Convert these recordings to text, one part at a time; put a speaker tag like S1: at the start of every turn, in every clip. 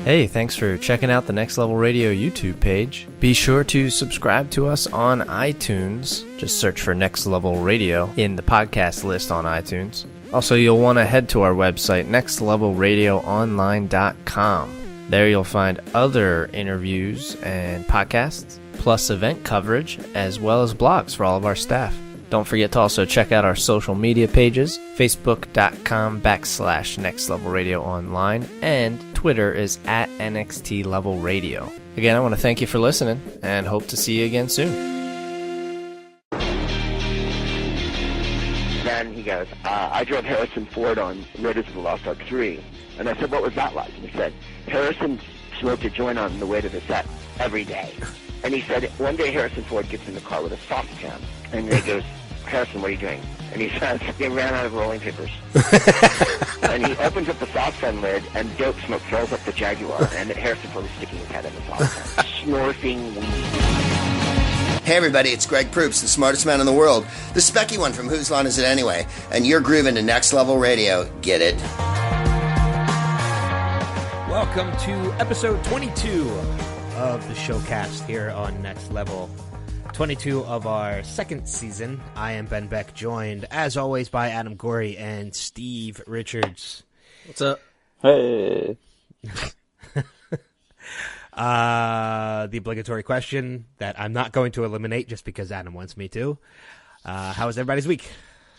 S1: Hey, thanks for checking out the Next Level Radio YouTube page. Be sure to subscribe to us on iTunes. Just search for Next Level Radio in the podcast list on iTunes. Also, you'll want to head to our website, nextlevelradioonline.com. There you'll find other interviews and podcasts, plus event coverage, as well as blogs for all of our staff. Don't forget to also check out our social media pages, facebook.com/nextlevelradioonline, and Twitter is @NXTLevelRadio. Again, I want to thank you for listening, and hope to see you again soon.
S2: Then he goes, I drove Harrison Ford on Raiders of the Lost Ark 3. And I said, what was that like? And he said, Harrison smoked a joint on the way to the set every day. And he said, one day Harrison Ford gets in the car with a saucepan. And he goes, Harrison, what are you doing? And he says, he ran out of rolling papers. And he opens up the saucepan lid, and dope smoke fills up the Jaguar. And Harrison Ford is sticking his head in the saucepan, snorting weed.
S3: Hey everybody, it's Greg Proops, the smartest man in the world, the specky one from Whose Line Is It Anyway? And you're grooving to Next Level Radio. Get it?
S4: Welcome to episode 22 of the Showcast here on Next Level. 22 of our second season. I am Ben Beck, joined, as always, by Adam Gorey and Steve Richards.
S1: What's up?
S5: Hey.
S4: The obligatory question that I'm not going to eliminate just because Adam wants me to. How was everybody's week?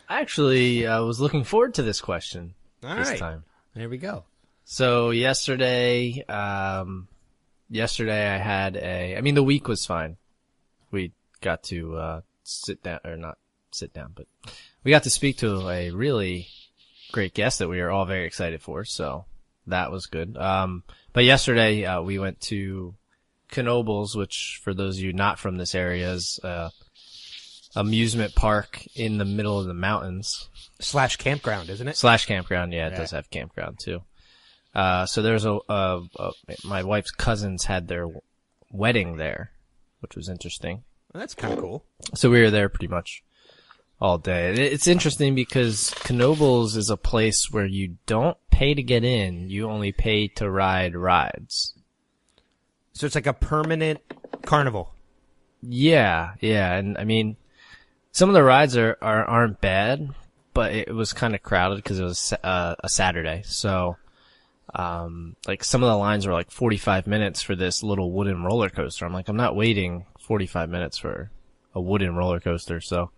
S1: I actually was looking forward to this question this time.
S4: There we go.
S1: So yesterday I had the week was fine. We got to but we got to speak to a really great guest that we are all very excited for, so that was good. But yesterday we went to Knoebels, which for those of you not from this area is amusement park in the middle of the mountains.
S4: / campground, isn't it?
S1: / campground, yeah, it does have campground too. So there's my wife's cousins had their wedding there, which was interesting.
S4: Well, that's kind of cool.
S1: So we were there pretty much all day. It's interesting because Knoebels is a place where you don't pay to get in, you only pay to ride rides.
S4: So it's like a permanent carnival.
S1: Yeah, and I mean, some of the rides aren't bad, but it was kind of crowded because it was a Saturday. So, like some of the lines were like 45 minutes for this little wooden roller coaster. I'm like, I'm not waiting 45 minutes for a wooden roller coaster. So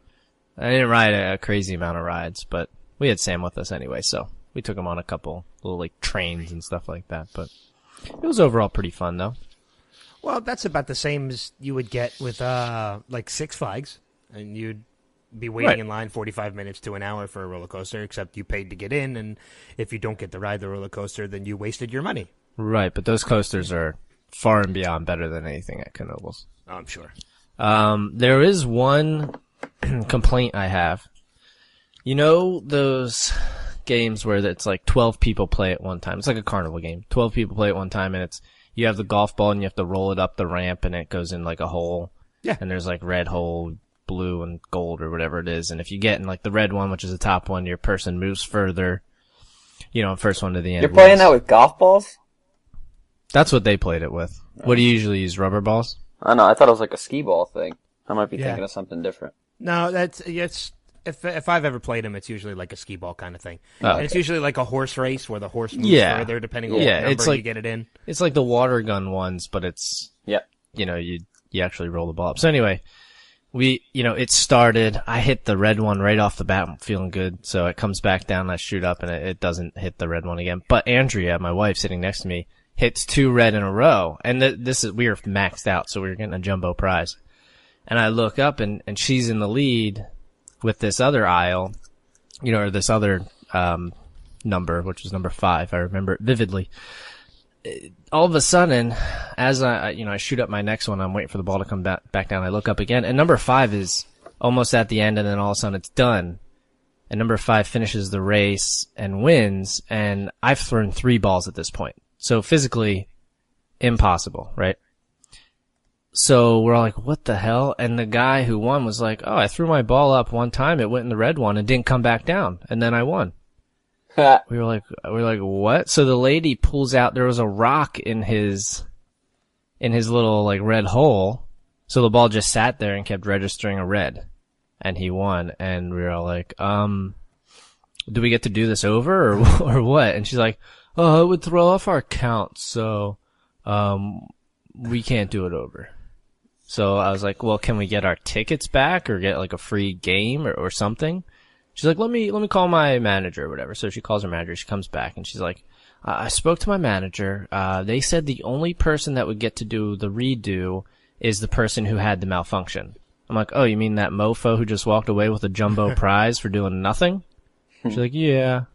S1: I didn't ride a crazy amount of rides, but we had Sam with us anyway. So we took him on a couple little like trains and stuff like that, but it was overall pretty fun though.
S4: Well, that's about the same as you would get with like Six Flags, and you'd be waiting in line 45 minutes to an hour for a roller coaster, except you paid to get in, and if you don't get to ride the roller coaster, then you wasted your money.
S1: Right, but those coasters are far and beyond better than anything at Knoebels.
S4: Oh, I'm sure.
S1: There is one complaint I have. You know those games where it's like 12 people play at one time? It's like a carnival game. 12 people play at one time, and you have the golf ball and you have to roll it up the ramp and it goes in like a hole. Yeah. And there's like red hole, blue, and gold or whatever it is. And if you get in like the red one, which is the top one, your person moves further. First one to the end.
S5: You're playing that with golf balls?
S1: That's what they played it with. What do you usually use, rubber balls?
S5: I know, I thought it was like a skee ball thing. I might be thinking of something different.
S4: No, it's if I've ever played them, it's usually like a skee ball kind of thing.
S1: Oh,
S4: and it's usually like a horse race where the horse moves further depending on what number you get it in.
S1: It's like the water gun ones, but it's you actually roll the ball up. So anyway, it started. I hit the red one right off the bat. I'm feeling good. So it comes back down. I shoot up, and it doesn't hit the red one again. But Andrea, my wife, sitting next to me, hits 2 red in a row, and we were maxed out, so we were getting a jumbo prize. And I look up, and she's in the lead with this other aisle, or this other number, which was number 5. I remember it vividly. All of a sudden, as I shoot up my next one, I'm waiting for the ball to come back down. I look up again, and number 5 is almost at the end, and then all of a sudden it's done. And number 5 finishes the race and wins, and I've thrown 3 balls at this point. So physically impossible, right? So we're all like, what the hell? And the guy who won was like, oh, I threw my ball up one time, it went in the red one and didn't come back down, and then I won. We were like, what? So the lady pulls out, there was a rock in his little like red hole. So the ball just sat there and kept registering a red, and he won. And we were all like, do we get to do this over or what? And she's like, oh, it would throw off our count. So, we can't do it over. So I was like, well, can we get our tickets back or get like a free game or something? She's like, let me call my manager or whatever. So she calls her manager. She comes back and she's like, I spoke to my manager. They said the only person that would get to do the redo is the person who had the malfunction. I'm like, oh, you mean that mofo who just walked away with a jumbo prize for doing nothing? She's like, yeah.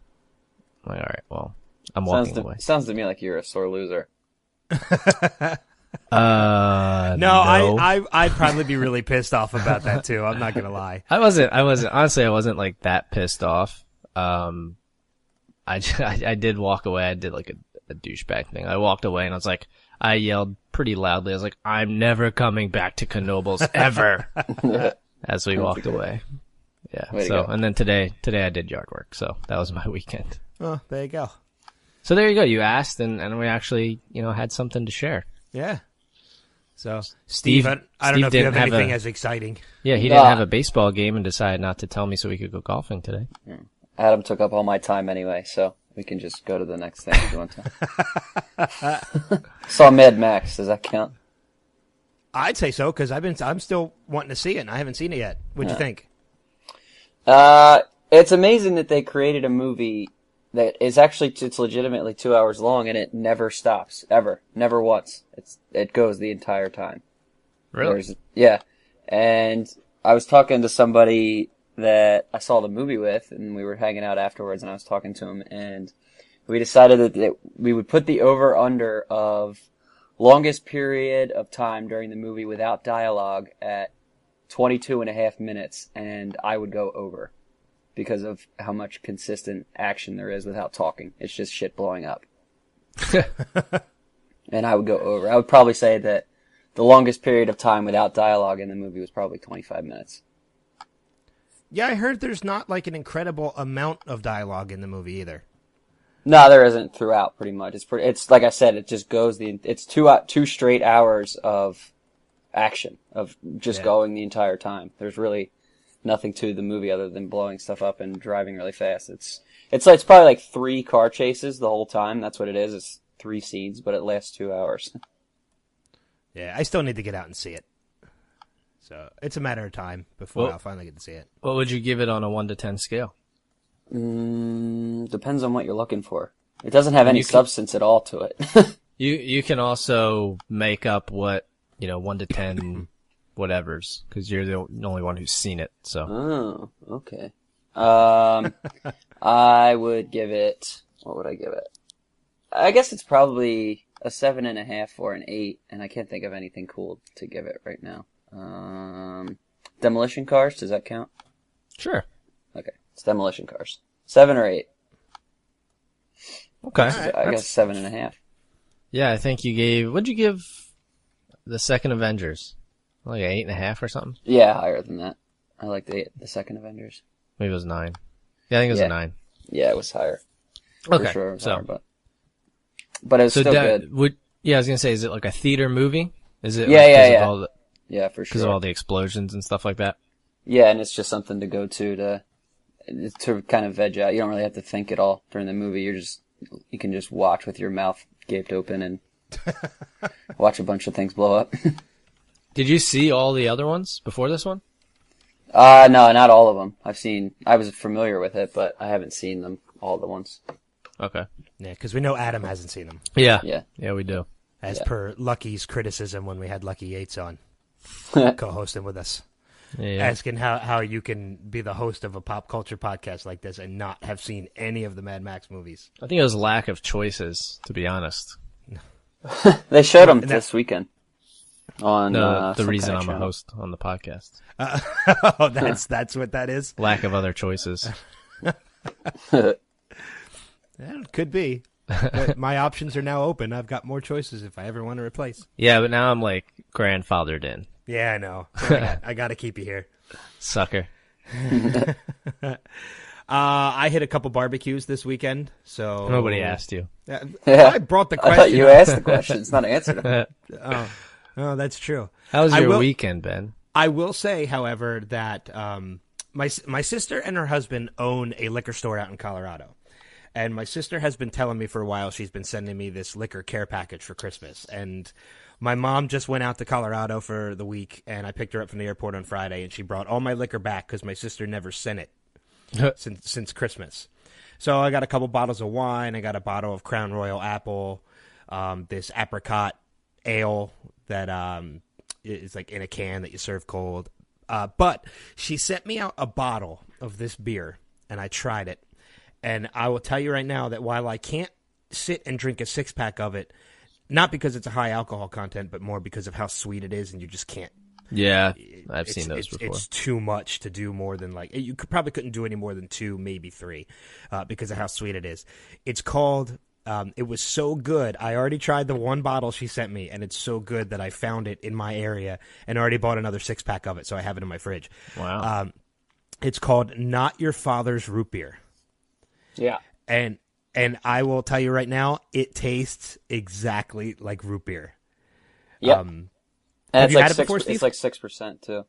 S1: I'm like, all right, well, I'm walking away.
S5: Sounds to me like you're a sore loser.
S4: No, I'd probably be really pissed off about that too. I'm not gonna lie.
S1: I wasn't honestly. I wasn't like that pissed off. I did walk away. I did like a douchebag thing. I walked away and I was like, I yelled pretty loudly. I was like, I'm never coming back to Knoebels ever. As we walked away. Yeah. So and then today I did yard work. So that was my weekend.
S4: Oh, there you go.
S1: So there you go. You asked and we actually had something to share.
S4: Yeah. So, Steve, I don't know if you have anything as exciting.
S1: Yeah, he didn't have a baseball game and decided not to tell me so we could go golfing today.
S5: Adam took up all my time anyway, so we can just go to the next thing if you want to. Saw Mad Max. Does that count?
S4: I'd say so, because I'm still wanting to see it, and I haven't seen it yet. What'd you think?
S5: It's amazing that they created a movie that is actually, it's legitimately 2 hours long, and it never stops, ever. Never once. It goes the entire time.
S1: Really?
S5: Yeah. And I was talking to somebody that I saw the movie with, and we were hanging out afterwards, and I was talking to him, and we decided that we would put the over-under of longest period of time during the movie without dialogue at 22 and a half minutes, and I would go over. Because of how much consistent action there is without talking. It's just shit blowing up. And I would go over. I would probably say that the longest period of time without dialogue in the movie was probably 25 minutes.
S4: Yeah, I heard there's not like an incredible amount of dialogue in the movie either.
S5: No, there isn't throughout pretty much. It's like I said, it just goes it's 2 straight hours of action, of just going the entire time. There's really nothing to the movie other than blowing stuff up and driving really fast. It's probably like 3 car chases the whole time. That's what it is. It's 3 scenes, but it lasts 2 hours.
S4: Yeah, I still need to get out and see it. So it's a matter of time before I'll finally get to see it.
S1: What would you give it on a 1 to 10 scale?
S5: Depends on what you're looking for. It doesn't have any substance at all to it.
S1: You can also make up what 1 to 10 whatevers, because you're the only one who's seen it. So.
S5: Oh, okay. I would give it. What would I give it? I guess it's probably a 7.5 or an 8, and I can't think of anything cool to give it right now. Demolition Cars, does that count?
S1: Sure.
S5: Okay, it's Demolition Cars. 7 or 8.
S1: Okay.
S5: I guess 7.5.
S1: Yeah, I think you gave. What'd you give the second Avengers? Like an 8.5 or something?
S5: Yeah, higher than that. I like the second Avengers.
S1: Maybe it was 9. Yeah, I think it was a 9.
S5: Yeah, it was higher.
S1: Okay.
S5: For sure it was higher, but it was still good.
S1: I was gonna say, is it like a theater movie? Is it?
S5: Yeah. Yeah, for sure.
S1: Because of all the explosions and stuff like that.
S5: Yeah, and it's just something to go to kind of veg out. You don't really have to think at all during the movie. You can just watch with your mouth gaped open and watch a bunch of things blow up.
S1: Did you see all the other ones before this one?
S5: No, not all of them. I was familiar with it, but I haven't seen them, all the ones.
S1: Okay.
S4: Yeah, because we know Adam hasn't seen them.
S1: Yeah, we do.
S4: As per Lucky's criticism when we had Lucky Yates on, co-hosting with us. Yeah. Asking how you can be the host of a pop culture podcast like this and not have seen any of the Mad Max movies.
S1: I think it was lack of choices, to be honest.
S5: They showed them this weekend. On
S1: the reason I'm a host on the podcast.
S4: That's what that is?
S1: Lack of other choices.
S4: Yeah, it could be. But my options are now open. I've got more choices if I ever want to replace.
S1: Yeah, but now I'm like grandfathered in.
S4: Yeah, I know. I got to keep you here.
S1: Sucker.
S4: I hit a couple barbecues this weekend, so
S1: Nobody asked you.
S4: I brought the question.
S5: I thought you asked the question. It's not answered.
S4: Oh, that's true.
S1: How was your weekend, Ben?
S4: I will say, however, that my sister and her husband own a liquor store out in Colorado. And my sister has been telling me for a while she's been sending me this liquor care package for Christmas. And my mom just went out to Colorado for the week, and I picked her up from the airport on Friday, and she brought all my liquor back because my sister never sent it since Christmas. So I got a couple bottles of wine. I got a bottle of Crown Royal Apple, this apricot ale that is like in a can that you serve cold. But she sent me out a bottle of this beer, and I tried it. And I will tell you right now that while I can't sit and drink a six-pack of it, not because it's a high alcohol content, but more because of how sweet it is, and you just can't.
S1: Yeah, I've seen those before.
S4: It's too much to do more than you probably couldn't do any more than 2, maybe 3, because of how sweet it is. It's called. It was so good. I already tried the one bottle she sent me, and it's so good that I found it in my area and already bought another 6-pack of it, so I have it in my fridge.
S1: Wow.
S4: It's called Not Your Father's Root Beer.
S5: Yeah.
S4: And I will tell you right now, it tastes exactly like root beer.
S5: Yep.
S4: Have you had it before, Steve?
S5: It's like 6% too.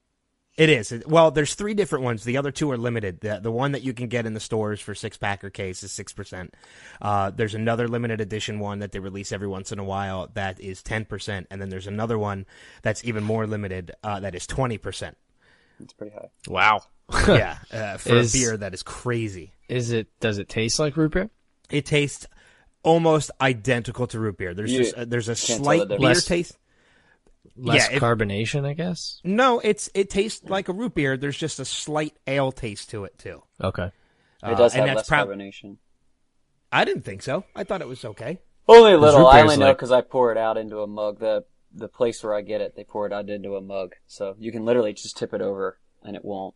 S4: It is. Well, there's 3 different ones. The other 2 are limited. The one that you can get in the stores for 6-pack or case is 6%. There's another limited edition one that they release every once in a while that is 10%. And then there's another one that's even more limited that is 20%.
S5: It's pretty high.
S1: Wow.
S4: Yeah, for a beer that is crazy.
S1: Does it taste like root beer?
S4: It tastes almost identical to root beer. There's a slight beer taste.
S1: Less carbonation, I guess?
S4: No, it tastes like a root beer. There's just a slight ale taste to it, too.
S1: Okay.
S5: It does have less carbonation.
S4: I didn't think so. I thought it was okay.
S5: Only a little. I only know because I pour it out into a mug. The place where I get it, they pour it out into a mug. So you can literally just tip it over, and it won't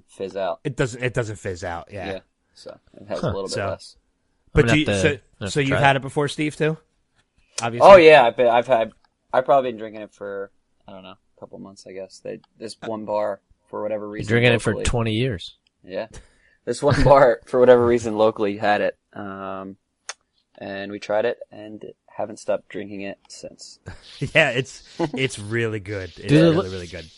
S5: fizz out.
S4: It doesn't fizz out, yeah.
S5: So it has a little bit less.
S4: But so you've had it before, Steve, too? Obviously.
S5: Oh, yeah. I've probably been drinking it for, I don't know, a couple months, I guess. This one bar, for whatever reason.
S1: You're drinking it for 20 years.
S5: Yeah. This one bar, for whatever reason, locally had it. And we tried it and haven't stopped drinking it since.
S4: Yeah, it's really good. It's really good.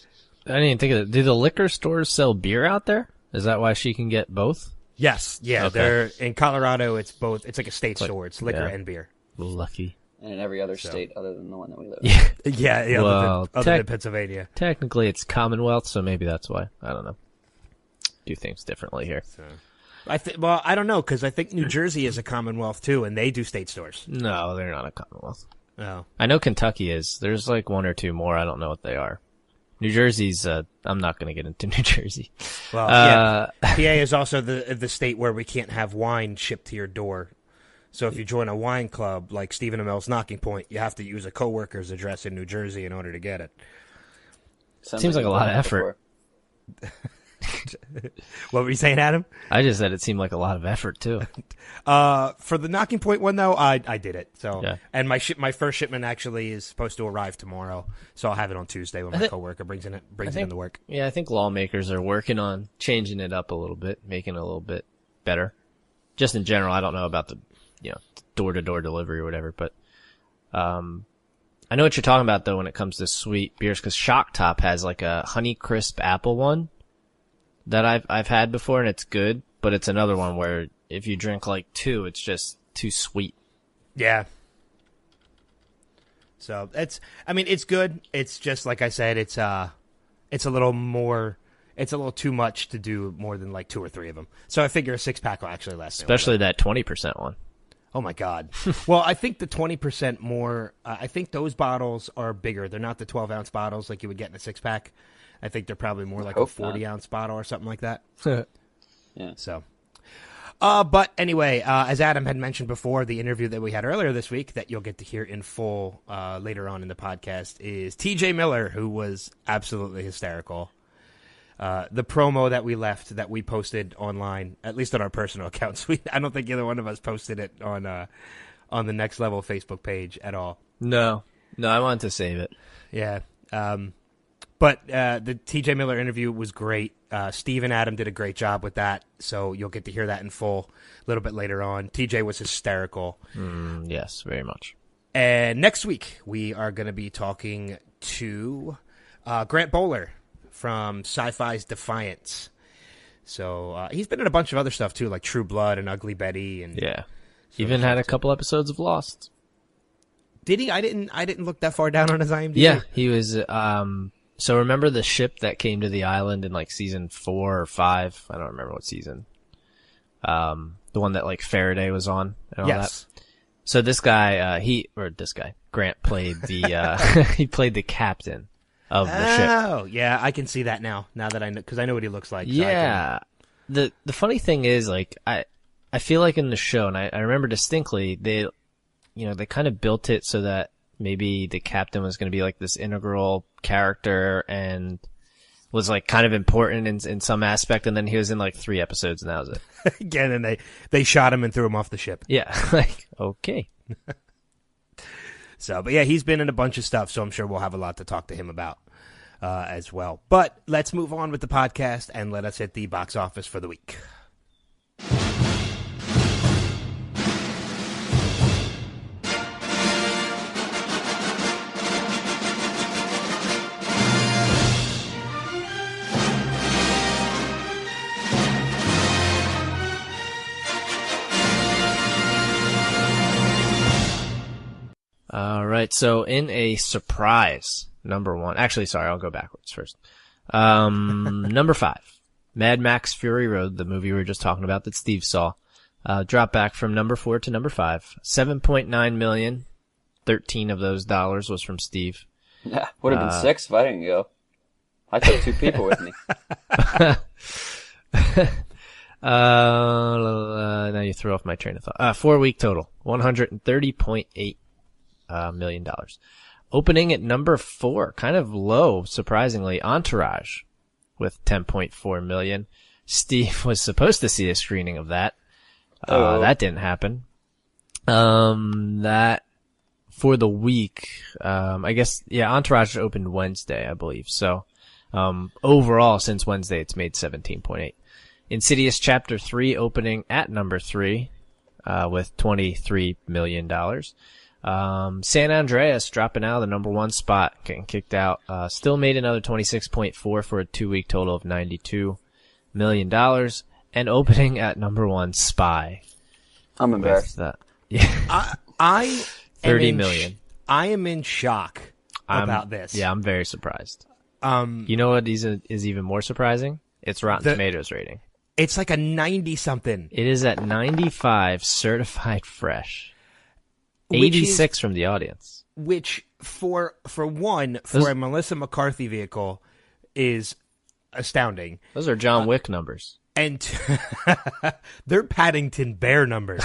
S1: I didn't even think of it. Do the liquor stores sell beer out there? Is that why she can get both?
S4: Yes. Yeah. Okay. They're in Colorado. It's both. It's like a state store. It's liquor and beer.
S1: Lucky.
S5: And in every other state other than the one that we live
S4: in. Yeah. Other than Pennsylvania.
S1: Technically, it's Commonwealth, so maybe that's why. I don't know. Do things differently here. So.
S4: I don't know, because I think New Jersey is a Commonwealth, too, and they do state stores.
S1: No, they're not a Commonwealth.
S4: Oh.
S1: I know Kentucky is. There's like 1 or 2 more. I don't know what they are. New Jersey's, I'm not going to get into New Jersey.
S4: Well, yeah. PA is also the state where we can't have wine shipped to your door. So if you join a wine club like Stephen Amell's Knocking Point, you have to use a coworker's address in New Jersey in order to get it.
S1: Seems like a lot of effort.
S4: What were you saying, Adam?
S1: I just said it seemed like a lot of effort too.
S4: For the Knocking Point one though, I did it. So
S1: yeah.
S4: And my first shipment actually is supposed to arrive tomorrow, so I'll have it on Tuesday when my coworker brings it into work.
S1: Yeah, I think lawmakers are working on changing it up a little bit, making it a little bit better. Just in general, I don't know about the door-to-door delivery or whatever, but I know what you're talking about though when it comes to sweet beers, because Shock Top has like a Honey Crisp apple one that I've had before, and it's good, but it's another one where if you drink like 2, it's just too sweet.
S4: Yeah. So it's good. It's just like I said, it's a little too much to do more than like 2 or 3 of them. So I figure a 6-pack will actually last.
S1: Especially that 20% one.
S4: Oh my God. Well, I think the 20% more, I think those bottles are bigger. They're not the 12-ounce bottles like you would get in a 6-pack. I think they're probably more like a 40-ounce bottle or something like that.
S5: Yeah.
S4: So, but anyway, as Adam had mentioned before, the interview that we had earlier this week that you'll get to hear in full later on in the podcast is TJ Miller, who was absolutely hysterical. The promo that we left that we posted online, at least on our personal accounts, I don't think either one of us posted it on the Next Level Facebook page at all.
S1: No, I wanted to save it.
S4: Yeah. But the T.J. Miller interview was great. Steve and Adam did a great job with that, so you'll get to hear that in full a little bit later on. T.J. was hysterical.
S1: Yes, very much.
S4: And next week, we are going to be talking to Grant Bowler from Sci-Fi's Defiance. So he's been in a bunch of other stuff, too, like True Blood and Ugly Betty. And
S1: yeah. Even had a couple episodes of Lost.
S4: Did he? I didn't look that far down on his IMDb.
S1: Yeah, he was... So remember the ship that came to the island in like season 4 or 5? I don't remember what season. The one that like Faraday was on and all that. So this guy, Grant played the, he played the captain of the ship.
S4: Oh, yeah, I can see that now that I know, because I know what he looks like.
S1: Yeah. So the funny thing is, like, I feel like in the show, and I remember distinctly, they kind of built it so that maybe the captain was going to be like this integral character and was like kind of important in some aspect, and then he was in like 3 episodes and that was it.
S4: Again, and they shot him and threw him off the ship.
S1: Yeah, like, okay.
S4: So, but yeah, he's been in a bunch of stuff, so I'm sure we'll have a lot to talk to him about as well. But let's move on with the podcast and let us hit the box office for the week.
S1: All right, so in a surprise, number 1. Actually, sorry, I'll go backwards first. Number 5, Mad Max Fury Road, the movie we were just talking about that Steve saw, dropped back from number 4 to number 5. 7.9 million. 13 of those dollars was from Steve.
S5: Yeah, would have been 6 if I didn't go. I took 2 people with me.
S1: Now you throw off my train of thought. 4-week total, $130.8 million. Opening at number 4, kind of low, surprisingly, Entourage with 10.4 million. Steve was supposed to see a screening of that. That didn't happen. That for the week, I guess, yeah, Entourage opened Wednesday, I believe. So, overall, since Wednesday, it's made 17.8. Insidious Chapter 3 opening at number 3, with $23 million. San Andreas dropping out of the number 1 spot, getting kicked out. Still made another 26.4 for a 2-week total of $92 million. And opening at number 1, Spy.
S5: I'm embarrassed.
S1: Yeah.
S4: I
S1: 30 million.
S4: I am in shock about this.
S1: Yeah, I'm very surprised. You know what is even more surprising? It's Rotten Tomatoes rating.
S4: It's like a 90-something.
S1: It is at 95 certified fresh. 86 from the audience. Which,
S4: for a Melissa McCarthy vehicle, is astounding.
S1: Those are John Wick numbers.
S4: And they're Paddington Bear numbers.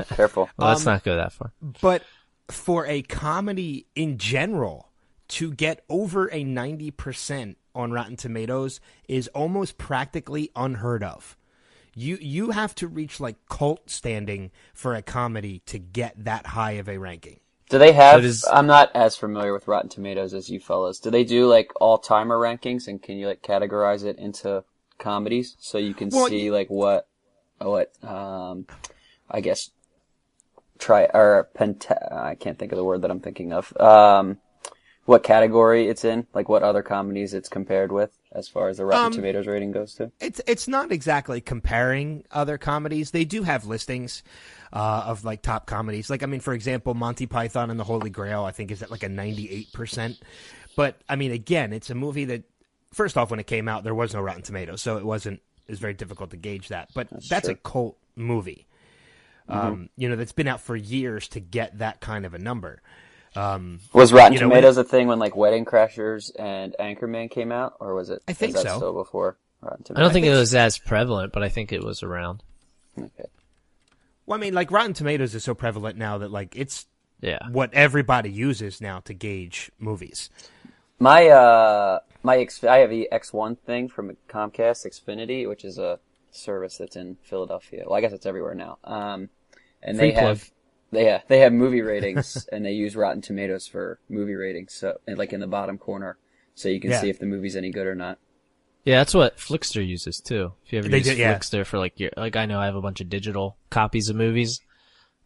S5: Careful.
S1: Well, let's not go that far.
S4: But for a comedy in general, to get over a 90% on Rotten Tomatoes is almost practically unheard of. You have to reach like cult standing for a comedy to get that high of a ranking.
S5: Do they have, I'm not as familiar with Rotten Tomatoes as you fellas. Do they do like all-timer rankings, and can you like categorize it into comedies so you can see like I guess I can't think of the word that I'm thinking of. What category it's in, like what other comedies it's compared with as far as the Rotten Tomatoes rating goes to?
S4: It's not exactly comparing other comedies. They do have listings of like top comedies. Like, I mean, for example, Monty Python and the Holy Grail, I think is at like a 98%. But I mean, again, it's a movie that, first off, when it came out, there was no Rotten Tomatoes, so it was very difficult to gauge that. But that's a cult movie. That's been out for years to get that kind of a number.
S5: Was Rotten Tomatoes a thing when like Wedding Crashers and Anchorman came out, or was it?
S4: I think so.
S5: Still before Rotten Tomatoes?
S1: I don't think it was as prevalent, but I think it was around.
S5: Okay.
S4: Well, I mean, like Rotten Tomatoes is so prevalent now that like it's what everybody uses now to gauge movies.
S5: I have the X1 thing from Comcast Xfinity, which is a service that's in Philadelphia. Well, I guess it's everywhere now. And
S1: Free plug.
S5: They have movie ratings, and they use Rotten Tomatoes for movie ratings. So, and like in the bottom corner, so you can see if the movie's any good or not.
S1: Yeah, that's what Flickster uses too. If you ever use Flickster for I know I have a bunch of digital copies of movies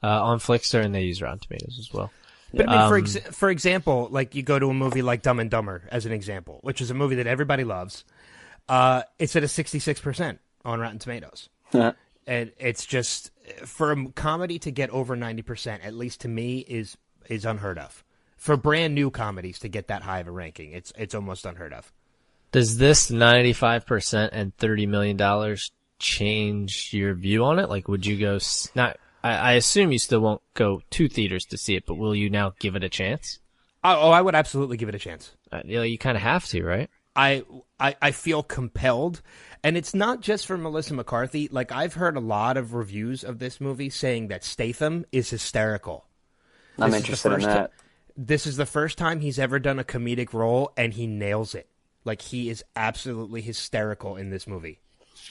S1: on Flickster, and they use Rotten Tomatoes as well.
S4: But I mean, for example, like you go to a movie like Dumb and Dumber as an example, which is a movie that everybody loves. It's at a 66% on Rotten Tomatoes. And it's just, for a comedy to get over 90%, at least to me, is unheard of. For brand new comedies to get that high of a ranking, it's almost unheard of.
S1: Does this 95% and $30 million change your view on it? Like, would you go, I assume you still won't go to theaters to see it, but will you now give it a chance?
S4: I would absolutely give it a chance.
S1: You kind of have to, right?
S4: I feel compelled, and it's not just for Melissa McCarthy. Like, I've heard a lot of reviews of this movie saying that Statham is hysterical.
S5: I'm interested in that.
S4: This is the first time he's ever done a comedic role, and he nails it. Like, he is absolutely hysterical in this movie.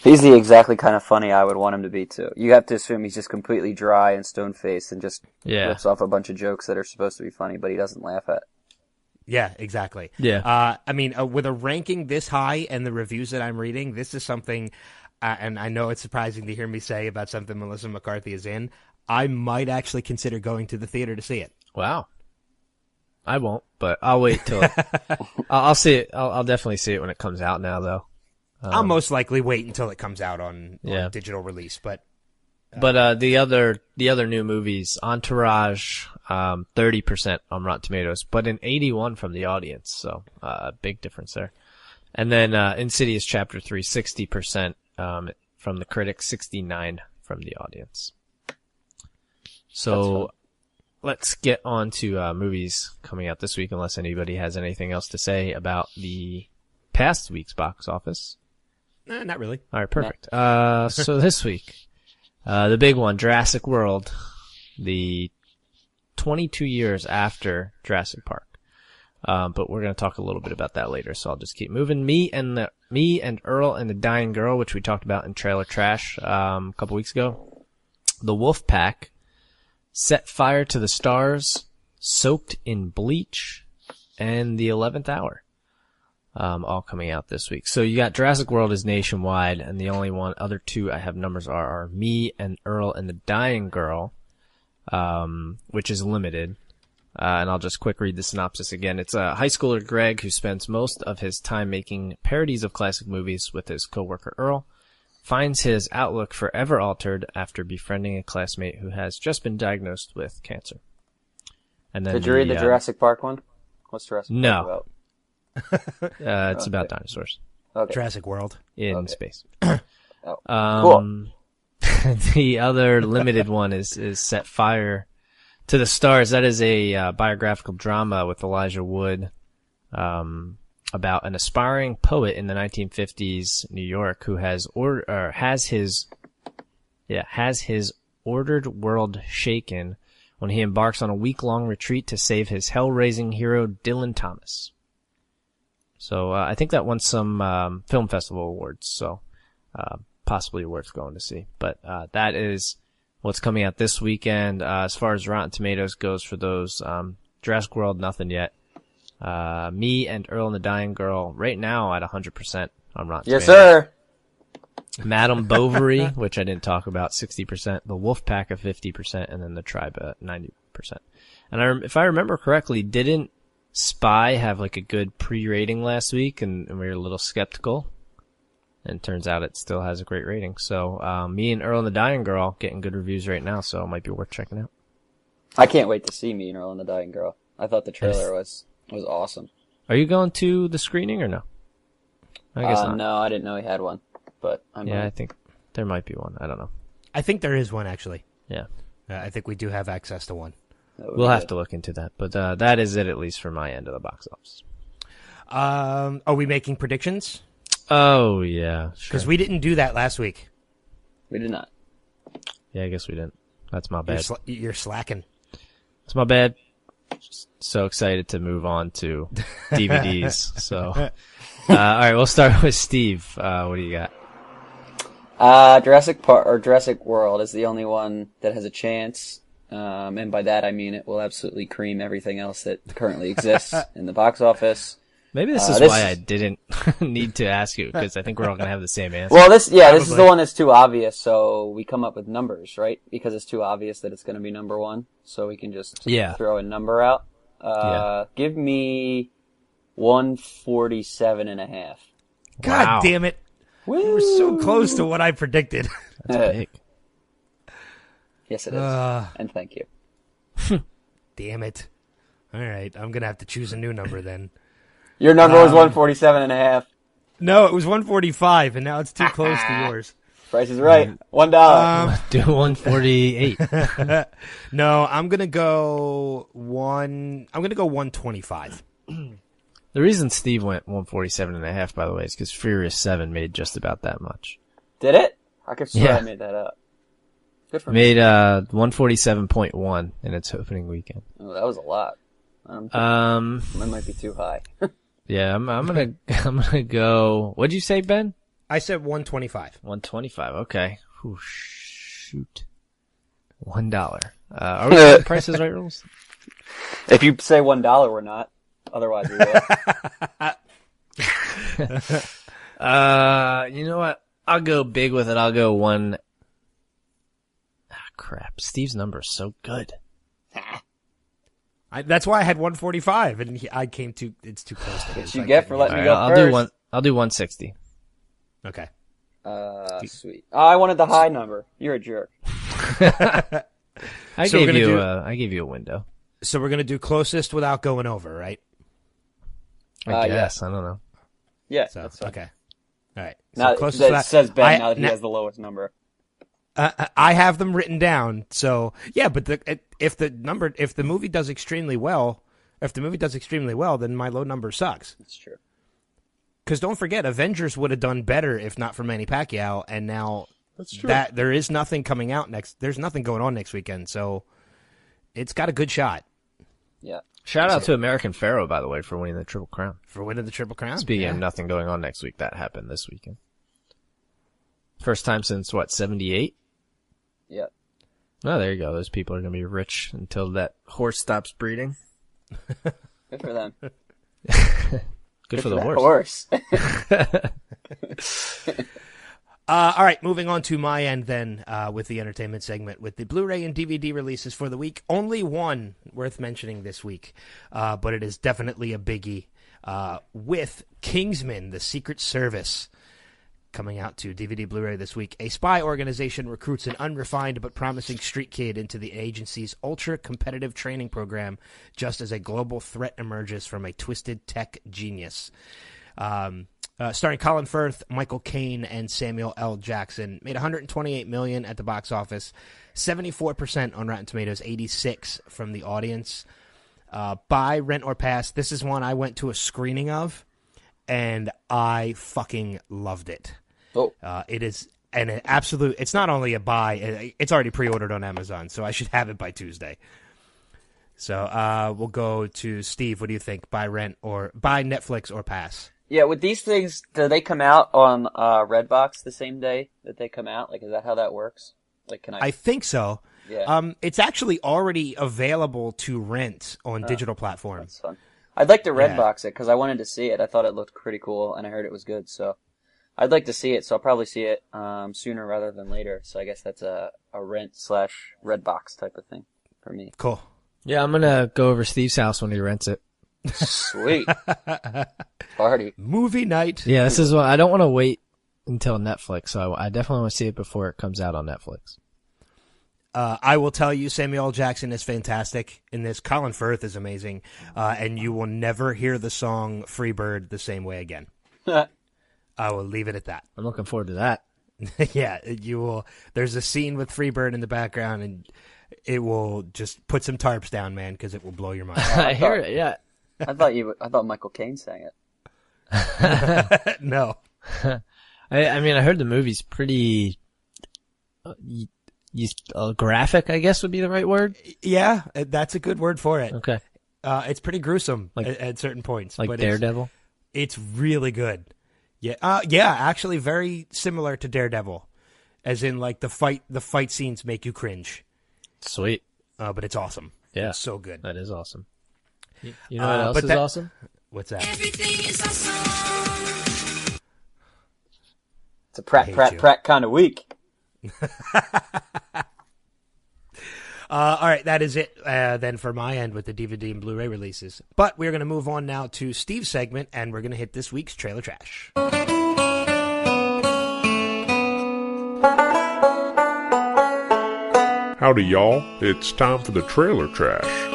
S5: He's the exactly kind of funny I would want him to be, too. You have to assume he's just completely dry and stone-faced and just rips off a bunch of jokes that are supposed to be funny, but he doesn't laugh at.
S4: Yeah, exactly.
S1: Yeah.
S4: I mean, with a ranking this high and the reviews that I'm reading, this is something, and I know it's surprising to hear me say about something Melissa McCarthy is in, I might actually consider going to the theater to see it.
S1: Wow. I won't, but I'll wait till I'll see it. I'll definitely see it when it comes out now, though.
S4: I'll most likely wait until it comes out on digital release, but
S1: the other new movies, Entourage, 30% on Rotten Tomatoes, but an 81 from the audience, so big difference there. And then Insidious Chapter 3, 60% from the critics, 69 from the audience. So let's get on to movies coming out this week, unless anybody has anything else to say about the past week's box office.
S4: Not really.
S1: All right, perfect. So this week, the big one, Jurassic World, the 22 years after Jurassic Park. But we're going to talk a little bit about that later, so I'll just keep moving. Me and Earl and the Dying Girl, which we talked about in Trailer Trash a couple weeks ago. The Wolf Pack, Set Fire to the Stars, Soaked in Bleach, and The 11th Hour. All coming out this week. So you got Jurassic World is nationwide, and the only other two I have numbers are Me and Earl and the Dying Girl, which is limited. And I'll just quick read the synopsis again. It's a high schooler Greg who spends most of his time making parodies of classic movies with his coworker Earl, finds his outlook forever altered after befriending a classmate who has just been diagnosed with cancer. And then
S5: did you read the Jurassic Park one? What's Jurassic Park about?
S1: It's about dinosaurs.
S5: Okay.
S4: Jurassic World.
S1: In space.
S5: Cool.
S1: The other limited one is Set Fire to the Stars. That is a biographical drama with Elijah Wood about an aspiring poet in the 1950s New York who has his ordered world shaken when he embarks on a week-long retreat to save his hell-raising hero Dylan Thomas. So I think that won some film festival awards, so possibly worth going to see. But that is what's coming out this weekend. As far as Rotten Tomatoes goes for those, Jurassic World, nothing yet. Me and Earl and the Dying Girl right now at 100% on Rotten Tomatoes.
S5: Yes, sir.
S1: Madame Bovary, which I didn't talk about, 60%. The Wolf Pack at 50%, and then the Tribe at 90%. And if I remember correctly, didn't Spy have like a good pre-rating last week, and we were a little skeptical, and it turns out it still has a great rating. So Me and Earl and the Dying Girl getting good reviews right now, so it might be worth checking out.
S5: I can't wait to see Me and Earl and the Dying Girl. I thought the trailer was awesome.
S1: Are you going to the screening or no? I guess not.
S5: No, I didn't know he had one, but
S1: I think there might be one. I don't know.
S4: I think there is one actually.
S1: Yeah.
S4: I think we do have access to one.
S1: We'll have to look into that, but that is it, at least for my end of the box office.
S4: Are we making predictions?
S1: Oh, yeah.
S4: Because we didn't do that last week.
S5: We did not.
S1: Yeah, I guess we didn't. That's my bad.
S4: You're slacking.
S1: It's my bad. Just so excited to move on to DVDs. So, all right, we'll start with Steve. What do you got?
S5: Jurassic Park or Jurassic World is the only one that has a chance. And by that I mean it will absolutely cream everything else that currently exists in the box office.
S1: Maybe this is why I didn't need to ask you, because I think we're all going to have the same answer.
S5: Well, this is the one that's too obvious, so we come up with numbers, right? Because it's too obvious that it's going to be number one, so we can just throw a number out. Give me 147.5.
S4: God damn it.
S5: Woo!
S4: We're so close to what I predicted.
S1: That's big.
S5: Yes, it is. And thank you.
S4: Damn it. All right, I'm going to have to choose a new number then.
S5: Your number was 147.5.
S4: No, it was 145, and now it's too close to yours.
S5: Price is right. $1.
S1: Do 148.
S4: No, I'm going to go 125.
S1: The reason Steve went 147.5, by the way, is because Furious 7 made just about that much.
S5: Did it? I could swear I made that up. Good for me.
S1: Made 147.1 in its opening weekend.
S5: Oh, that was a lot. Mine might be too high.
S1: Yeah, I'm gonna go. What'd you say, Ben?
S4: I said 125.
S1: 125. Okay. Ooh, shoot. $1. Are we doing Price is Right rules?
S5: If you say $1, we're not. Otherwise, we will.
S1: You know what? I'll go big with it. I'll go one. Ah, crap. Steve's number is so good.
S4: That's why I had 145, and I came to. It's too close to
S5: What you get for letting me go first?
S1: I'll do 160.
S4: Okay.
S5: Sweet. Oh, I wanted the high number. You're a jerk.
S1: I gave you a window.
S4: So we're gonna do closest without going over, right?
S1: I guess. I don't know.
S5: Yeah.
S4: So,
S5: that's fine.
S4: okay. All right. So
S5: now
S4: closest
S5: that says Ben now that he has the lowest number.
S4: I have them written down. So yeah, but if the movie does extremely well, then my low number sucks.
S5: That's true.
S4: Because don't forget, Avengers would have done better if not for Manny Pacquiao, and now that there is nothing coming out there's nothing going on next weekend, so it's got a good shot.
S5: Yeah.
S1: Shout out to American Pharaoh, by the way, for winning the Triple Crown.
S4: Speaking
S1: of nothing going on next week, that happened this weekend. First time since, 78?
S5: Yeah.
S1: Oh, there you go. Those people are going to be rich until that horse stops breeding.
S5: Good for them.
S1: Good for the horse.
S4: All right, moving on to my end then with the entertainment segment. With the Blu-ray and DVD releases for the week, only one worth mentioning this week, but it is definitely a biggie, with Kingsman, The Secret Service, coming out to DVD Blu-ray this week. A spy organization recruits an unrefined but promising street kid into the agency's ultra-competitive training program just as a global threat emerges from a twisted tech genius. Starring Colin Firth, Michael Caine, and Samuel L. Jackson. Made $128 million at the box office, 74% on Rotten Tomatoes, 86% from the audience. Buy, rent, or pass. This is one I went to a screening of, and I fucking loved it.
S5: Oh.
S4: It is an absolute. It's not only a buy. It's already pre-ordered on Amazon, so I should have it by Tuesday. So we'll go to Steve. What do you think? Buy, rent, or buy Netflix or pass?
S5: Yeah, with these things, do they come out on Redbox the same day that they come out? Like, is that how that works? Like, can
S4: I think so.
S5: Yeah.
S4: It's actually already available to rent on digital platforms.
S5: That's fun. I'd like to Redbox it because I wanted to see it. I thought it looked pretty cool, and I heard it was good. So I'd like to see it. So I'll probably see it sooner rather than later. So I guess that's a rent/Redbox type of thing for me.
S4: Cool.
S1: Yeah, I'm gonna go over Steve's house when he rents it.
S5: Sweet. Party.
S4: Movie night.
S1: Yeah, this is what I don't want to wait until Netflix. So I definitely want to see it before it comes out on Netflix.
S4: I will tell you, Samuel L. Jackson is fantastic in this. Colin Firth is amazing. And you will never hear the song Freebird the same way again. I will leave it at that.
S1: I'm looking forward to that.
S4: Yeah, you will. There's a scene with Freebird in the background, and it will just put some tarps down, man, because it will blow your mind.
S1: I hear it, yeah.
S5: I thought Michael Caine sang it.
S4: No.
S1: I mean, I heard the movie's pretty graphic, I guess would be the right word.
S4: Yeah, that's a good word for it.
S1: Okay.
S4: It's pretty gruesome at certain points.
S1: Like
S4: but
S1: Daredevil?
S4: It's really good. Yeah. Yeah, actually very similar to Daredevil. As in, like, the fight scenes make you cringe.
S1: Sweet.
S4: But it's awesome.
S1: Yeah.
S4: It's so good.
S1: That is awesome. You know what else is awesome?
S4: What's that?
S6: Everything is awesome.
S5: It's a Pratt kind of week.
S4: All right, that is it then for my end with the DVD and Blu-ray releases. But we're going to move on now to Steve's segment, and we're going to hit this week's Trailer Trash.
S7: Howdy, y'all. It's time for the Trailer Trash.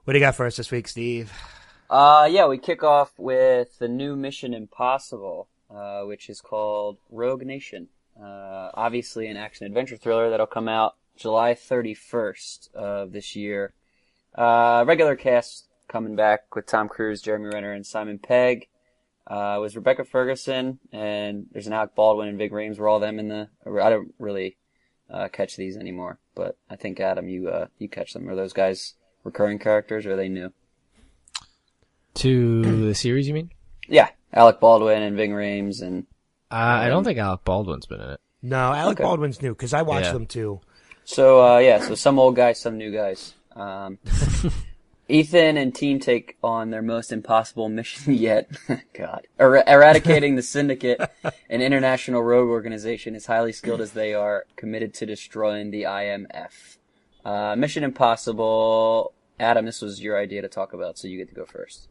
S4: What do you got for us this week, Steve?
S5: Yeah, we kick off with the new Mission Impossible, which is called Rogue Nation. Obviously an action-adventure thriller that'll come out July 31st of this year. Regular cast coming back with Tom Cruise, Jeremy Renner, and Simon Pegg. It was Rebecca Ferguson, and there's an Alec Baldwin and Ving Rhames. Were all them in the... I don't really catch these anymore, but I think, Adam, you catch them. Are those guys recurring characters, or are they new?
S1: To the series, you mean?
S5: Yeah, Alec Baldwin and Ving Rhames and...
S1: I don't think Alec Baldwin's been in it.
S4: No, Alec Baldwin's new, because I watched them too.
S5: So, so some old guys, some new guys. Ethan and team take on their most impossible mission yet. God. Eradicating the Syndicate, an international rogue organization as highly skilled as they are, committed to destroying the IMF. Mission Impossible. Adam, this was your idea to talk about, so you get to go first.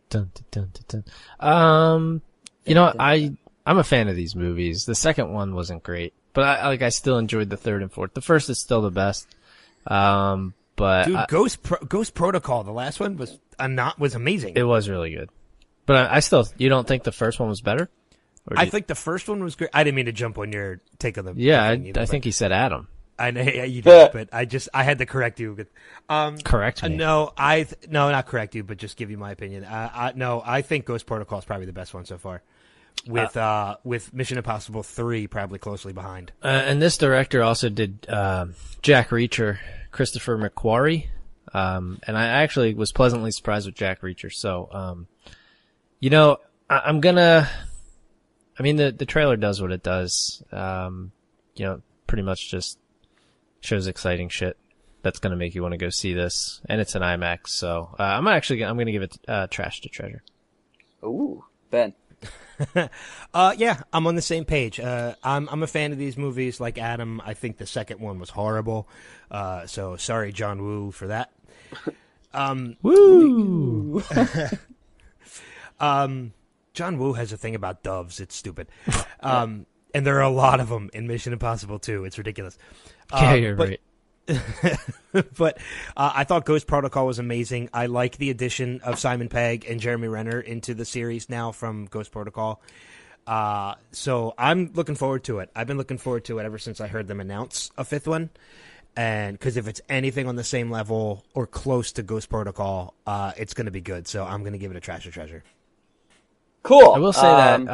S1: Dun, dun, dun, dun. You know, I'm a fan of these movies. The second one wasn't great, but I still enjoyed the third and fourth. The first is still the best. But
S4: dude, Ghost Protocol, the last one was amazing.
S1: It was really good. But you don't think the first one was better?
S4: I think the first one was great. I didn't mean to jump on your take on the...
S1: Yeah, I think he said Adam.
S4: I know you did, but I had to correct you.
S1: Correct me.
S4: No, not correct you, but just give you my opinion. I think Ghost Protocol is probably the best one so far. With Mission Impossible 3 probably closely behind.
S1: And this director also did Jack Reacher, Christopher McQuarrie, and I actually was pleasantly surprised with Jack Reacher. So, you know, the trailer does what it does. You know, pretty much just shows exciting shit that's gonna make you want to go see this, and it's an IMAX. So, I'm gonna give it trash to treasure.
S5: Ooh, Ben.
S4: Yeah, I'm on the same page. I'm a fan of these movies like Adam. I think the second one was horrible. So sorry, John Woo, for that.
S1: Woo!
S4: John Woo has a thing about doves. It's stupid. And there are a lot of them in Mission Impossible 2. It's ridiculous.
S1: Yeah, you're right.
S4: But I thought Ghost Protocol was amazing. I like the addition of Simon Pegg and Jeremy Renner into the series now from Ghost Protocol. So I'm looking forward to it. I've been looking forward to it ever since I heard them announce a fifth one. And because if it's anything on the same level or close to Ghost Protocol, it's going to be good. So I'm going to give it a trash or treasure.
S5: Cool.
S1: I will say that.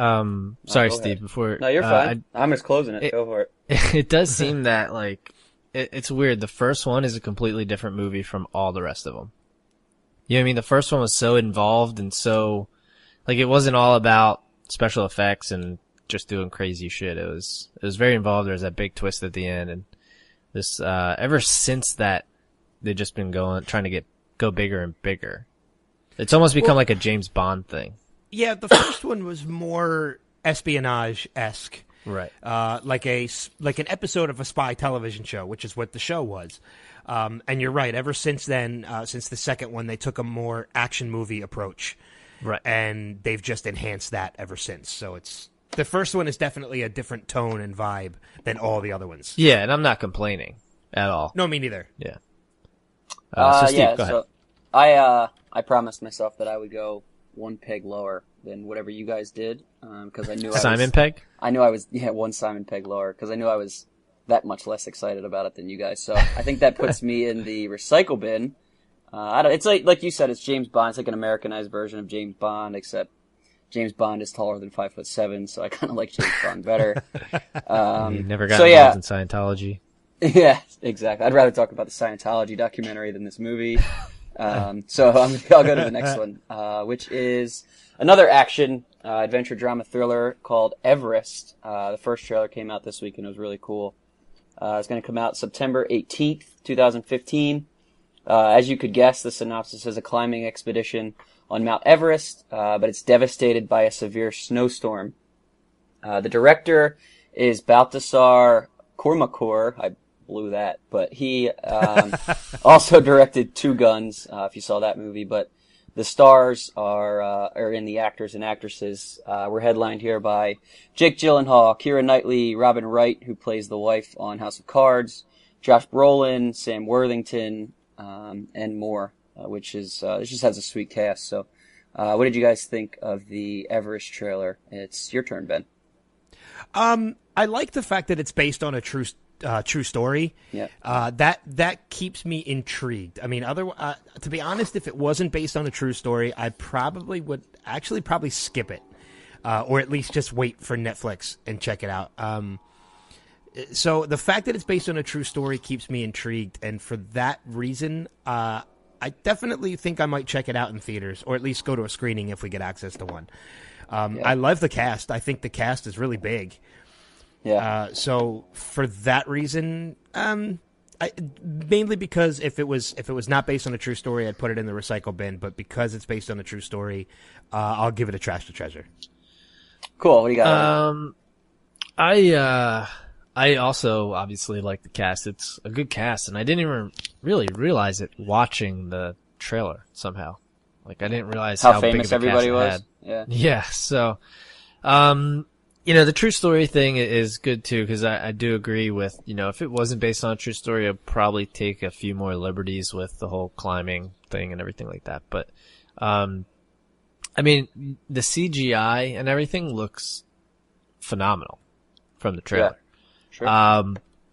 S1: Sorry, Steve.
S5: Ahead.
S1: Before
S5: no, you're fine. I'm just closing it. Go for it.
S1: It does seem that it's weird. The first one is a completely different movie from all the rest of them. You know what I mean? The first one was so involved and so, it wasn't all about special effects and just doing crazy shit. It was very involved. There was that big twist at the end, and this, ever since that, they've just been trying to go bigger and bigger. It's almost become like a James Bond thing.
S4: Yeah, the first one was more espionage-esque.
S1: Right.
S4: Like an episode of a spy television show, which is what the show was. And you're right. Ever since then, since the second one, they took a more action movie approach.
S1: Right.
S4: And they've just enhanced that ever since. So the first one is definitely a different tone and vibe than all the other ones.
S1: Yeah, and I'm not complaining at all.
S4: No, me neither.
S1: Yeah. So Steve, go ahead.
S5: So I promised myself that I would go one peg lower than whatever you guys did, because I knew
S1: Simon Pegg?
S5: I knew I was one Simon Pegg lower, because I knew I was that much less excited about it than you guys. So I think that puts me in the recycle bin. It's like you said, it's James Bond. It's like an Americanized version of James Bond, except James Bond is taller than 5'7", so I kind of like James Bond better.
S1: You never got involved in Scientology.
S5: Yeah, exactly. I'd rather talk about the Scientology documentary than this movie. So I'll go to the next one, which is another action adventure drama thriller called Everest. The first trailer came out this week and it was really cool. It's going to come out September 18th, 2015. As you could guess, the synopsis is a climbing expedition on Mount Everest, but it's devastated by a severe snowstorm. The director is Baltasar Kormacor. I blew that, but he also directed Two Guns, if you saw that movie. But the stars are in the actors and actresses. We're headlined here by Jake Gyllenhaal, Keira Knightley, Robin Wright, who plays the wife on House of Cards, Josh Brolin, Sam Worthington, and more, which is it just has a sweet cast. So, what did you guys think of the Everest trailer? It's your turn, Ben.
S4: I like the fact that it's based on a true story.
S5: Yeah.
S4: That keeps me intrigued. I mean, to be honest, if it wasn't based on a true story, I probably would probably skip it, or at least just wait for Netflix and check it out. So the fact that it's based on a true story keeps me intrigued, and for that reason, I definitely think I might check it out in theaters, or at least go to a screening if we get access to one. I love the cast. I think the cast is really big.
S5: Yeah.
S4: So for that reason, mainly because if it was not based on a true story, I'd put it in the recycle bin. But because it's based on a true story, I'll give it a trash to treasure.
S5: Cool. What do you got?
S1: I also obviously like the cast. It's a good cast, and I didn't even really realize it watching the trailer somehow. Like, I didn't realize how
S5: famous
S1: big of a
S5: everybody
S1: cast
S5: was.
S1: it had.
S5: Yeah.
S1: Yeah. So, the true story thing is good too, because I do agree with, if it wasn't based on a true story, I'd probably take a few more liberties with the whole climbing thing and everything like that. But, the CGI and everything looks phenomenal from the trailer.
S5: Yeah. Sure.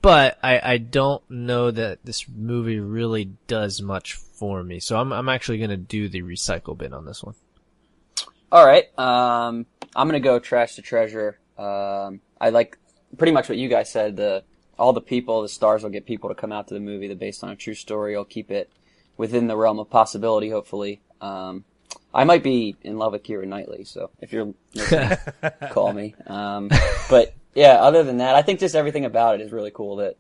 S1: But I don't know that this movie really does much for me. So I'm actually going to do the recycle bin on this one.
S5: All right. I'm going to go trash to treasure. I like pretty much what you guys said. All the stars will get people to come out to the movie. The based on a true story will keep it within the realm of possibility, hopefully. I might be in love with Keira Knightley, so if you're listening, call me. But yeah, other than that, I think just everything about it is really cool.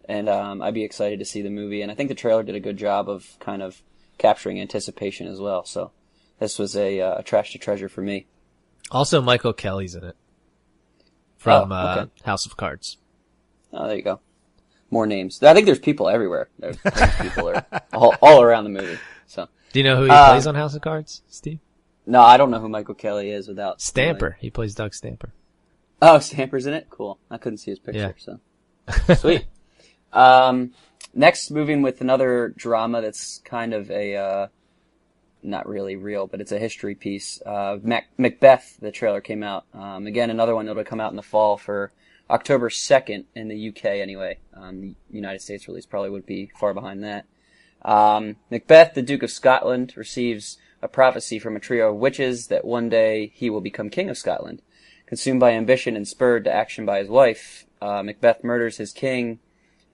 S5: And I'd be excited to see the movie. And I think the trailer did a good job of kind of capturing anticipation as well. So this was a trash to treasure for me.
S1: Also, Michael Kelly's in it from
S5: okay.
S1: House of Cards.
S5: Oh, there you go. More names. I think there's people everywhere. There's people are all around the movie. So.
S1: Do you know who he plays on House of Cards, Steve?
S5: No, I don't know who Michael Kelly is without
S1: Stamper.
S5: knowing.
S1: He plays Doug Stamper.
S5: Oh, Stamper's in it? Cool. I couldn't see his picture, so. Sweet. Next, moving with another drama that's kind of a, not really real, but it's a history piece. Macbeth, the trailer came out. Again, another one that'll come out in the fall for October 2nd in the UK anyway. The United States release probably would be far behind that. Macbeth, the Duke of Scotland, receives a prophecy from a trio of witches that one day he will become King of Scotland. Consumed by ambition and spurred to action by his wife, Macbeth murders his king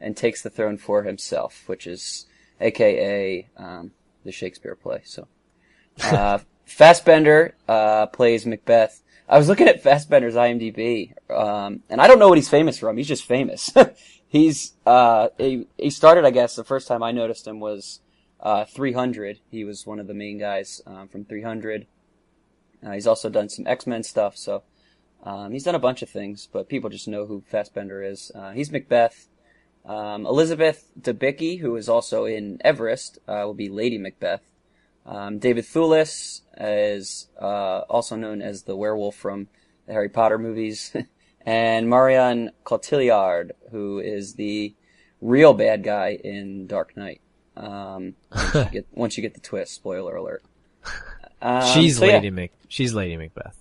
S5: and takes the throne for himself, which is AKA the Shakespeare play. So, Fassbender plays Macbeth. I was looking at Fassbender's IMDb, and I don't know what he's famous from. He's just famous. He started, I guess, the first time I noticed him was 300. He was one of the main guys from 300. He's also done some X-Men stuff, so he's done a bunch of things, but people just know who Fassbender is. He's Macbeth. Elizabeth Debicki, who is also in Everest, will be Lady Macbeth. David Thewlis is also known as the werewolf from the Harry Potter movies. And Marion Cotillard, who is the real bad guy in Dark Knight. Once you get the twist, spoiler alert.
S1: She's Lady Macbeth.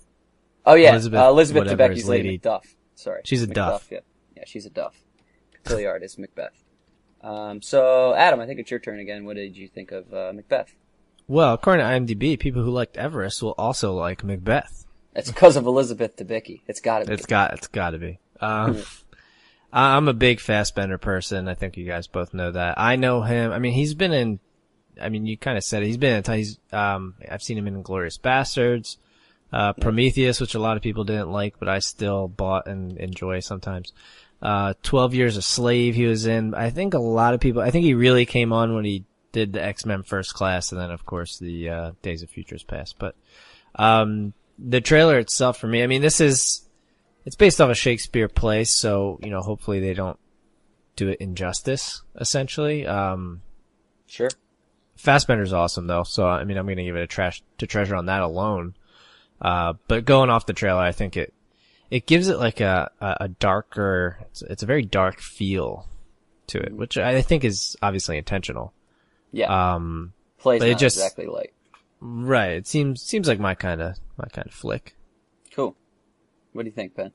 S5: Oh yeah, Elizabeth Debicki's Lady Macduff. Sorry,
S1: she's a
S5: Macduff. Yeah, she's a Duff. Cotillard is Macbeth. So Adam, I think it's your turn again. What did you think of Macbeth?
S1: Well, according to IMDb, people who liked Everest will also like Macbeth.
S5: It's because of Elizabeth Debicki. It's gotta be.
S1: It's gotta be. I'm a big Fassbender person. I think you guys both know that. I know him. I mean, he's been in, you kind of said it. He's been in, I've seen him in Inglourious Bastards, Prometheus, which a lot of people didn't like, but I still bought and enjoy sometimes. 12 Years a Slave he was in. I think he really came on when he did the X-Men First Class, and then of course the Days of Futures Past. But the trailer itself for me, I mean, it's based off a Shakespeare play, so hopefully they don't do it injustice. Essentially,
S5: Sure.
S1: Fassbender's awesome though, so I mean, I'm gonna give it a trash to treasure on that alone. But going off the trailer, I think it gives it like a darker, it's a very dark feel to it, which I think is obviously intentional.
S5: Yeah. Plays
S1: but
S5: not
S1: it just,
S5: exactly like.
S1: right. It seems like my kind of flick.
S5: Cool. What do you think, Ben?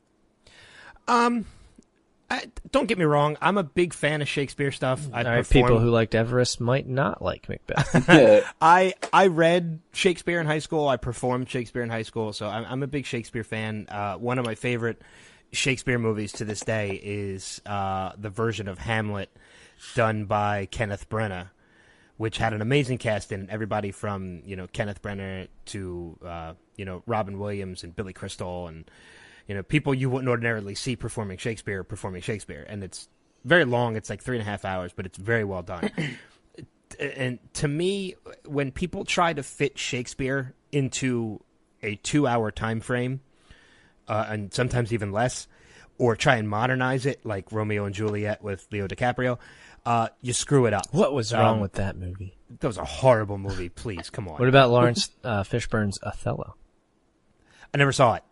S4: Don't get me wrong. I'm a big fan of Shakespeare stuff.
S1: All right, people who liked Everest might not like Macbeth.
S4: I read Shakespeare in high school. I performed Shakespeare in high school, so I'm a big Shakespeare fan. One of my favorite Shakespeare movies to this day is the version of Hamlet done by Kenneth Branagh, which had an amazing cast in it. Everybody from Kenneth Branagh to Robin Williams and Billy Crystal and people you wouldn't ordinarily see performing Shakespeare, and it's very long. It's like 3.5 hours, but it's very well done. And to me, when people try to fit Shakespeare into a 2-hour time frame, and sometimes even less, or try and modernize it like Romeo and Juliet with Leo DiCaprio, you screw it up.
S1: What was wrong with that movie?
S4: That was a horrible movie. Please, come on.
S1: What about Lawrence Fishburne's Othello?
S4: I never saw it.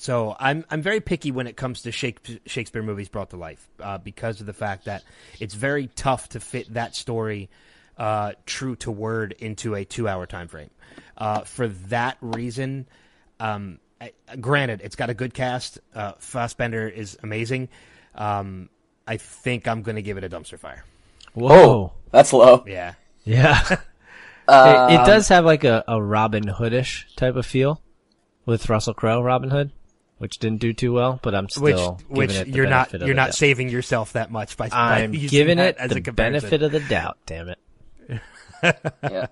S4: So I'm very picky when it comes to Shakespeare movies brought to life because of the fact that it's very tough to fit that story true to word into a 2-hour time frame. For that reason, granted, it's got a good cast. Fassbender is amazing. I think I'm going to give it a dumpster fire.
S1: Whoa,
S5: that's low.
S4: Yeah.
S1: It does have like a Robin Hood-ish type of feel with Russell Crowe, Robin Hood. Which didn't do too well, but I'm still giving it the
S4: you're
S1: benefit of the
S4: you're not
S1: doubt.
S4: saving yourself that much by
S1: I'm
S4: using
S1: giving
S4: that
S1: it
S4: as
S1: the
S4: a comparison.
S1: benefit of the doubt. Damn it.
S5: Yeah.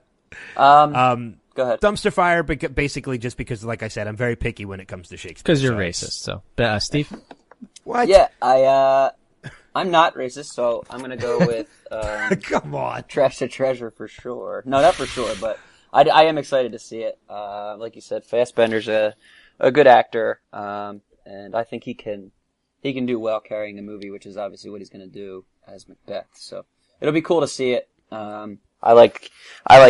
S5: Go ahead.
S4: Dumpster fire, basically just because, like I said, I'm very picky when it comes to Shakespeare.
S1: Because you're racist. So, Steve.
S4: What?
S5: Yeah, I'm not racist, so I'm gonna go with
S4: come on,
S5: trash to treasure for sure. No, not for sure, but I am excited to see it. Like you said, Fassbender's a good actor, and I think he can do well carrying a movie, which is obviously what he's going to do as Macbeth. So it'll be cool to see it. I like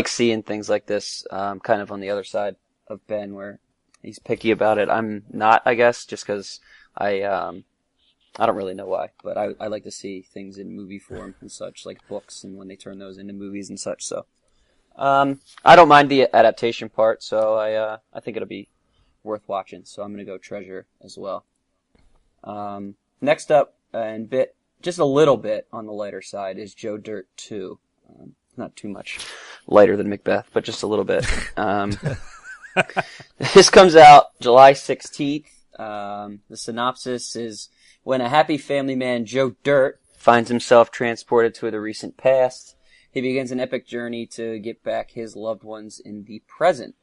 S5: seeing things like this, kind of on the other side of Ben, where he's picky about it. I'm not, I guess, just because I don't really know why, but I like to see things in movie form and such, like books, and when they turn those into movies and such. So I don't mind the adaptation part, so I think it'll be worth watching, so I'm going to go treasure as well. Next up, and just a little bit on the lighter side, is Joe Dirt 2. Not too much lighter than Macbeth, but just a little bit. This comes out July 16th. The synopsis is, when a happy family man, Joe Dirt, finds himself transported to the recent past, he begins an epic journey to get back his loved ones in the present.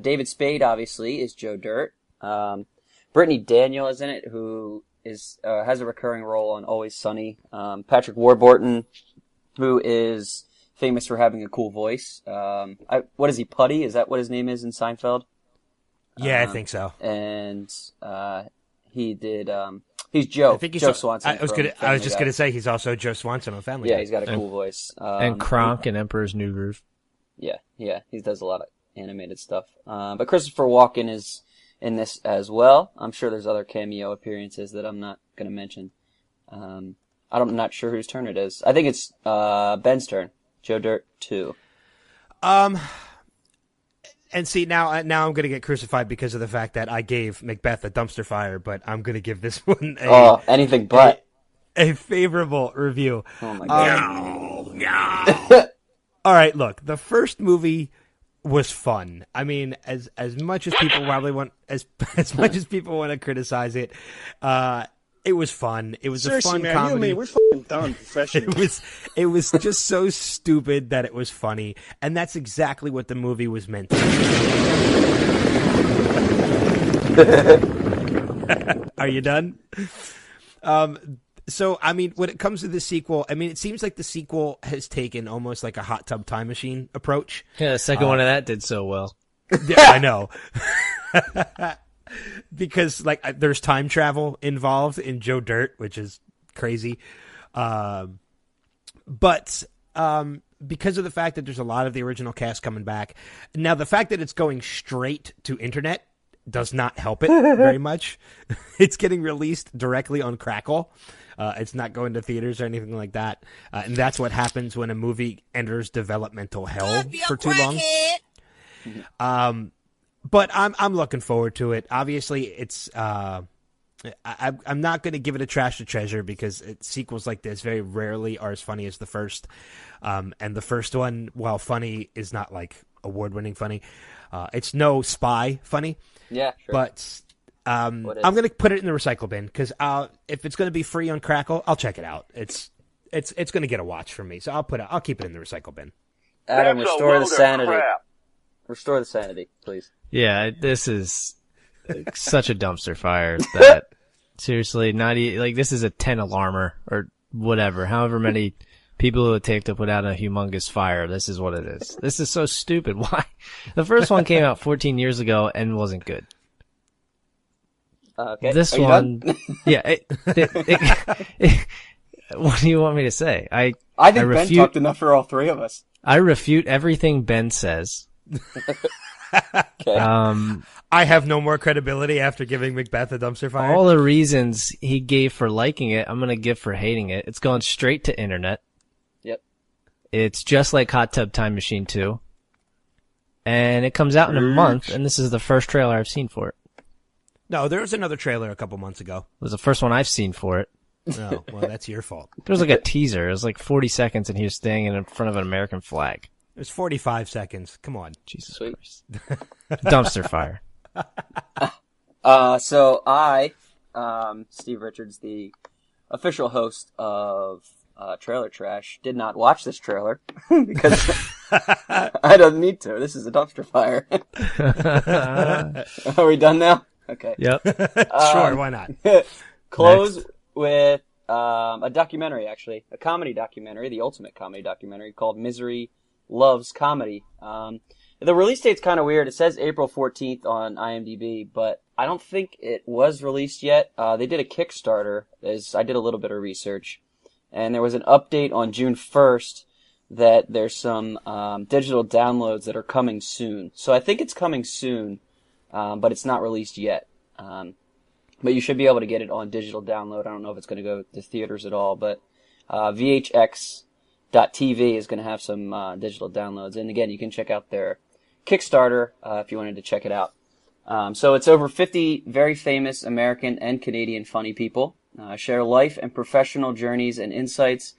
S5: David Spade, obviously, is Joe Dirt. Brittany Daniel is in it, who has a recurring role on Always Sunny. Patrick Warburton, who is famous for having a cool voice. What is he, Putty? Is that what his name is in Seinfeld?
S4: Yeah, I think so.
S5: And he did. He's Joe.
S4: I think he's
S5: Joe Swanson.
S4: I was just gonna say he's also Joe Swanson on Family Guy.
S5: Yeah, he's got a cool voice.
S1: And Kronk in Emperor's New Groove.
S5: Yeah, he does a lot of animated stuff. But Christopher Walken is in this as well. I'm sure there's other cameo appearances that I'm not going to mention. I'm not sure whose turn it is. I think it's Ben's turn. Joe Dirt 2.
S4: And see, now I'm going to get crucified because of the fact that I gave Macbeth a dumpster fire, but I'm going to give this one
S5: anything but
S4: a favorable review.
S5: Oh my god!
S4: All right, look, the first movie was fun. I mean, as much as people probably want, as much as people want to criticize it, it was fun. It was a fun comedy.
S8: You and me, we're fucking done professionally.
S4: It was just so stupid that it was funny, and that's exactly what the movie was meant to be. Are you done? So, I mean, when it comes to the sequel, I mean, it seems like the sequel has taken almost like a hot tub time machine approach.
S1: Yeah, the second one of that did so well.
S4: Yeah, I know. Because, like, there's time travel involved in Joe Dirt, which is crazy. But because of the fact that there's a lot of the original cast coming back, now the fact that it's going straight to internet does not help it very much. It's getting released directly on Crackle. It's not going to theaters or anything like that. And that's what happens when a movie enters developmental hell for too long. But I'm looking forward to it. Obviously, it's I'm not going to give it a trash to treasure because sequels like this very rarely are as funny as the first. And the first one, while funny, is not like award-winning funny. It's no Spy funny.
S5: Yeah, sure.
S4: But I'm going to put it in the recycle bin because if it's going to be free on Crackle, I'll check it out. It's going to get a watch from me, so I'll keep it in the recycle bin.
S5: Adam, restore the sanity. Restore the sanity, please.
S1: Yeah, this is such a dumpster fire that seriously, this is a 10 alarmer or whatever, however many people it would take to put out a humongous fire. This is what it is. This is so stupid. Why? The first one came out 14 years ago and wasn't good.
S5: Okay.
S1: This
S5: Are you
S1: one,
S5: done?
S1: yeah. What do you want me to say?
S5: I think Ben talked enough for all three of us.
S1: I refute everything Ben says.
S5: Okay.
S4: I have no more credibility after giving Macbeth a dumpster fire.
S1: All the reasons he gave for liking it, I'm going to give for hating it. It's going straight to internet.
S5: Yep.
S1: It's just like Hot Tub Time Machine 2. And it comes out in a month, and this is the first trailer I've seen for it.
S4: No, there was another trailer a couple months ago.
S1: It was the first one I've seen for it.
S4: No, well, that's your fault.
S1: There was like a teaser. It was like 40 seconds, and he was standing in front of an American flag.
S4: It was 45 seconds. Come on.
S1: Jesus
S5: Sweet.
S1: Christ. Dumpster fire.
S5: So I, Steve Richards, the official host of Trailer Trash, did not watch this trailer because I don't need to. This is a dumpster fire. Are we done now? Okay.
S1: Yep.
S4: Sure, why not?
S5: Close with a documentary, actually. A comedy documentary, the ultimate comedy documentary called Misery Loves Comedy. The release date's kind of weird. It says April 14th on IMDb, but I don't think it was released yet. They did a Kickstarter, as I did a little bit of research, and there was an update on June 1st that there's some digital downloads that are coming soon. So I think it's coming soon, but it's not released yet. But you should be able to get it on digital download. I don't know if it's going to go to theaters at all, but VHX.TV is going to have some digital downloads. And again, you can check out their Kickstarter if you wanted to check it out. So it's over 50 very famous American and Canadian funny people share life and professional journeys and insights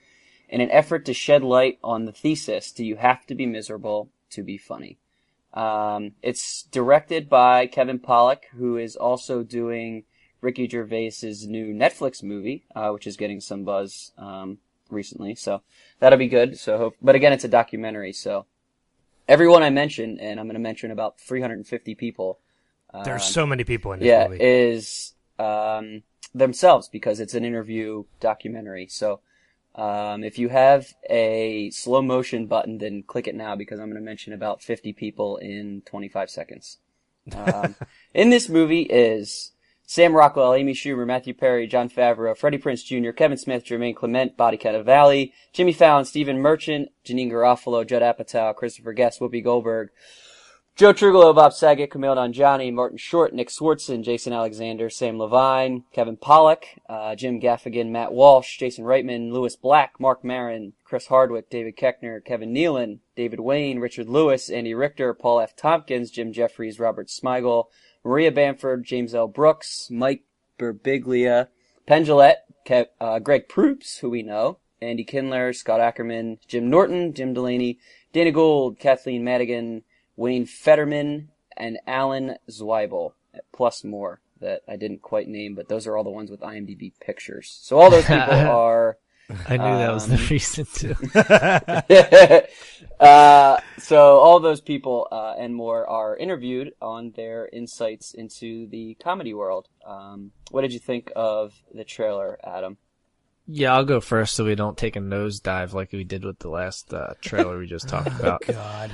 S5: in an effort to shed light on the thesis, do you have to be miserable to be funny? It's directed by Kevin Pollak, who is also doing Ricky Gervais's new Netflix movie, which is getting some buzz recently. So that'll be good. But again, it's a documentary, so everyone I mentioned, and I'm going to mention about 350 people.
S4: There's so many people in this movie.
S5: Is themselves, because it's an interview documentary. So if you have a slow motion button, then click it now, because I'm going to mention about 50 people in 25 seconds. In this movie is Sam Rockwell, Amy Schumer, Matthew Perry, Jon Favreau, Freddie Prinze Jr., Kevin Smith, Jermaine Clement, Bobby Cannavale, Jimmy Fallon, Stephen Merchant, Janine Garofalo, Judd Apatow, Christopher Guest, Whoopi Goldberg, Joe Trugolo, Bob Saget, Kumail Nanjiani, Martin Short, Nick Swartzen, Jason Alexander, Sam Levine, Kevin Pollak, Jim Gaffigan, Matt Walsh, Jason Reitman, Louis Black, Mark Maron, Chris Hardwick, David Koechner, Kevin Nealon, David Wayne, Richard Lewis, Andy Richter, Paul F. Tompkins, Jim Jeffries, Robert Smigel, Maria Bamford, James L. Brooks, Mike Birbiglia, Penn Jillette, Greg Proops, who we know, Andy Kindler, Scott Ackerman, Jim Norton, Jim Delaney, Dana Gould, Kathleen Madigan, Wayne Fetterman, and Alan Zweibel, plus more that I didn't quite name, but those are all the ones with IMDb pictures. So all those people are...
S1: I knew that was the reason too.
S5: So all those people and more are interviewed on their insights into the comedy world. What did you think of the trailer, Adam?
S1: Yeah, I'll go first so we don't take a nosedive like we did with the last trailer we just talked about.
S4: God.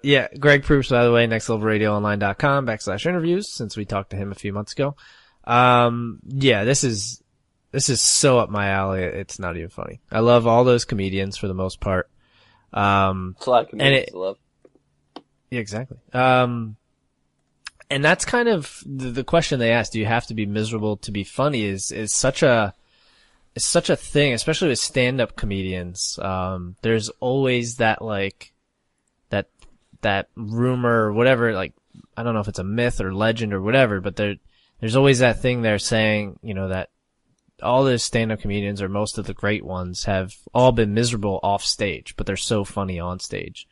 S1: Yeah, Greg Proops, by the way, nextlevelradioonline.com/interviews, since we talked to him a few months ago. Yeah, this is so up my alley, it's not even funny. I love all those comedians for the most part.
S5: It's a lot of comedians to love.
S1: Yeah, exactly. And that's kind of the question they asked. Do you have to be miserable to be funny? Is such a thing, especially with stand-up comedians. There's always that that rumor or whatever. Like, I don't know if it's a myth or legend or whatever, but there's always that thing there saying, that all the stand-up comedians, or most of the great ones, have all been miserable off stage, but they're so funny on stage.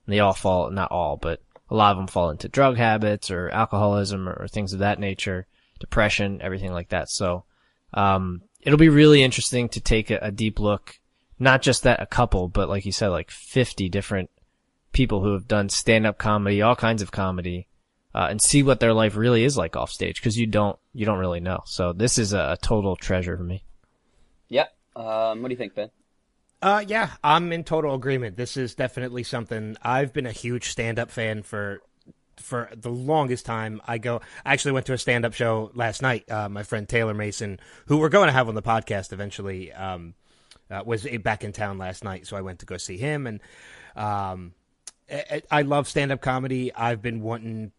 S1: And they all fall, not all, but a lot of them fall into drug habits or alcoholism or things of that nature, depression, everything like that. So, it'll be really interesting to take a deep look, not just at a couple, but like you said, like 50 different people who have done stand-up comedy, all kinds of comedy, and see what their life really is like off stage, because you don't really know. So this is a total treasure for me.
S5: Yep. What do you think, Ben?
S4: Yeah, I'm in total agreement. This is definitely something. I've been a huge stand-up fan for the longest time. I actually went to a stand-up show last night. My friend Taylor Mason, who we're going to have on the podcast eventually, was back in town last night, so I went to go see him. And I love stand-up comedy. I've been wanting.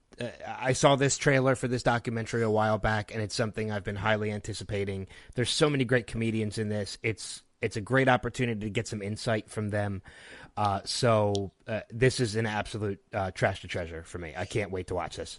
S4: I saw this trailer for this documentary a while back, and it's something I've been highly anticipating. There's so many great comedians in this. It's a great opportunity to get some insight from them. So this is an absolute trash to treasure for me. I can't wait to watch this.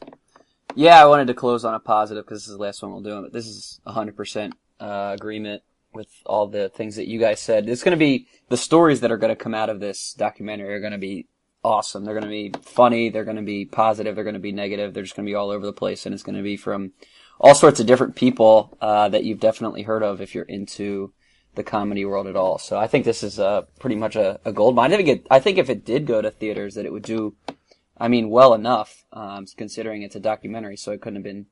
S5: Yeah, I wanted to close on a positive because this is the last one we'll do. But this is 100% agreement with all the things that you guys said. It's going to be the stories that are going to come out of this documentary are going to be awesome. They're going to be funny. They're going to be positive. They're going to be negative. They're just going to be all over the place, and it's going to be from all sorts of different people that you've definitely heard of if you're into the comedy world at all. So I think this is pretty much a gold mine. I think if it did go to theaters that it would do, well enough, considering it's a documentary, so it couldn't have been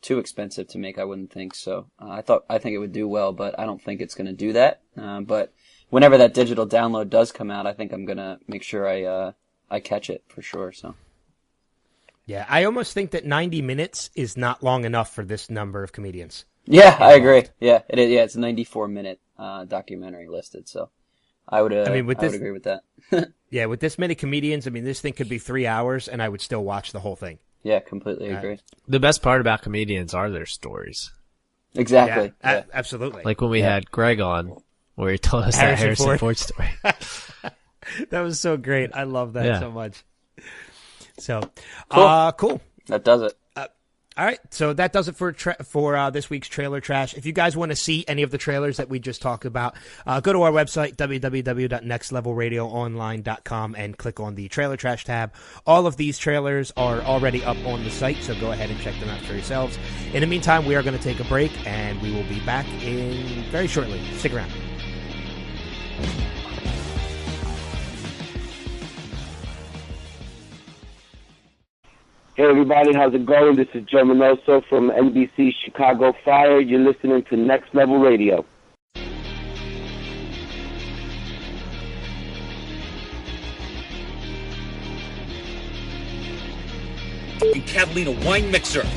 S5: too expensive to make, I wouldn't think. So I think it would do well, but I don't think it's going to do that. But whenever that digital download does come out, I think I'm going to make sure I catch it for sure. So.
S4: Yeah, I almost think that 90 minutes is not long enough for this number of comedians.
S5: Yeah, I agree. Yeah, it is. Yeah, it's a 94-minute documentary listed, so I would agree with that.
S4: Yeah, with this many comedians, this thing could be 3 hours, and I would still watch the whole thing.
S5: Yeah, completely agree.
S1: The best part about comedians are their stories.
S5: Exactly.
S4: Yeah. Absolutely.
S1: Like when we had Greg on, where he told us that Harrison Ford story.
S4: That was so great. I love that so much. So, cool.
S5: That does it.
S4: All right, so that does it for this week's Trailer Trash. If you guys want to see any of the trailers that we just talked about, go to our website, www.nextlevelradioonline.com, and click on the Trailer Trash tab. All of these trailers are already up on the site, so go ahead and check them out for yourselves. In the meantime, we are going to take a break, and we will be back in very shortly. Stick around.
S9: Hey everybody, how's it going? This is Joe Minoso from NBC Chicago Fire. You're listening to Next Level Radio.
S10: Catalina wine mixer.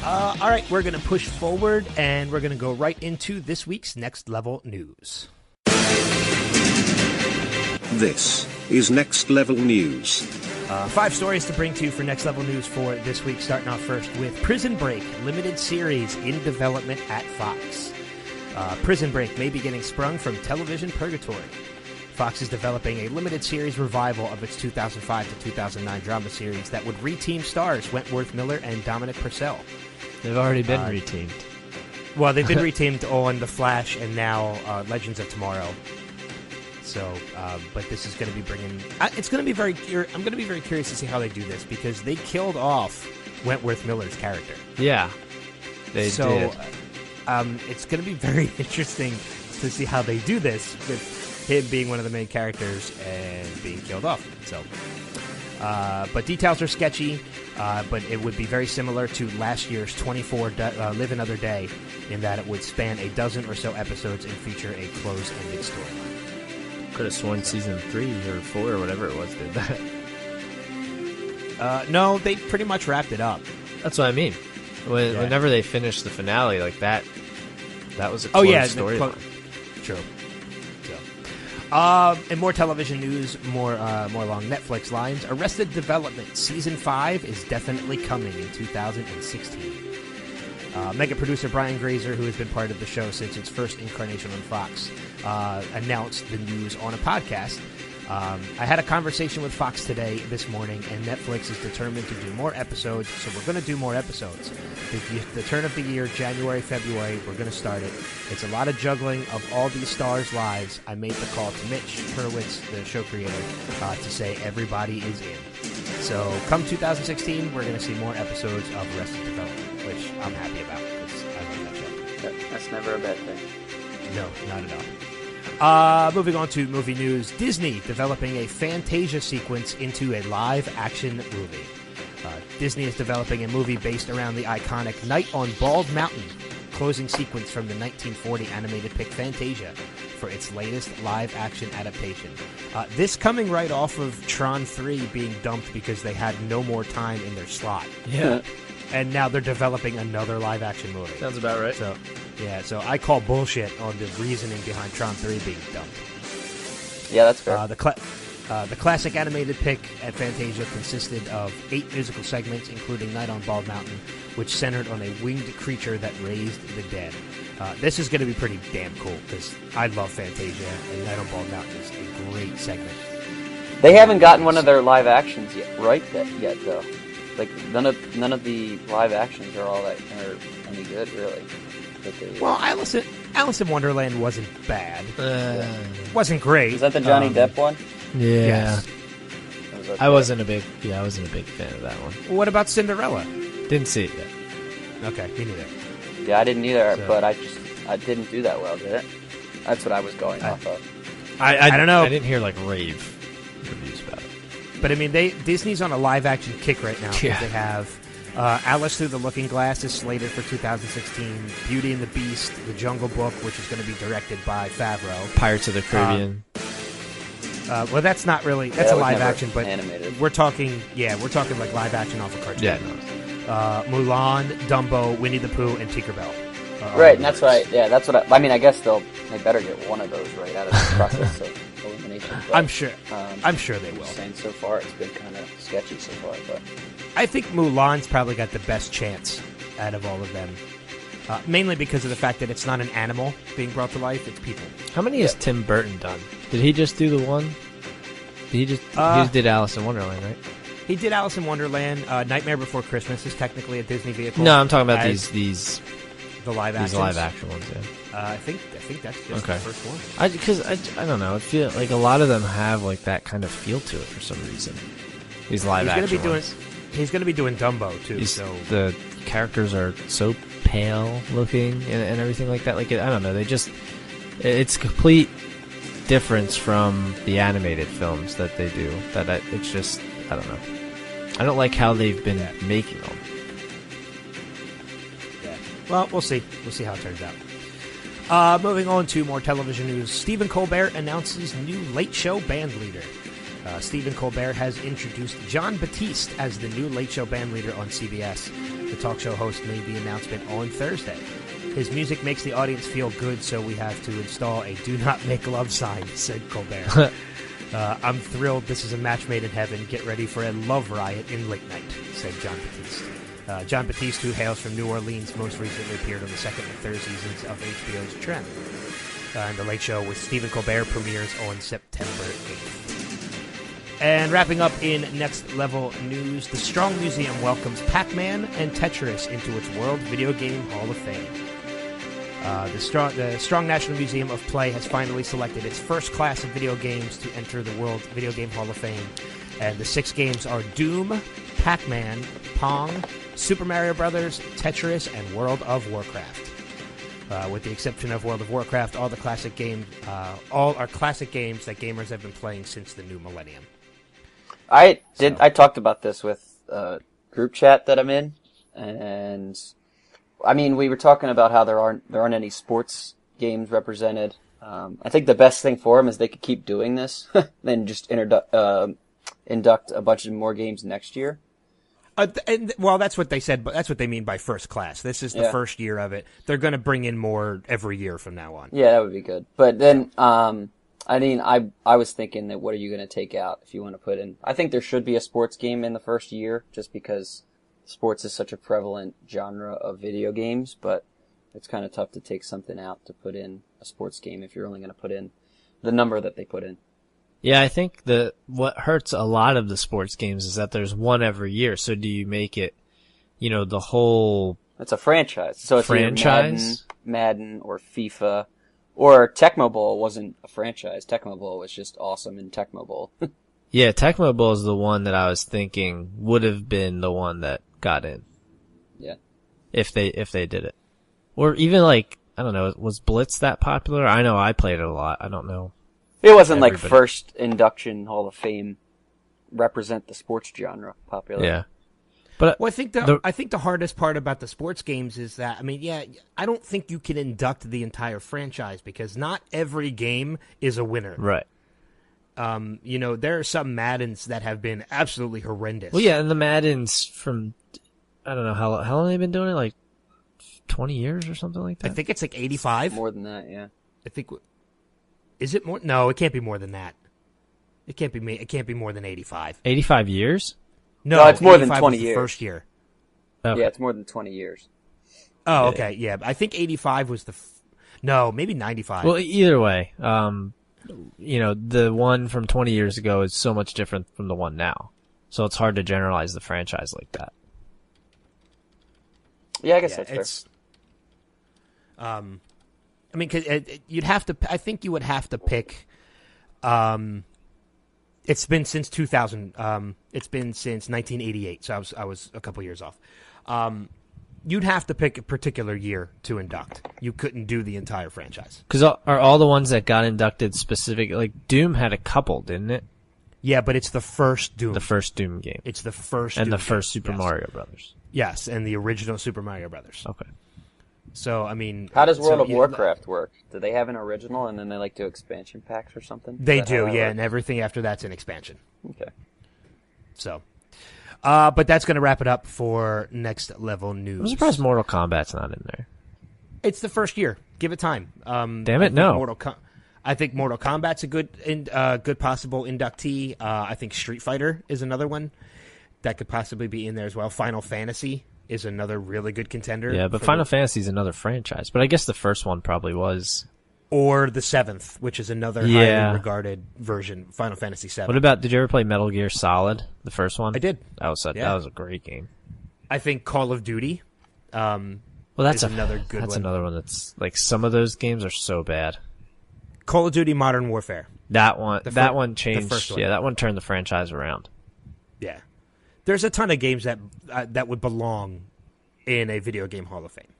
S4: All right, we're going to push forward, and we're going to go right into this week's Next Level News.
S11: This is Next Level News.
S4: 5 stories to bring to you for Next Level News for this week, starting off first with Prison Break, limited series in development at Fox. Prison Break may be getting sprung from television purgatory. Fox is developing a limited series revival of its 2005 to 2009 drama series that would reteam stars Wentworth Miller and Dominic Purcell.
S1: They've already been reteamed.
S4: Well, they've been reteamed on The Flash and now Legends of Tomorrow. So, but this is going to be bringing. It's going to be very. I'm going to be very curious to see how they do this because they killed off Wentworth Miller's character.
S1: Yeah, they did.
S4: It's going to be very interesting to see how they do this with him being one of the main characters and being killed off. So, But details are sketchy, but it would be very similar to last year's 24 Live Another Day in that it would span a dozen or so episodes and feature a close-ended storyline.
S1: Could have sworn season 3 or 4 or whatever it was did that.
S4: No, they pretty much wrapped it up.
S1: That's what I mean. Whenever they finished the finale like that was a
S4: closed
S1: storyline.
S4: True. In more television news, more along Netflix lines, Arrested Development Season 5 is definitely coming in 2016. Mega producer Brian Grazer, who has been part of the show since its first incarnation on Fox, announced the news on a podcast. I had a conversation with Fox this morning, and Netflix is determined to do more episodes, so we're going to do more episodes. The turn of the year, January, February, we're going to start it. It's a lot of juggling of all these stars' lives. I made the call to Mitch Hurwitz, the show creator, to say everybody is in. So come 2016, we're going to see more episodes of Arrested Development, which I'm happy about because I love that show.
S5: That's never a bad thing.
S4: No, not at all. Moving on to movie news, Disney developing a Fantasia sequence into a live-action movie. Disney is developing a movie based around the iconic Night on Bald Mountain closing sequence from the 1940 animated pic Fantasia for its latest live-action adaptation. This coming right off of Tron 3 being dumped because they had no more time in their slot.
S1: Yeah.
S4: And now they're developing another live-action movie.
S1: Sounds about right.
S4: So I call bullshit on the reasoning behind Tron 3 being dumped.
S5: Yeah, that's fair.
S4: The classic animated pic at Fantasia consisted of 8 musical segments, including Night on Bald Mountain, which centered on a winged creature that raised the dead. This is going to be pretty damn cool, because I love Fantasia, and Night on Bald Mountain is a great segment.
S5: They haven't gotten one of their live actions yet, though. Like none of the live actions are all that are any good, really.
S4: Well, Alice in Wonderland wasn't bad. Wasn't great.
S5: Is that the Johnny Depp one?
S1: Yeah.
S4: Yes.
S1: Okay. I wasn't a big fan of that one.
S4: What about Cinderella?
S1: Didn't see it yet.
S4: Okay, me neither.
S5: Yeah, I didn't either, but I didn't do that well, did it? That's what I was going off of.
S4: I don't know.
S1: I didn't hear rave reviews about it.
S4: But I mean, Disney's on a live-action kick right now.
S1: Yeah.
S4: They have Alice Through the Looking Glass is slated for 2016. Beauty and the Beast, The Jungle Book, which is going to be directed by Favreau.
S1: Pirates of the Caribbean.
S4: Well, that's not really. That's a live action, but
S5: animated.
S4: We're talking like live action off a cartoon.
S1: Yeah. No.
S4: Mulan, Dumbo, Winnie the Pooh, and Tinkerbell.
S5: Right, and that's what I mean. I guess they better get one of those right out of the process of elimination. But,
S4: I'm sure they will.
S5: Saying so far, it's been kind of sketchy so far, but
S4: I think Mulan's probably got the best chance out of all of them. Mainly because of the fact that it's not an animal being brought to life; it's people.
S1: How many has Tim Burton done? Did he just do the one? He just did Alice in Wonderland, right?
S4: He did Alice in Wonderland. Nightmare Before Christmas is technically a Disney vehicle.
S1: No, I'm talking about these
S4: the live action.
S1: These live action ones. Yeah.
S4: I think that's just the first one.
S1: I don't know. I feel like a lot of them have that kind of feel to it for some reason. These live action ones.
S4: He's going to be doing Dumbo too. So
S1: the characters are so pale looking and everything like that. I don't know. It's complete difference from the animated films that they do. It's just, I don't know. I don't like how they've been making them.
S4: Yeah. Well, we'll see. We'll see how it turns out. Moving on to more television news. Stephen Colbert announces new Late Show band leader. Stephen Colbert has introduced Jon Batiste as the new Late Show band leader on CBS. The talk show host made the announcement on Thursday. His music makes the audience feel good, so we have to install a do not make love sign, said Colbert. I'm thrilled. This is a match made in heaven. Get ready for a love riot in late night, said Jon Batiste. Jon Batiste, who hails from New Orleans, most recently appeared on the second and third seasons of HBO's Trend. And The Late Show with Stephen Colbert premieres on September 8th. And wrapping up in Next Level News, the Strong Museum welcomes Pac-Man and Tetris into its World Video Game Hall of Fame. The Strong National Museum of Play has finally selected its first class of video games to enter the World Video Game Hall of Fame. And the 6 games are Doom, Pac-Man, Pong, Super Mario Bros., Tetris, and World of Warcraft. With the exception of World of Warcraft, all are classic games that gamers have been playing since the new millennium.
S5: I talked about this with a group chat that I'm in, and I mean, we were talking about how there aren't any sports games represented. I think the best thing for them is they could keep doing this, then just induct a bunch of more games next year.
S4: Well, that's what they said, but that's what they mean by first class. This is the first year of it. They're going to bring in more every year from now on.
S5: Yeah, that would be good. But then, I mean, I was thinking that what are you going to take out if you want to put in? I think there should be a sports game in the first year, just because sports is such a prevalent genre of video games, but it's kind of tough to take something out to put in a sports game if you're only going to put in the number that they put in.
S1: Yeah, I think what hurts a lot of the sports games is that there's one every year. So do you make it, the whole...
S5: It's a franchise. So it's
S1: franchise?
S5: Madden or FIFA, or Tecmo Bowl wasn't a franchise. Tecmo Bowl was just awesome in Tecmo Bowl.
S1: Yeah, Tecmo Bowl is the one that I was thinking would have been the one that got in.
S5: Yeah.
S1: If they did it. Or even I don't know, was Blitz that popular? I know I played it a lot. I don't know.
S5: It wasn't first induction Hall of Fame represent the sports genre popular.
S1: Yeah. But
S4: I think the hardest part about the sports games is that, I don't think you can induct the entire franchise because not every game is a winner.
S1: Right.
S4: There are some Maddens that have been absolutely horrendous.
S1: Well, yeah, and the Maddens from, I don't know, how long have they been doing it? 20 years or something like that?
S4: I think it's 85.
S5: More than that, yeah.
S4: I think... Is it more? No, it can't be more than that. It can't be more than 85.
S1: 85 years?
S5: No, it's more than 20 years.
S4: First year.
S1: Okay.
S5: Yeah, it's more than 20 years.
S4: Oh, okay, yeah. I think 85 was no, maybe 95.
S1: Well, either way, the one from 20 years ago is so much different from the one now. So it's hard to generalize the franchise like that.
S5: Yeah, I guess that's fair.
S4: Because you'd have to. I think you would have to pick. It's been since 2000. It's been since 1988. So I was a couple years off. You'd have to pick a particular year to induct. You couldn't do the entire franchise.
S1: Because are all the ones that got inducted specific? Doom had a couple, didn't it?
S4: Yeah, but it's the first Doom.
S1: The first Doom game.
S4: It's the first.
S1: And
S4: Doom
S1: the first
S4: game.
S1: Super Mario Brothers.
S4: Yes, and the original Super Mario Brothers.
S1: Okay.
S4: So,
S5: how does World of Warcraft work? Do they have an original and then they do expansion packs or something?
S4: They do, yeah, and everything after that's an expansion.
S5: Okay.
S4: So, but that's going to wrap it up for Next Level News.
S1: I'm surprised Mortal Kombat's not in there.
S4: It's the first year. Give it time.
S1: Damn it, no.
S4: I think Mortal Kombat's a good possible inductee. I think Street Fighter is another one that could possibly be in there as well. Final Fantasy is another really good contender.
S1: Yeah, but Final Fantasy is another franchise. But I guess the first one probably was.
S4: Or the 7th, which is another highly regarded version, Final Fantasy 7.
S1: What about, did you ever play Metal Gear Solid, the first one?
S4: I did.
S1: That was a great game.
S4: I think Call of Duty
S1: that's
S4: another good one.
S1: That's another one that's, some of those games are so bad.
S4: Call of Duty Modern Warfare.
S1: That one changed. The first one. Yeah, that one turned the franchise around.
S4: Yeah. There's a ton of games that would belong in a video game Hall of Fame.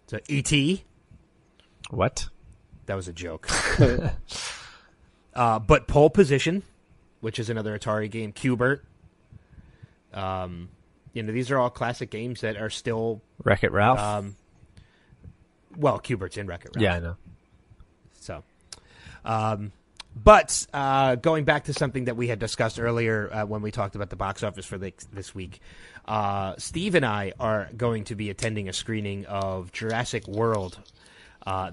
S4: So, E.T.
S1: What?
S4: That was a joke. But Pole Position, which is another Atari game. Q*bert. These are all classic games that are still...
S1: Wreck-It Ralph?
S4: Well, Q*bert's in Wreck-It Ralph.
S1: Yeah, I know.
S4: So... But going back to something that we had discussed earlier when we talked about the box office for this week, Steve and I are going to be attending a screening of Jurassic World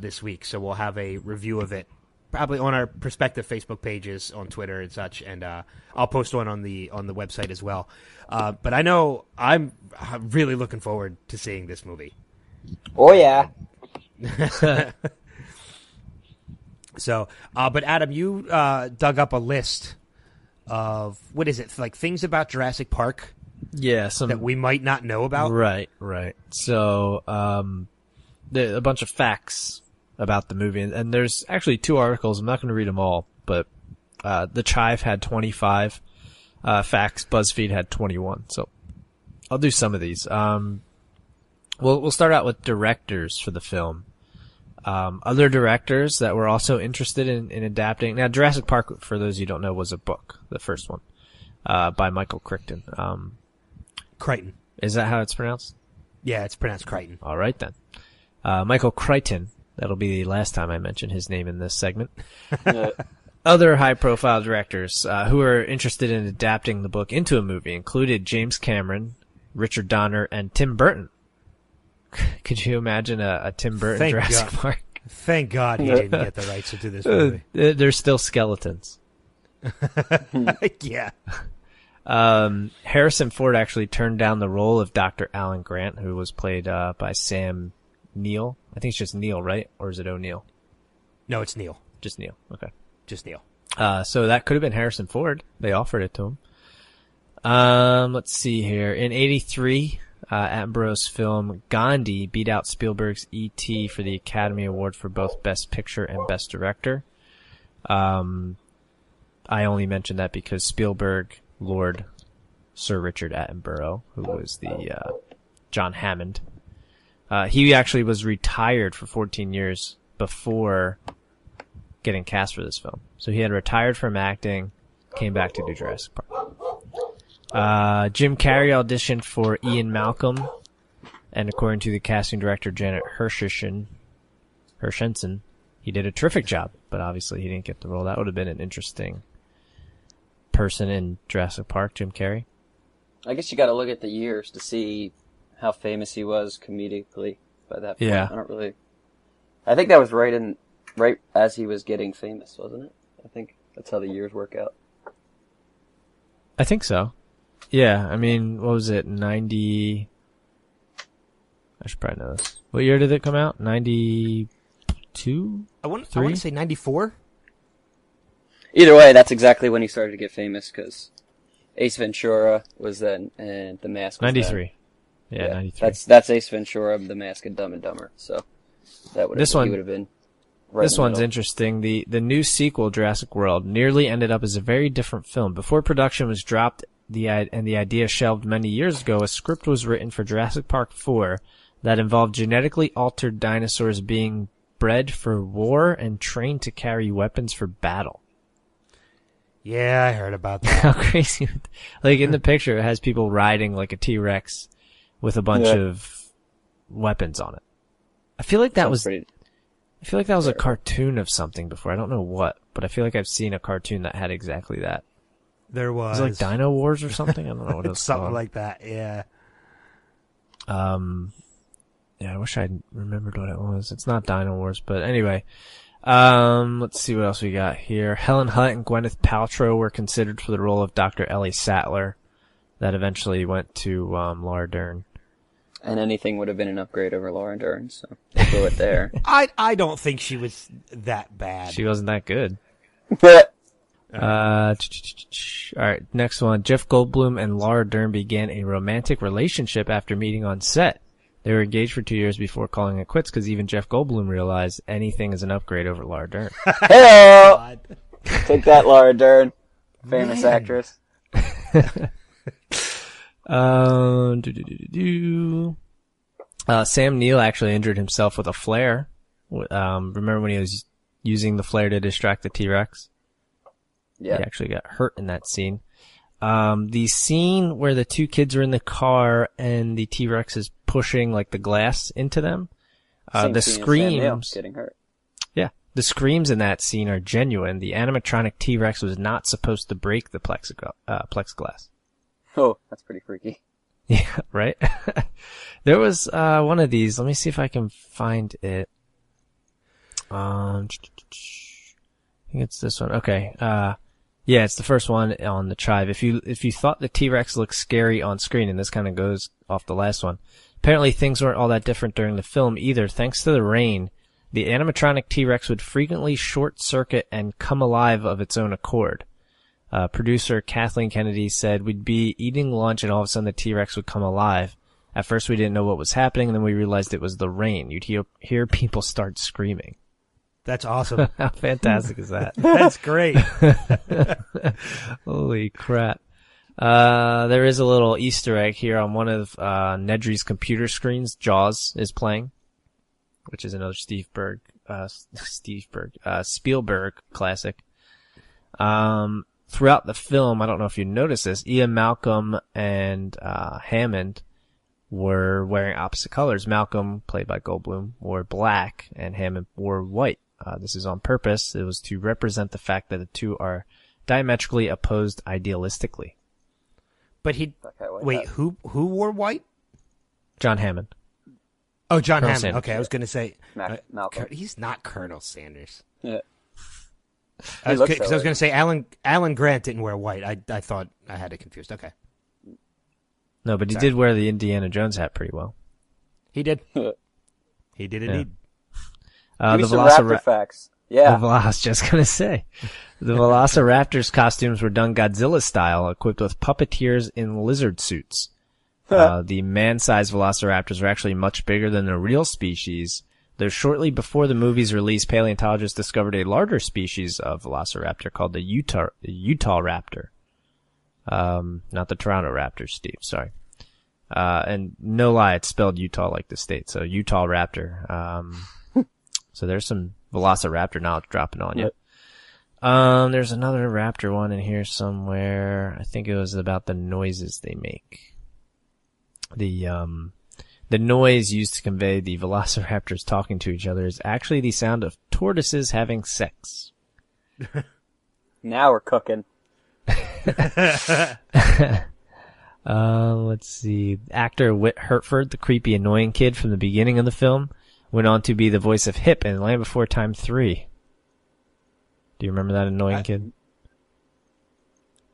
S4: this week. So we'll have a review of it probably on our respective Facebook pages, on Twitter and such, and I'll post one on the website as well. But I know I'm really looking forward to seeing this movie.
S5: Oh, yeah.
S4: So, but Adam, you dug up a list of, what is it, things about Jurassic Park?
S1: Yeah,
S4: that we might not know about?
S1: Right. So, a bunch of facts about the movie, and there's actually 2 articles. I'm not going to read them all, but The Chive had 25 facts. BuzzFeed had 21. So, I'll do some of these. We'll start out with directors for the film. Other directors that were also interested in adapting. Now, Jurassic Park, for those you don't know, was a book, the first one, by Michael Crichton.
S4: Crichton.
S1: Is that how it's pronounced?
S4: Yeah, it's pronounced Crichton.
S1: All right, then. Michael Crichton. That'll be the last time I mention his name in this segment. Other high-profile directors who are interested in adapting the book into a movie included James Cameron, Richard Donner, and Tim Burton. Could you imagine a Tim Burton Jurassic Park?
S4: Thank God he didn't get the rights to do this movie.
S1: They're still skeletons.
S4: Yeah.
S1: Harrison Ford actually turned down the role of Dr. Alan Grant, who was played by Sam Neill. I think it's just Neil, right? Or is it O'Neill?
S4: No, it's Neil.
S1: Just Neil. Okay.
S4: Just Neil.
S1: So that could have been Harrison Ford. They offered it to him. Let's see here. In 1983, Attenborough's film Gandhi beat out Spielberg's E.T. for the Academy Award for both Best Picture and Best Director. I only mention that because Spielberg lured Sir Richard Attenborough, who was the John Hammond. He actually was retired for 14 years before getting cast for this film. So he had retired from acting, came back to do Jurassic Park. Jim Carrey auditioned for Ian Malcolm, and according to the casting director Janet Hershenson, he did a terrific job, but obviously he didn't get the role. That would have been an interesting person in Jurassic Park, Jim Carrey.
S5: I guess you got to look at the years to see how famous he was comedically by that point.
S1: Yeah.
S5: I think that was right as he was getting famous, wasn't it? I think that's how the years work out.
S1: I think so. Yeah, I mean, what was it, 90... I should probably know this. What year did it come out? 92?
S4: I want to say 94?
S5: Either way, that's exactly when he started to get famous, because Ace Ventura was then, and The Mask was
S1: 93.
S5: Then.
S1: Yeah, 93.
S5: That's Ace Ventura, The Mask, and Dumb and Dumber, so that would have been right.
S1: This one's interesting. The new sequel, Jurassic World, nearly ended up as a very different film. Before production was dropped and the idea shelved many years ago, a script was written for Jurassic Park 4 that involved genetically altered dinosaurs being bred for war and trained to carry weapons for battle.
S4: Yeah, I heard about that.
S1: How crazy. Like, in the picture, it has people riding like a T-Rex with a bunch of weapons on it. I feel like that was a cartoon of something before. I don't know what, but I feel like I've seen a cartoon that had exactly that.
S4: There was.
S1: It was like Dino Wars or something? I don't know what it was
S4: something
S1: called.
S4: like that, yeah.
S1: Yeah, I wish I remembered what it was. It's not Dino Wars, but anyway. Let's see what else we got here. Helen Hunt and Gwyneth Paltrow were considered for the role of Dr. Ellie Sattler. That eventually went to Laura Dern.
S5: And anything would have been an upgrade over Laura Dern, so we'll go it there.
S4: I don't think she was that bad.
S1: She wasn't that good. All right, next one. Jeff Goldblum and Laura Dern began a romantic relationship after meeting on set. They were engaged for 2 years before calling it quits because even Jeff Goldblum realized anything is an upgrade over Laura Dern.
S5: Hello! Take that, Laura Dern. Famous actress.
S1: Sam Neill actually injured himself with a flare. Remember when he was using the flare to distract the T-Rex?
S5: Yeah.
S1: He actually got hurt in that scene. The scene where the two kids are in the car and the T-Rex is pushing like the glass into them. The screams.
S5: Getting hurt.
S1: Yeah. The screams in that scene are genuine. The animatronic T-Rex was not supposed to break the plexiglass.
S5: Oh, that's pretty freaky.
S1: Yeah, right? There was one of these. Let me see if I can find it. I think it's this one. Okay. Yeah, it's the first one on the Chive. If you thought the T-Rex looked scary on screen, and this kind of goes off the last one, apparently things weren't all that different during the film either. Thanks to the rain, the animatronic T-Rex would frequently short-circuit and come alive of its own accord. Producer Kathleen Kennedy said, "We'd be eating lunch and all of a sudden the T-Rex would come alive. At first we didn't know what was happening, and then we realized it was the rain. You'd hear people start screaming."
S4: That's awesome.
S1: How fantastic is that?
S4: That's great.
S1: Holy crap. There is a little Easter egg here on one of Nedry's computer screens. Jaws is playing, which is another Steve Berg Spielberg classic. Throughout the film, I don't know if you noticed this, Ian Malcolm and Hammond were wearing opposite colors. Malcolm, played by Goldblum, wore black, and Hammond wore white. This is on purpose. It was to represent the fact that the two are diametrically opposed idealistically.
S4: But who wore white?
S1: John Hammond.
S4: Oh, John
S1: Colonel
S4: Hammond.
S1: Sanders.
S4: Okay, I was going to say
S5: Malcolm.
S4: He's not Colonel Sanders.
S5: Yeah.
S4: Because I was going to say Alan Grant didn't wear white. I thought I had it confused. Okay.
S1: No, but he did wear the Indiana Jones hat pretty well.
S4: He did. He did indeed.
S5: Give me some Raptor facts. Yeah.
S1: I was just going to say. The Velociraptors costumes were done Godzilla style, equipped with puppeteers in lizard suits. The man-sized Velociraptors were actually much bigger than the real species, though shortly before the movie's release, paleontologists discovered a larger species of Velociraptor called the Utah Raptor. Not the Toronto Raptors, Steve, sorry. And no lie, it's spelled Utah like the state, so Utah Raptor. So there's some Velociraptor knowledge dropping on you. There's another raptor one in here somewhere. I think it was about the noises they make. The noise used to convey the velociraptors talking to each other is actually the sound of tortoises having sex.
S5: Now we're cooking.
S1: Let's see. Actor Whit Hertford, the creepy, annoying kid from the beginning of the film, went on to be the voice of Hip in Land Before Time 3. Do you remember that annoying kid?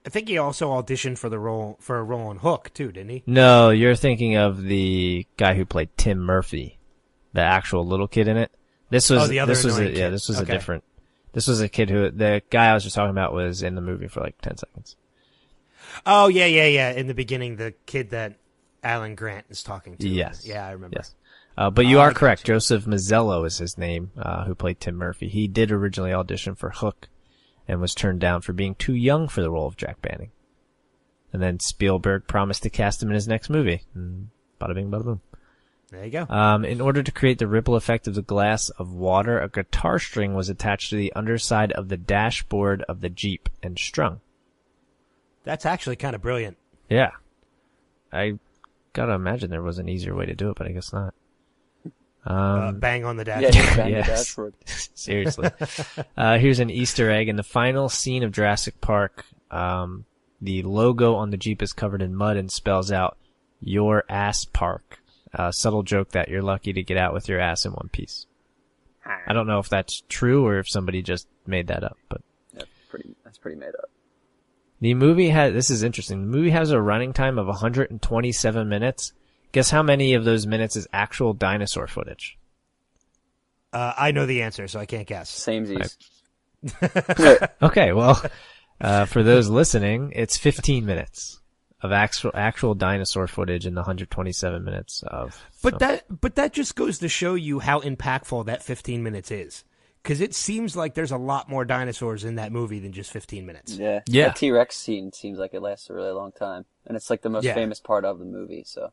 S4: I think he also auditioned for a role on Hook too, didn't he?
S1: No, you're thinking of the guy who played Tim Murphy, the actual little kid in it. This was
S4: the other annoying kid.
S1: This was a different. This was a kid who the guy I was just talking about was in the movie for like 10 seconds.
S4: Oh yeah. In the beginning, the kid that Alan Grant is talking to.
S1: Yes.
S4: Yeah, I remember.
S1: Yes. But you are correct. Joseph Mazzello is his name, who played Tim Murphy. He did originally audition for Hook and was turned down for being too young for the role of Jack Banning. And then Spielberg promised to cast him in his next movie. And bada bing, bada boom.
S4: There you go.
S1: In order to create the ripple effect of the glass of water, a guitar string was attached to the underside of the dashboard of the Jeep and strung.
S4: That's actually kind of brilliant.
S1: Yeah. I gotta imagine there was an easier way to do it, but I guess not.
S4: Bang on the dashboard.
S5: Yeah, bang the dashboard.
S1: Seriously. Here's an Easter egg. In the final scene of Jurassic Park, the logo on the Jeep is covered in mud and spells out, "Your Ass Park." A subtle joke that you're lucky to get out with your ass in one piece. I don't know if that's true or if somebody just made that up, but
S5: that's pretty made up.
S1: The movie this is interesting. The movie has a running time of 127 minutes. Guess how many of those minutes is actual dinosaur footage?
S4: I know the answer, so I can't guess.
S5: Samesies.
S1: Okay, well, for those listening, it's 15 minutes of actual dinosaur footage in the 127 minutes of film.
S4: But that just goes to show you how impactful that 15 minutes is. Because it seems like there's a lot more dinosaurs in that movie than just 15 minutes.
S5: Yeah.
S1: Yeah.
S5: The T-Rex scene seems like it lasts a really long time. And it's like the most famous part of the movie, so.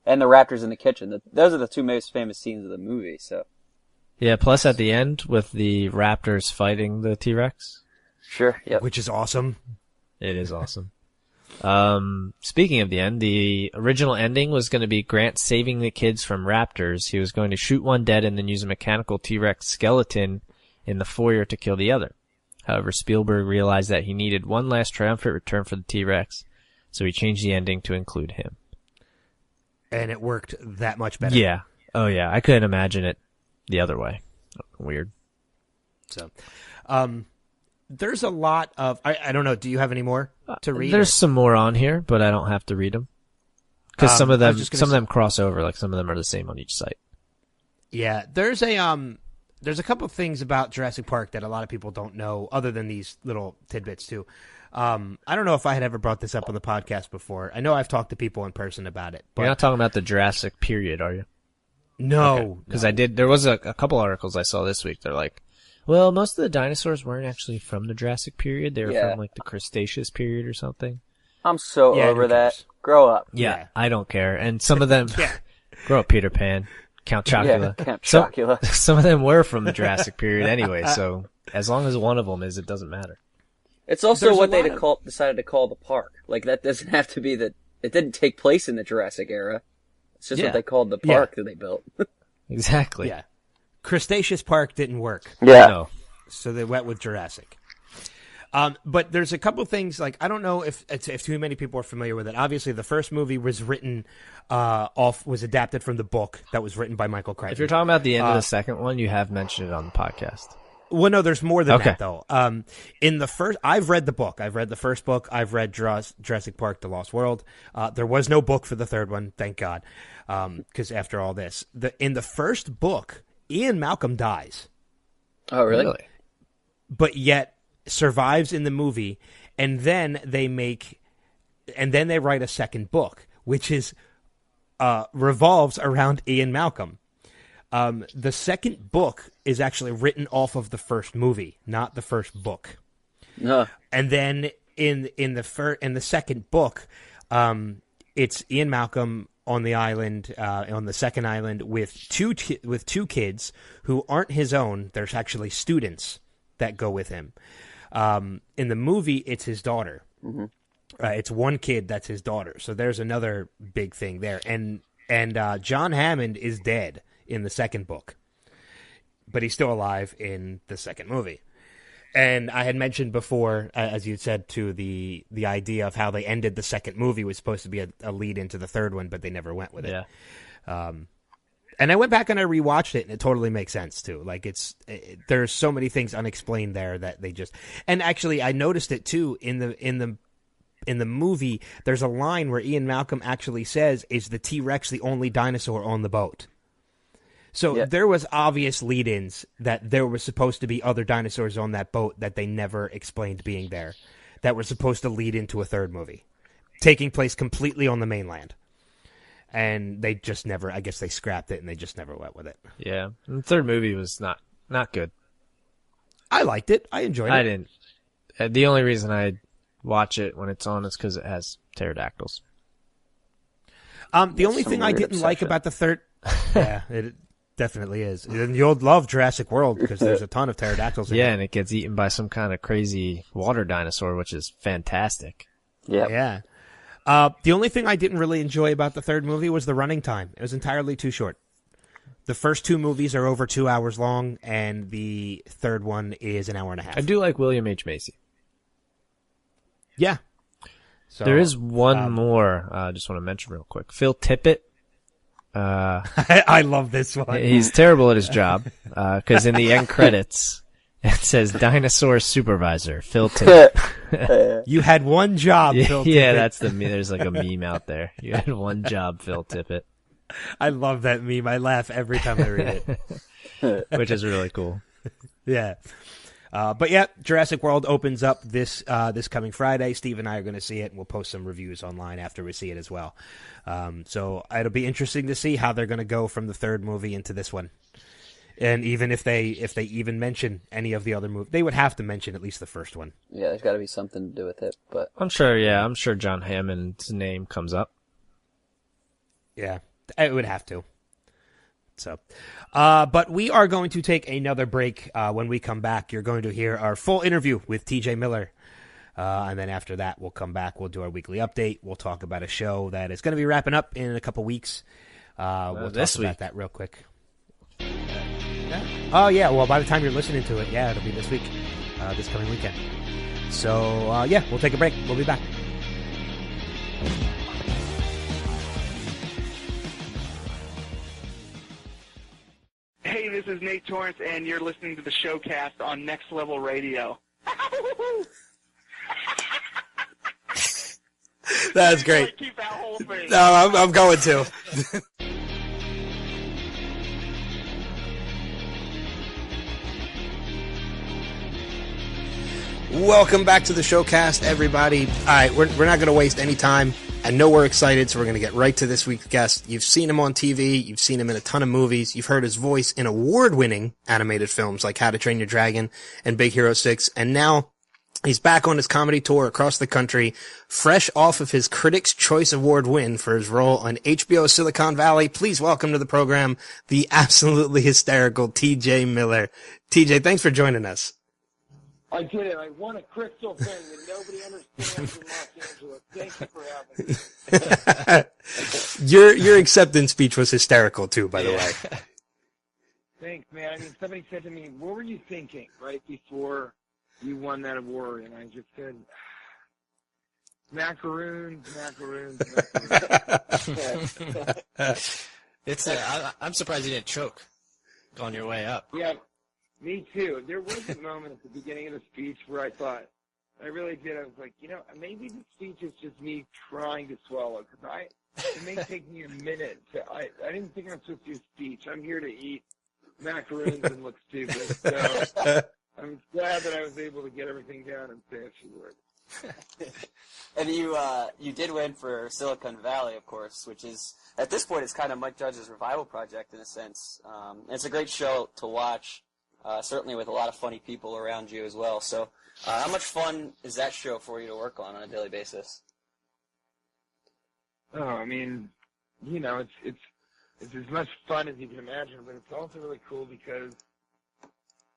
S5: And the raptors in the kitchen. Those are the two most famous scenes of the movie, so.
S1: Yeah, plus at the end with the raptors fighting the T-Rex.
S5: Sure, yeah.
S4: Which is awesome.
S1: It is awesome. Speaking of the end, the original ending was going to be Grant saving the kids from raptors. He was going to shoot one dead and then use a mechanical T-Rex skeleton in the foyer to kill the other. However, Spielberg realized that he needed one last triumphant return for the T-Rex, so he changed the ending to include him.
S4: And it worked that much better.
S1: Yeah. Oh yeah, I couldn't imagine it the other way. Weird.
S4: So, there's a lot of, I don't know, do you have any more to read?
S1: There's some more on here, but I don't have to read them. Because some of them cross over, like some of them are the same on each site.
S4: Yeah, there's a couple of things about Jurassic Park that a lot of people don't know, other than these little tidbits too. I don't know if I had ever brought this up on the podcast before. I know I've talked to people in person about it. But
S1: you're not talking about the Jurassic period, are you?
S4: No.
S1: Because I did, there was a couple articles I saw this week. They're like, well, most of the dinosaurs weren't actually from the Jurassic period. They were from like the Cretaceous period or something.
S5: I'm so over that. Grow up.
S1: Yeah, I don't care. And some of them, grow up, Peter Pan. Count Chocula.
S5: Yeah, Count Chocula.
S1: Some of them were from the Jurassic period anyway, so as long as one of them is, it doesn't matter.
S5: It's also what they decided to call the park. Like, that doesn't have to be that it didn't take place in the Jurassic era. It's just what they called the park that they built.
S1: Exactly.
S4: Yeah. Cretaceous Park didn't work.
S5: Yeah.
S1: No.
S4: So they went with Jurassic. But there's a couple things, like, I don't know if too many people are familiar with it. Obviously, the first movie was written was adapted from the book that was written by Michael Crichton.
S1: If you're talking about the end of the second one, you have mentioned it on the podcast.
S4: Well, no, there's more than that, though. In the first, I've read the book. I've read the first book. I've read Jurassic Park: The Lost World. There was no book for the third one, thank God, because after all this, in the first book, Ian Malcolm dies.
S5: Oh, really?
S4: But yet survives in the movie, and then they write a second book, which is revolves around Ian Malcolm. The second book is actually written off of the first movie, not the first book.
S5: No.
S4: And then in the second book, it's Ian Malcolm on the island, on the second island with two kids who aren't his own. There's actually students that go with him. In the movie, it's his daughter.
S5: Mm-hmm.
S4: It's one kid that's his daughter. So there's another big thing there. And John Hammond is dead in the second book, but he's still alive in the second movie. And I had mentioned before, as you said, to the idea of how they ended the second movie was supposed to be a lead into the third one, but they never went with it.
S1: Yeah.
S4: And I went back and I rewatched it, and it totally makes sense too. Like there's so many things unexplained there that they just. And actually, I noticed it too in the movie. There's a line where Ian Malcolm actually says, "Is the T-Rex the only dinosaur on the boat?" So there was obvious lead-ins that there was supposed to be other dinosaurs on that boat that they never explained being there, that were supposed to lead into a third movie, taking place completely on the mainland. And they just never, I guess they scrapped it and they just never went with it.
S1: Yeah. And the third movie was not good.
S4: I liked it. I enjoyed it.
S1: I didn't. The only reason I watch it when it's on is because it has pterodactyls.
S4: The only thing I didn't like about the third... Yeah, it definitely is. And you'll love Jurassic World because there's a ton of pterodactyls in it.
S1: Yeah, and it gets eaten by some kind of crazy water dinosaur, which is fantastic.
S4: Yeah. The only thing I didn't really enjoy about the third movie was the running time. It was entirely too short. The first two movies are over 2 hours long, and the third one is an hour and a half.
S1: I do like William H. Macy.
S4: Yeah. So,
S1: there is one more I just want to mention real quick. Phil Tippett.
S4: I love this one.
S1: He's terrible at his job, because in the end credits, it says Dinosaur Supervisor, Phil Tippett.
S4: You had one job, Phil Tippett.
S1: Yeah, that's there's like a meme out there. You had one job, Phil Tippett.
S4: I love that meme. I laugh every time I read
S1: it. Which is really cool.
S4: Yeah. But yeah, Jurassic World opens up this coming Friday. Steve and I are going to see it, and we'll post some reviews online after we see it as well. So it'll be interesting to see how they're going to go from the third movie into this one. And even if they even mention any of the other movies, they would have to mention at least the first one.
S5: Yeah, there's got to be something to do with it. But
S1: I'm sure John Hammond's name comes up.
S4: Yeah, it would have to. So, but we are going to take another break. When we come back, you're going to hear our full interview with TJ Miller. And then after that, we'll come back. We'll do our weekly update. We'll talk about a show that is going to be wrapping up in a couple weeks. We'll talk about that real quick. Oh, yeah. Well, by the time you're listening to it, yeah, it'll be this week, this coming weekend. So, yeah, we'll take a break. We'll be back.
S12: Hey, this is Nate Torrance, and you're listening to the Showcast on Next Level Radio.
S4: That's great.
S12: Keep that whole thing.
S4: No, I'm going to. Welcome back to the Showcast, everybody. All right, we're not going to waste any time. I know we're excited, so we're going to get right to this week's guest. You've seen him on TV. You've seen him in a ton of movies. You've heard his voice in award-winning animated films like How to Train Your Dragon and Big Hero 6. And now He's back on his comedy tour across the country, fresh off of his Critics' Choice Award win for his role on HBO Silicon Valley. Please welcome to the program the absolutely hysterical TJ Miller. TJ, thanks for joining us.
S13: I did it. I won a crystal thing that nobody understands in Los Angeles. Thank you for having me.
S4: Your acceptance speech was hysterical too, by the way.
S13: Thanks, man. I mean, somebody said to me, what were you thinking right before you won that award? And I just said, macaroons.
S1: I'm surprised you didn't choke on your way up.
S13: Yeah, me too. There was a moment at the beginning of the speech where I thought, I really did. I was like, maybe the speech is just me trying to swallow, because it may take me a minute I didn't think I was supposed to do a speech. I'm here to eat macaroons and look stupid. So I'm glad that I was able to get everything down and say a few words.
S5: And you did win for Silicon Valley, of course, which is, at this point, it's kind of Mike Judge's revival project in a sense. It's a great show to watch, certainly with a lot of funny people around you as well. So how much fun is that show for you to work on a daily basis?
S13: Oh, I mean, it's as much fun as you can imagine, but it's also really cool because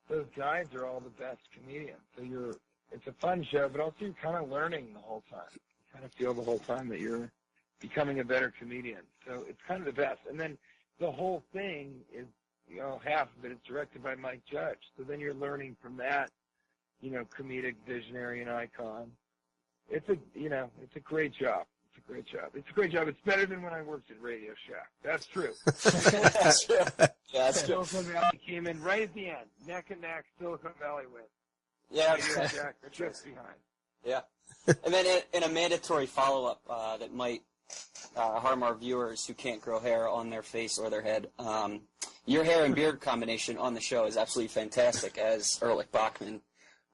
S13: those guys are all the best comedians. So it's a fun show, but also you're kind of learning the whole time. You kind of feel the whole time that you're becoming a better comedian. So it's kind of the best. And then the whole thing is, half of it is directed by Mike Judge. So then you're learning from that, comedic visionary and icon. It's a great job. It's a great job. It's better than when I worked at Radio Shack. That's true.
S5: That's true. Yeah, that's true.
S13: Silicon Valley came in right at the end. Neck and neck, Silicon Valley wins.
S5: Yeah.
S13: Radio Shack are just behind.
S5: Yeah. And then in a mandatory follow-up that might harm our viewers who can't grow hair on their face or their head, your hair and beard combination on the show is absolutely fantastic as Ehrlich Bachman.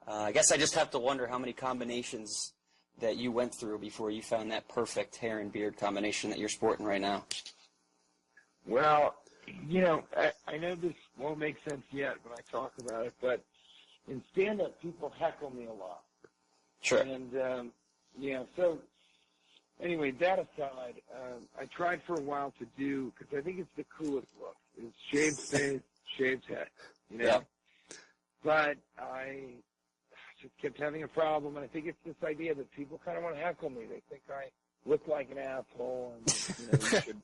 S5: I guess I just have to wonder how many combinations that you went through before you found that perfect hair and beard combination that you're sporting right now.
S13: Well, I know this won't make sense yet when I talk about it, but in stand-up, people heckle me a lot.
S5: Sure.
S13: And, so anyway, that aside, I tried for a while to do, because I think it's the coolest look, is shaved face, shaved head,
S5: Yeah.
S13: But I just kept having a problem, and I think it's this idea that people kind of want to heckle me. They think I look like an asshole, and you should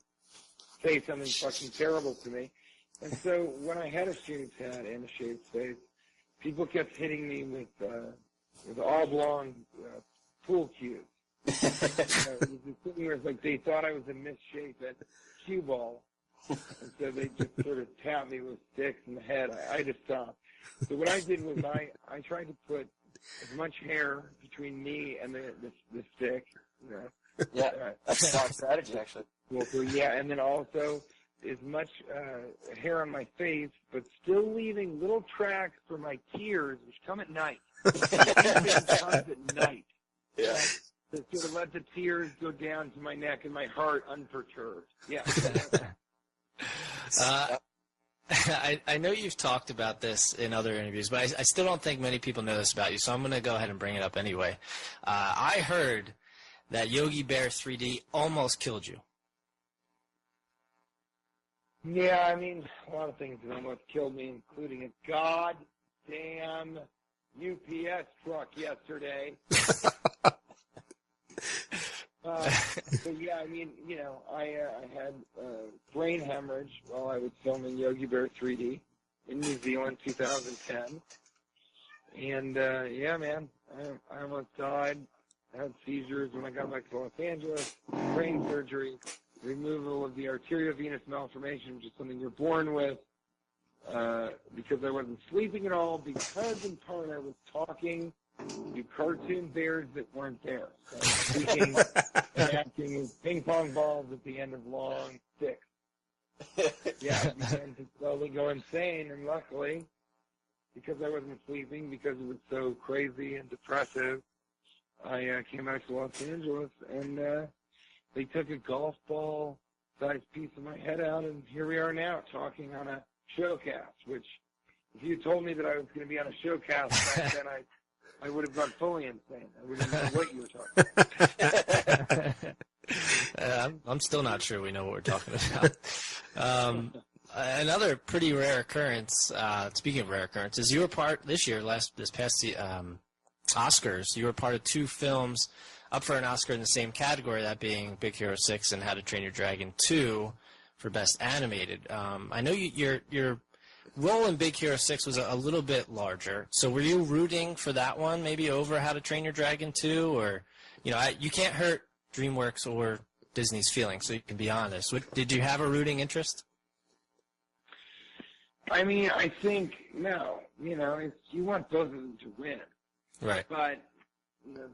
S13: say something fucking terrible to me. And so when I had a shaved head and a shaved face, people kept hitting me with oblong pool cues. It was this thing where it's like they thought I was a misshapen cue ball, and so they just sort of tapped me with sticks in the head. I just stopped. So what I did was I tried to put as much hair between me and the stick.
S5: Yeah, that's a smart strategy, actually.
S13: So, yeah, and then also as much hair on my face, but still leaving little tracks for my tears, which come at night. Everything comes at night.
S5: Yeah.
S13: To sort of let the tears go down to my neck and my heart unperturbed. Yeah.
S1: I know you've talked about this in other interviews, but I still don't think many people know this about you, so I'm going to go ahead and bring it up anyway. I heard that Yogi Bear 3D almost killed you.
S13: Yeah, I mean, a lot of things that almost killed me, including a goddamn UPS truck yesterday. But yeah, I mean, I had brain hemorrhage while I was filming Yogi Bear 3D in New Zealand, 2010. And yeah, man, I almost died. I had seizures when I got back to Los Angeles. Brain surgery, removal of the arteriovenous malformation, which is something you're born with. Because I wasn't sleeping at all, because in part I was talking to cartoon bears that weren't there. So speaking and acting as ping pong balls at the end of long sticks. Yeah, I began to slowly go insane, and luckily, because I wasn't sleeping, because it was so crazy and depressive, I came back to Los Angeles, and they took a golf ball-sized piece of my head out, and here we are now talking on a Showcast, which if you told me that I was going to be on a Showcast back then, I would have gone fully insane. I wouldn't know what you were talking about.
S1: I'm still not sure we know what we're talking about. Another pretty rare occurrence, speaking of rare occurrences, you were part, this past Oscars, you were part of 2 films up for an Oscar in the same category, that being Big Hero 6 and How to Train Your Dragon 2 for Best Animated. I know your role in Big Hero 6 was a little bit larger, so were you rooting for that one maybe over How to Train Your Dragon 2? Or, you can't hurt DreamWorks or Disney's feelings, so you can be honest. Did you have a rooting interest?
S13: I mean, I think, no. You want both of them to win.
S1: Right.
S13: But,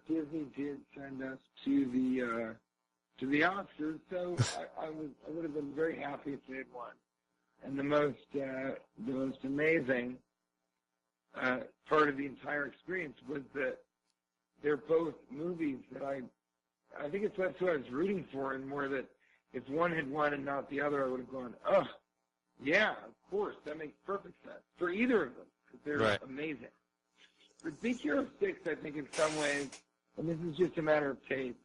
S13: Disney did send us to the Oscars, so I would have been very happy if they had won. And the most amazing part of the entire experience was that they're both movies that I think that's who I was rooting for, and more that if one had won and not the other, I would have gone, oh, yeah, of course, that makes perfect sense for either of them, because they're amazing. For Big Hero 6, I think in some ways, and this is just a matter of taste,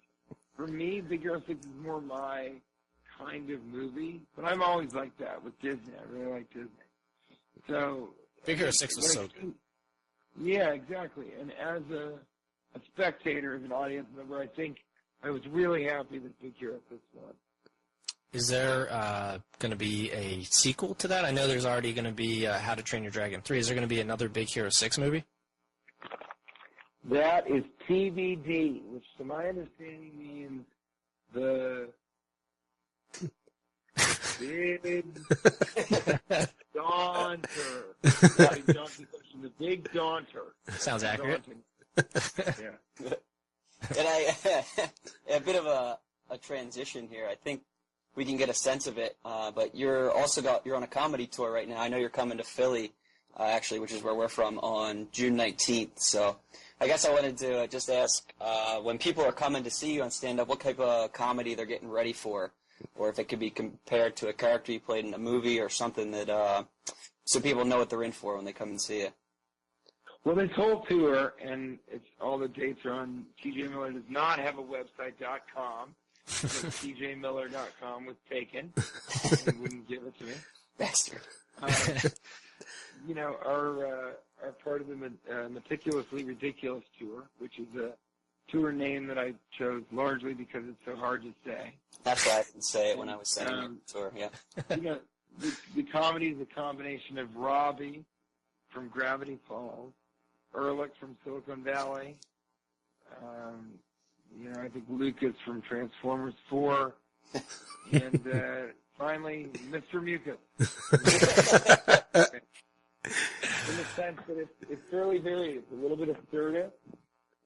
S13: for me, Big Hero 6 is more my kind of movie, but I'm always like that with Disney. I really like Disney. So
S1: Big Hero 6 was so good.
S13: Yeah, exactly. And as a spectator, as an audience member, I think I was really happy that Big Hero 6 won.
S1: Is there going to be a sequel to that? I know there's already going to be How to Train Your Dragon 3. Is there going to be another Big Hero 6 movie?
S13: That is TBD, which to my understanding means the big Daunter. The big Daunter.
S1: Sounds accurate.
S13: Yeah.
S5: And a bit of a transition here. I think we can get a sense of it. But you're on a comedy tour right now. I know you're coming to Philly, actually, which is where we're from, on June 19th. So I guess I wanted to just ask, when people are coming to see you on stand-up, what type of comedy they're getting ready for, or if it could be compared to a character you played in a movie or something that so people know what they're in for when they come and see you.
S13: Well, this whole tour, and all the dates are on TJ Miller does not have a website.com. TJMiller.com was taken. He wouldn't give it to me.
S5: Bastard.
S13: Are part of the Meticulously Ridiculous tour, which is a tour name that I chose largely because it's so hard to say.
S5: That's why I didn't say it when I was saying the tour, yeah.
S13: The comedy is a combination of Robbie from Gravity Falls, Ehrlich from Silicon Valley, I think Lucas from Transformers 4, and finally, Mr. Mucus. In the sense that it's fairly varied. It's a little bit assertive.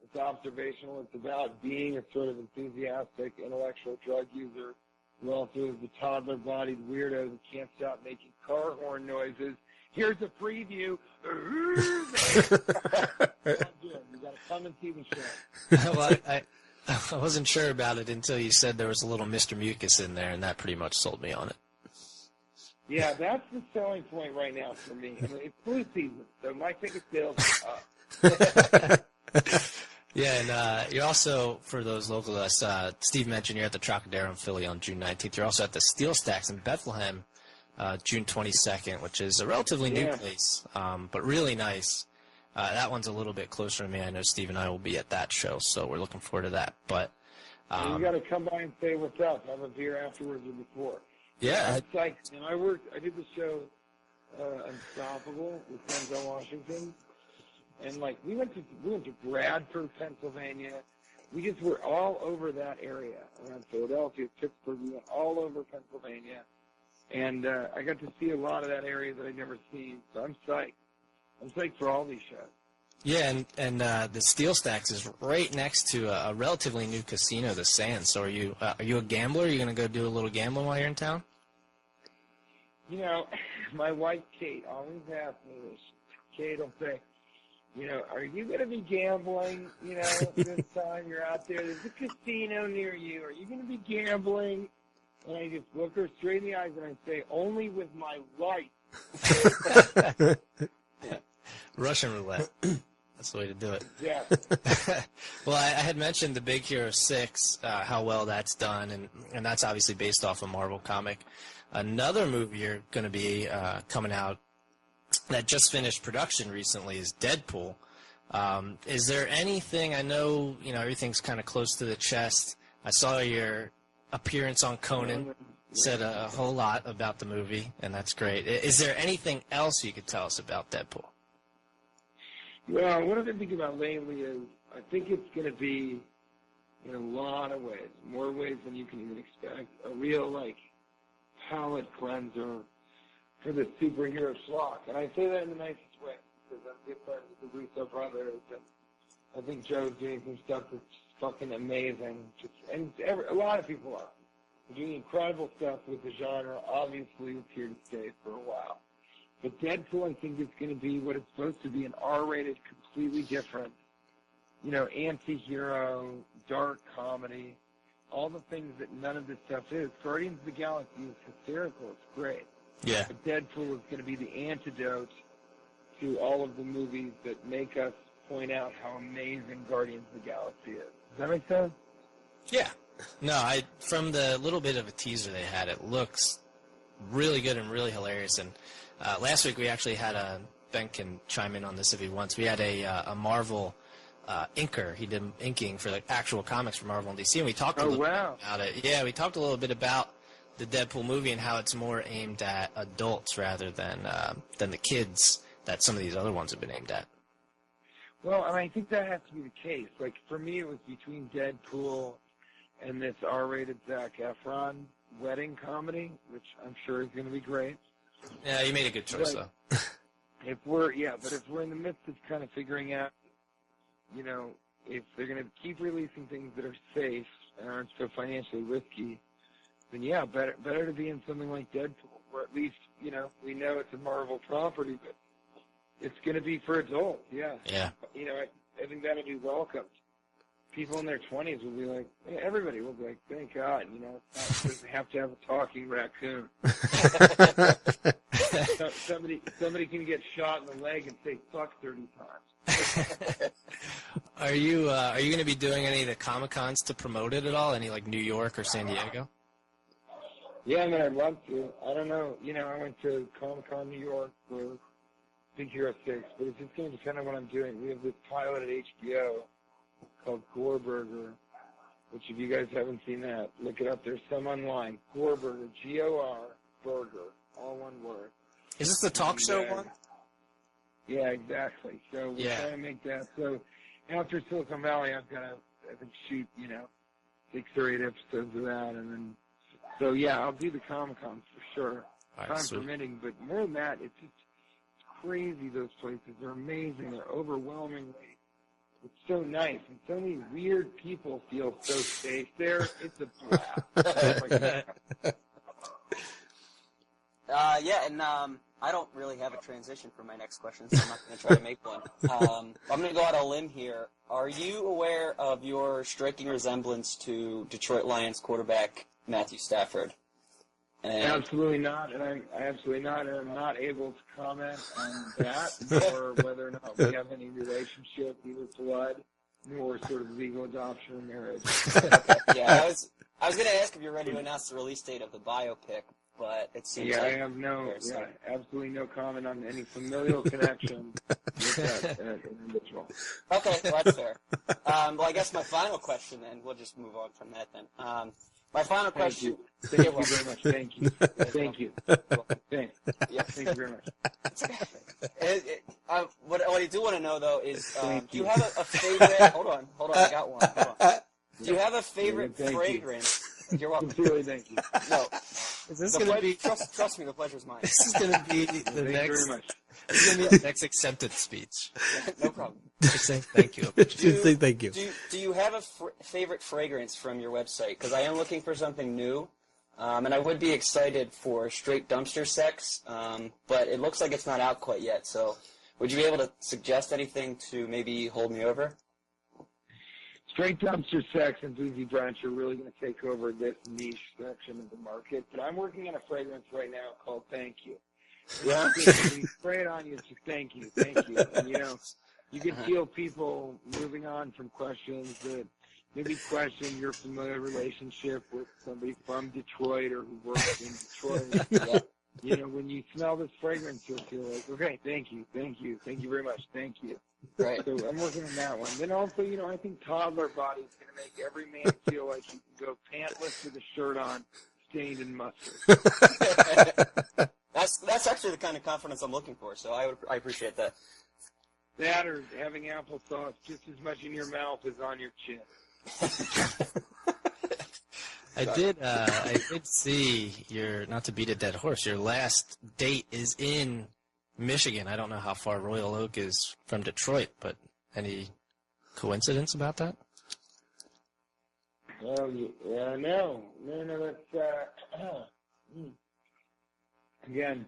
S13: It's observational. It's about being a sort of enthusiastic, intellectual drug user who also is a toddler-bodied weirdo who can't stop making car horn noises. Here's a preview. You got to come and see the show.
S1: Well, I wasn't sure about it until you said there was a little Mr. Mucus in there, and that pretty much sold me on it.
S13: Yeah, that's the selling point right now for me. I mean, it's flu season, so my ticket sales are up.
S1: Yeah, and you're also, for those local, Steve mentioned you're at the Trocadero in Philly on June 19th. You're also at the Steel Stacks in Bethlehem June 22nd, which is a relatively new place, but really nice. That one's a little bit closer to me. I know Steve and I will be at that show, so we're looking forward to that. But
S13: you got to come by and say what's up. Have a beer afterwards or before.
S1: Yeah.
S13: It's like, I did the show Unstoppable with Denzel Washington, and we went to Bradford, Pennsylvania. We just were all over that area around Philadelphia, Pittsburgh. We went all over Pennsylvania, and I got to see a lot of that area that I'd never seen. So I'm psyched. I'm psyched for all these shows.
S1: Yeah, and the Steel Stacks is right next to a relatively new casino, the Sands. So are you a gambler? Are you going to go do a little gambling while you're in town?
S13: My wife Kate always asks me this. Kate will say, are you going to be gambling, this time you're out there? There's a casino near you. Are you going to be gambling? And I just look her straight in the eyes and I say, only with my wife.
S1: Russian roulette. That's the way to do it.
S13: Yeah.
S1: Well, I had mentioned the Big Hero 6, how well that's done, and that's obviously based off a Marvel comic. Another movie you're going to be coming out that just finished production recently is Deadpool. Is there anything, I know, everything's kind of close to the chest. I saw your appearance on Conan, said a whole lot about the movie, and that's great. Is there anything else you could tell us about Deadpool?
S13: Well, what I've been thinking about lately is I think it's going to be, in a lot of ways, more ways than you can even expect, a real, palate cleanser for the superhero schlock. And I say that in the nicest way, because I'm good friends with the Russo brothers, and I think Joe's doing some stuff that's fucking amazing. A lot of people are. They're doing incredible stuff with the genre. Obviously, it's here to stay for a while. But Deadpool, I think, is going to be what it's supposed to be, an R-rated, completely different, anti-hero, dark comedy, all the things that none of this stuff is. Guardians of the Galaxy is hysterical. It's great.
S1: Yeah.
S13: But Deadpool is going to be the antidote to all of the movies that make us point out how amazing Guardians of the Galaxy is. Does that make sense?
S1: Yeah. No, from the little bit of a teaser they had, it looks really good and really hilarious. And last week we actually had Ben can chime in on this if he wants. We had a Marvel inker. He did inking for the actual comics for Marvel and DC, and we talked a little bit about it. Yeah, we talked a little bit about the Deadpool movie and how it's more aimed at adults rather than the kids that some of these other ones have been aimed at.
S13: Well, and I think that has to be the case. For me, it was between Deadpool and this R-rated Zac Efron wedding comedy, which I'm sure is going to be great.
S1: Yeah, you made a good choice, though.
S13: But if we're in the midst of kind of figuring out, if they're going to keep releasing things that are safe and aren't so financially risky, then yeah, better to be in something like Deadpool, where at least, we know it's a Marvel property, but it's going to be for adults, yeah.
S1: Yeah.
S13: I think that'll be welcomed. People in their 20s will be like, everybody will be like, thank God, it doesn't have to have a talking raccoon. Somebody can get shot in the leg and say fuck 30 times.
S1: Are you going to be doing any of the Comic-Cons to promote it at all? Any New York or San Diego?
S13: Yeah, I'd love to. I don't know. I went to Comic-Con New York for Big Hero 6, but it's just going to depend on what I'm doing. We have this pilot at HBO called Gore Burger, which if you guys haven't seen that, look it up. There's some online. Gore Burger, G-O-R, Burger, all one word.
S1: Is this the talk show one?
S13: Yeah, exactly. So we're trying to make that. So after Silicon Valley, I've got to, shoot, 6 or 8 episodes of that, and then, so yeah, I'll do the Comic-Cons for sure, time permitting, but more than that, it's just crazy, those places. They're amazing. They're overwhelmingly, it's so nice, and so many weird people feel so safe there. It's a blast.
S5: I don't really have a transition for my next question, so I'm not going to try to make one. I'm going to go out on a limb here. Are you aware of your striking resemblance to Detroit Lions quarterback Matthew Stafford?
S13: Absolutely not, and I absolutely not, and I'm not able to comment on that, or whether or not we have any relationship, either blood, nor sort of legal adoption or marriage.
S5: Yeah, I was going to ask if you're ready to announce the release date of the biopic, but it seems like...
S13: I have absolutely no comment on any familial connection with that individual.
S5: Okay, well, that's fair. Well, I guess my final question, and we'll just move on from that then. My final question...
S13: Thank you very much. Thank you. Thank you. Thanks. Yeah, thank you very much.
S5: What I do want to know, though, is do you have a favorite... Hold on, I got one. Hold on. Do you have a favorite fragrance? You're welcome.
S13: Sincerely, thank you.
S5: No.
S1: Is this going to be...
S5: Trust me, the pleasure's mine.
S1: This is going to be the next...
S13: Very much.
S1: This is going to be the next acceptance speech.
S5: Yeah, no problem.
S1: Just saying thank you.
S4: Just say thank you.
S5: Do you have a favorite fragrance from your website? Because I am looking for something new, and I would be excited for Straight Dumpster Sex, but it looks like it's not out quite yet. So would you be able to suggest anything to maybe hold me over?
S13: Straight Dumpster Sex and Boozy Brunch are really going to take over this niche section of the market, but I'm working on a fragrance right now called Thank You. Yeah, when you spray it on you, it's just thank you. And, you can feel people moving on from questions that maybe question your familiar relationship with somebody from Detroit or who works in Detroit.
S5: Yeah.
S13: You know, when you smell this fragrance, you'll feel like, okay, thank you very much, thank you.
S5: Right.
S13: So I'm working on that one. Then also, you know, I think toddler body is going to make every man feel like he can go pantless with a shirt on, stained in mustard.
S14: That's actually the kind of confidence I'm looking for. So I appreciate that.
S13: That or having applesauce just as much in your mouth as on your chin.
S1: I did see your, not to beat a dead horse, your last date is in Michigan. I don't know how far Royal Oak is from Detroit, but any coincidence about that?
S13: Oh, yeah, no, that's, again,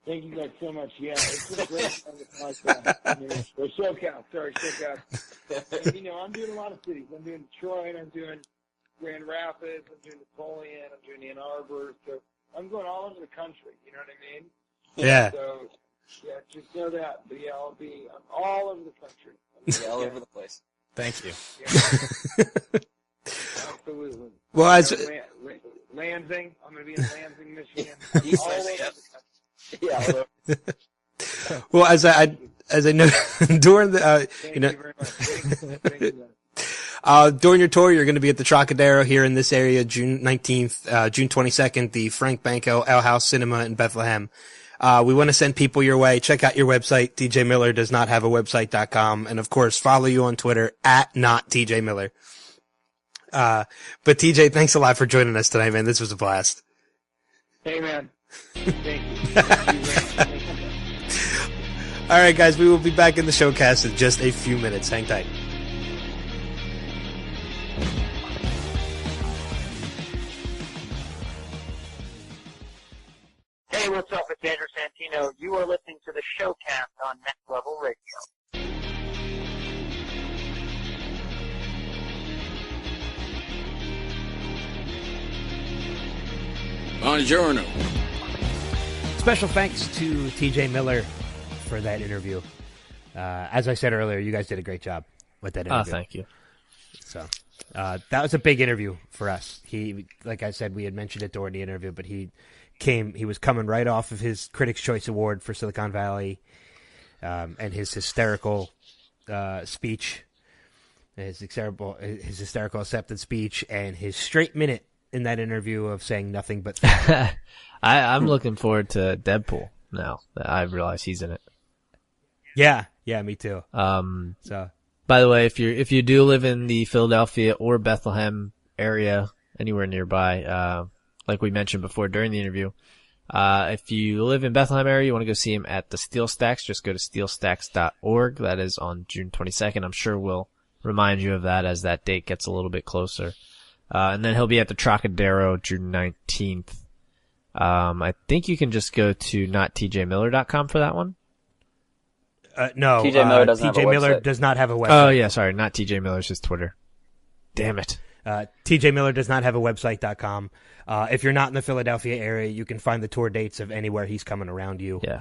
S13: thank you guys so much. Yeah, it's just great on the podcast. Or Showcast. And, you know, I'm doing a lot of cities. I'm doing Detroit, I'm doing Grand Rapids, I'm doing Napoleon, I'm doing Ann Arbor. So I'm going all over the country, you know what I mean?
S4: Yeah.
S13: So, yeah, just know that. But, yeah, I'm all over the country.
S14: Yeah, all over the place.
S1: Thank you.
S13: Yeah. Absolutely.
S4: Well, as
S13: Lansing, I'm going to be in Lansing, Michigan.
S14: East
S13: all over
S14: Lansing,
S13: the country.
S14: Yeah.
S4: well, as I know, during the
S13: Thank
S4: you know.
S13: you very much. Thank you.
S4: During your tour, you're going to be at the Trocadero here in this area, June 19th, June 22nd, the Frank Banco Ale House Cinema in Bethlehem. We want to send people your way. Check out your website, tjmillerdoesnothaveawebsite.com. And of course, follow you on Twitter at @nottjmiller. But TJ, thanks a lot for joining us tonight, man. This was a blast.
S13: Hey, man. Thank you.
S4: All right, guys, we will be back in the Showcast in just a few minutes. Hang tight.
S15: Hey, what's up? It's Andrew Santino. You are listening to the Showcast on Next Level Radio.
S10: Buongiorno.
S4: Special thanks to TJ Miller for that interview. As I said earlier, you guys did a great job with that interview.
S1: Oh, thank you.
S4: So that was a big interview for us. He, like I said, we had mentioned it during the interview, but he was coming right off of his Critics' Choice Award for Silicon Valley, and his hysterical speech, his hysterical acceptance speech, and his straight minute in that interview of saying nothing but
S1: I'm looking forward to Deadpool now that I realize he's in it.
S4: Yeah, me too.
S1: So, by the way, if you do live in the Philadelphia or Bethlehem area, anywhere nearby, like we mentioned before during the interview, if you live in Bethlehem area, you want to go see him at the Steel Stacks, just go to steelstacks.org. That is on June 22nd. I'm sure we'll remind you of that as that date gets a little bit closer. And then he'll be at the Trocadero June 19th. I think you can just go to nottjmiller.com for that one.
S4: No,
S5: TJ Miller doesn't have a
S4: TJ Miller
S5: website.
S4: does not have a website.
S1: Oh, yeah, sorry, not TJ Miller's his Twitter. Damn it.
S4: TJ Miller does not have a website.com. If you're not in the Philadelphia area, you can find the tour dates of anywhere he's coming around you.
S1: Yeah.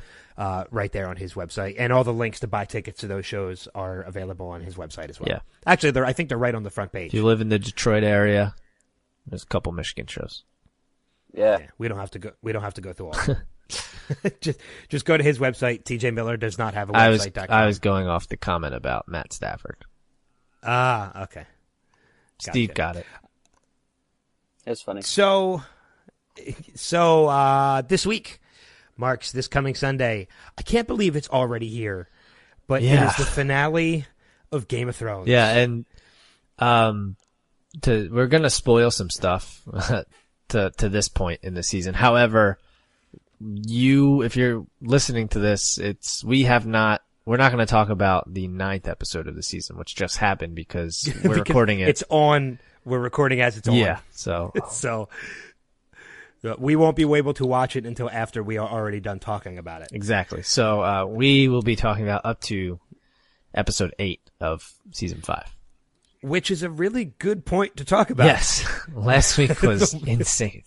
S4: Right there on his website. And all the links to buy tickets to those shows are available on his website as well.
S1: Yeah.
S4: Actually, I think they're right on the front page.
S1: If you live in the Detroit area, there's a couple Michigan shows.
S5: Yeah.
S4: We don't have to go through all of them. just go to his website. TJ Miller does not have a website.com.
S1: I was going off the comment about Matt Stafford.
S4: Ah, okay.
S1: Steve got it.
S5: It's funny.
S4: So this week marks this coming Sunday. I can't believe it's already here, but it is the finale of Game of Thrones.
S1: Yeah, and we're gonna spoil some stuff to this point in the season. However, if you're listening to this, we're not going to talk about the 9th episode of the season, which just happened because we're recording it.
S4: We're recording as it's on.
S1: Yeah, so
S4: we won't be able to watch it until after we are already done talking about it.
S1: Exactly. So we will be talking about up to episode 8 of season 5.
S4: Which is a really good point to talk about.
S1: Yes. Last week was insane.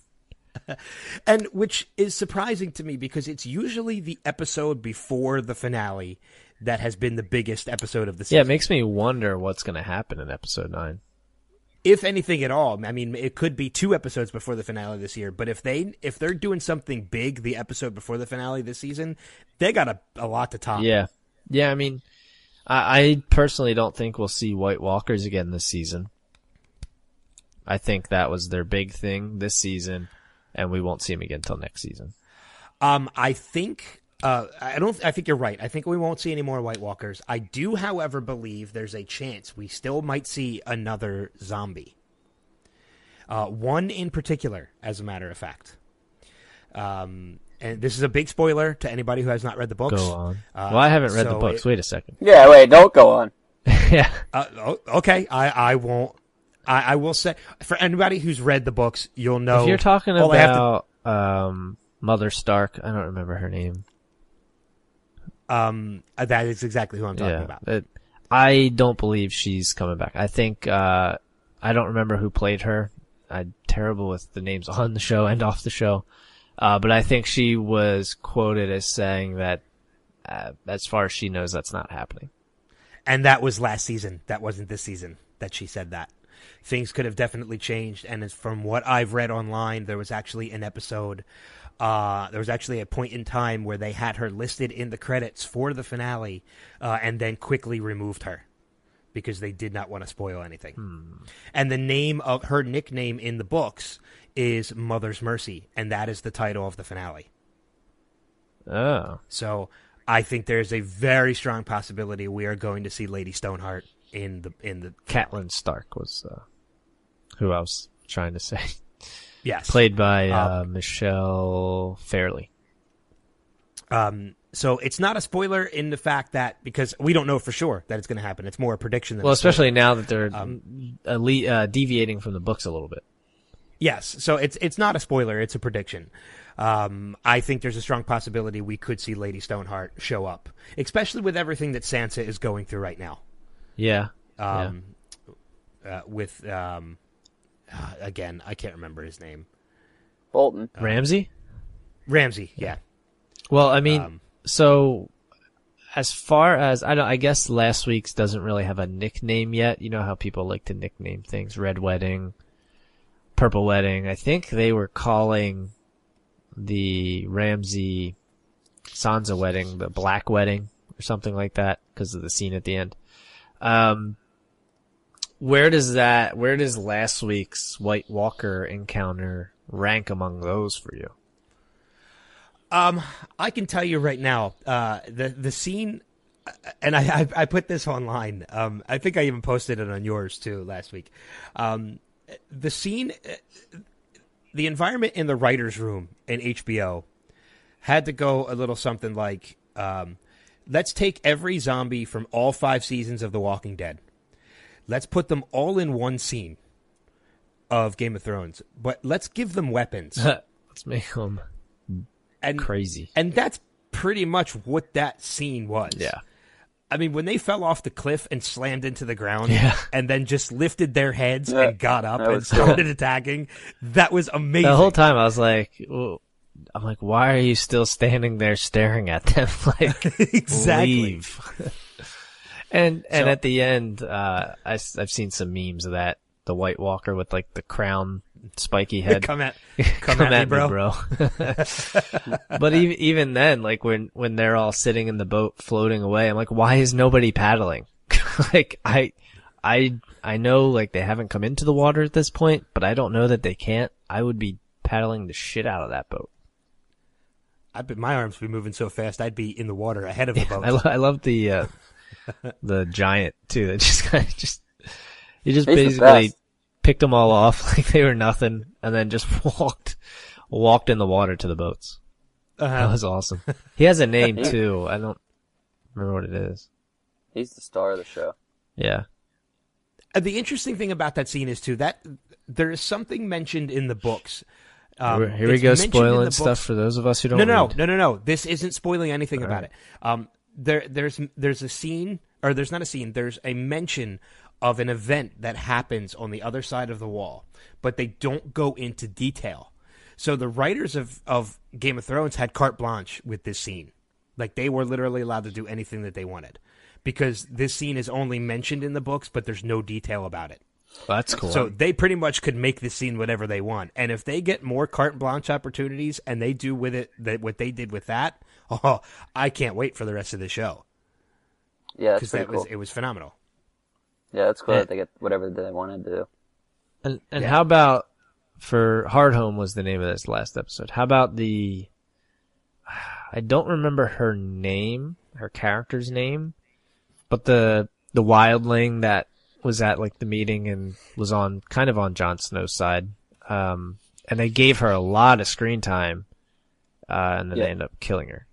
S4: And which is surprising to me because it's usually the episode before the finale that has been the biggest episode of the season.
S1: Yeah, it makes me wonder what's going to happen in episode 9.
S4: If anything at all. I mean, it could be 2 episodes before the finale this year, but if they're doing something big the episode before the finale this season, they got a lot to top.
S1: Yeah. Yeah, I mean, I personally don't think we'll see White Walkers again this season. I think that was their big thing this season, and we won't see them again until next season.
S4: I think I think you're right. I think we won't see any more White Walkers. I do, however, believe there's a chance we still might see another zombie. One in particular, as a matter of fact. And this is a big spoiler to anybody who has not read the books.
S1: Go on. Well, I haven't read the books. Wait a second.
S5: Yeah, wait, don't go on.
S1: Yeah.
S4: Okay, I won't. I will say, for anybody who's read the books, you'll know.
S1: If you're talking about Mother Stark, I don't remember her name.
S4: That is exactly who I'm talking about.
S1: I don't believe she's coming back. I think I don't remember who played her. I'm terrible with the names on the show and off the show. But I think she was quoted as saying that as far as she knows, that's not happening.
S4: And that was last season. That wasn't this season that she said that. Things could have definitely changed. And from what I've read online, there was actually an episode. There was actually a point in time where they had her listed in the credits for the finale, and then quickly removed her because they did not want to spoil anything. And the name of her nickname in the books is Mother's Mercy, and that is the title of the finale.
S1: Oh.
S4: So I think there's a very strong possibility we are going to see Lady Stoneheart in the
S1: Catelyn Stark was who I was trying to say.
S4: Yes.
S1: Played by Michelle Fairley.
S4: So it's not a spoiler in the fact that, because we don't know for sure that it's going to happen. It's more a prediction than
S1: well,
S4: a spoiler.
S1: especially now that they're deviating from the books a little bit.
S4: Yes, so it's not a spoiler, it's a prediction. I think there's a strong possibility we could see Lady Stoneheart show up, especially with everything that Sansa is going through right now.
S1: Yeah.
S4: With again, I can't remember his name.
S5: Bolton.
S1: Ramsay?
S4: Ramsay, yeah.
S1: Well, I mean, so as far as I guess last week's doesn't really have a nickname yet. You know how people like to nickname things: Red Wedding, Purple Wedding. I think they were calling the Ramsay Sansa wedding the Black Wedding or something like that because of the scene at the end. Where does last week's White Walker encounter rank among those for you?
S4: I can tell you right now, the scene, and I put this online. I think I even posted it on yours too last week. The scene, the environment in the writer's room in HBO had to go a little something like, let's take every zombie from all 5 seasons of The Walking Dead. Let's put them all in one scene of Game of Thrones, but let's give them weapons.
S1: Let's make them crazy.
S4: And that's pretty much what that scene was.
S1: Yeah.
S4: I mean, when they fell off the cliff and slammed into the ground and then just lifted their heads and got up and started attacking, that was amazing.
S1: The whole time I was like, I'm like, why are you still standing there staring at them? Like,
S4: exactly.
S1: Leave. And at the end, I've seen some memes of that. The White Walker with like the crown, spiky head.
S4: Come at
S1: me, bro. But even then, like when they're all sitting in the boat floating away, I'm like, why is nobody paddling? Like I know like they haven't come into the water at this point, but I don't know that they can't. I would be paddling the shit out of that boat.
S4: My arms would be moving so fast, I'd be in the water ahead of the boat.
S1: I love the giant too. That he just
S5: He's
S1: basically picked them all off like they were nothing, and then just walked in the water to the boats. That was awesome. He has a name too. I don't remember what it is.
S5: He's the star of the show.
S1: Yeah.
S4: The interesting thing about that scene is too that there is something mentioned in the books.
S1: Here we go, spoiling stuff for those of us who don't.
S4: No. This isn't spoiling anything about it. There's a scene, or there's not a scene. There's a mention of an event that happens on the other side of the wall, but they don't go into detail. So the writers of Game of Thrones had carte blanche with this scene. Like, they were literally allowed to do anything that they wanted. Because this scene is only mentioned in the books, but there's no detail about it.
S1: That's cool.
S4: So they pretty much could make this scene whatever they want. And if they get more carte blanche opportunities and they do with it what they did with that, I can't wait for the rest of the show.
S5: Yeah, that's pretty cool.
S4: It was phenomenal.
S5: Yeah, it's cool that they get whatever they wanted to do.
S1: And how about, for Hard Home was the name of this last episode. How about I don't remember her name, her character's name, but the wildling that was at like the meeting and was kind of on Jon Snow's side. And they gave her a lot of screen time, and then they ended up killing her.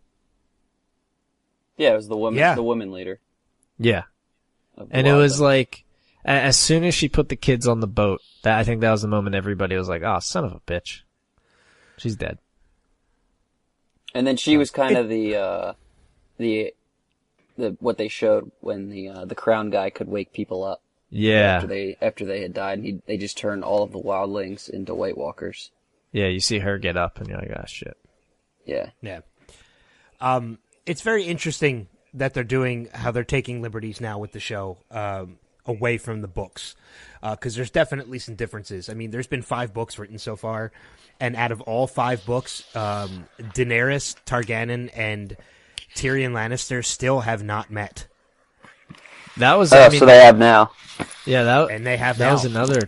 S5: Yeah, it was the woman leader.
S1: Yeah. And it was like, as soon as she put the kids on the boat, I think that was the moment everybody was like, oh, son of a bitch. She's dead. And
S5: then she was kind of the what they showed when the crown guy could wake people up.
S1: Yeah.
S5: After they had died, and they just turned all of the wildlings into White Walkers.
S1: Yeah, you see her get up, and you're like, ah, shit.
S5: Yeah.
S4: Yeah. It's very interesting that they're doing how they're taking liberties now with the show away from the books, because there's definitely some differences. I mean, there's been 5 books written so far, and out of all 5 books, Daenerys Targaryen and Tyrion Lannister still have not met.
S1: That was
S5: so they have now.
S1: Yeah, that was another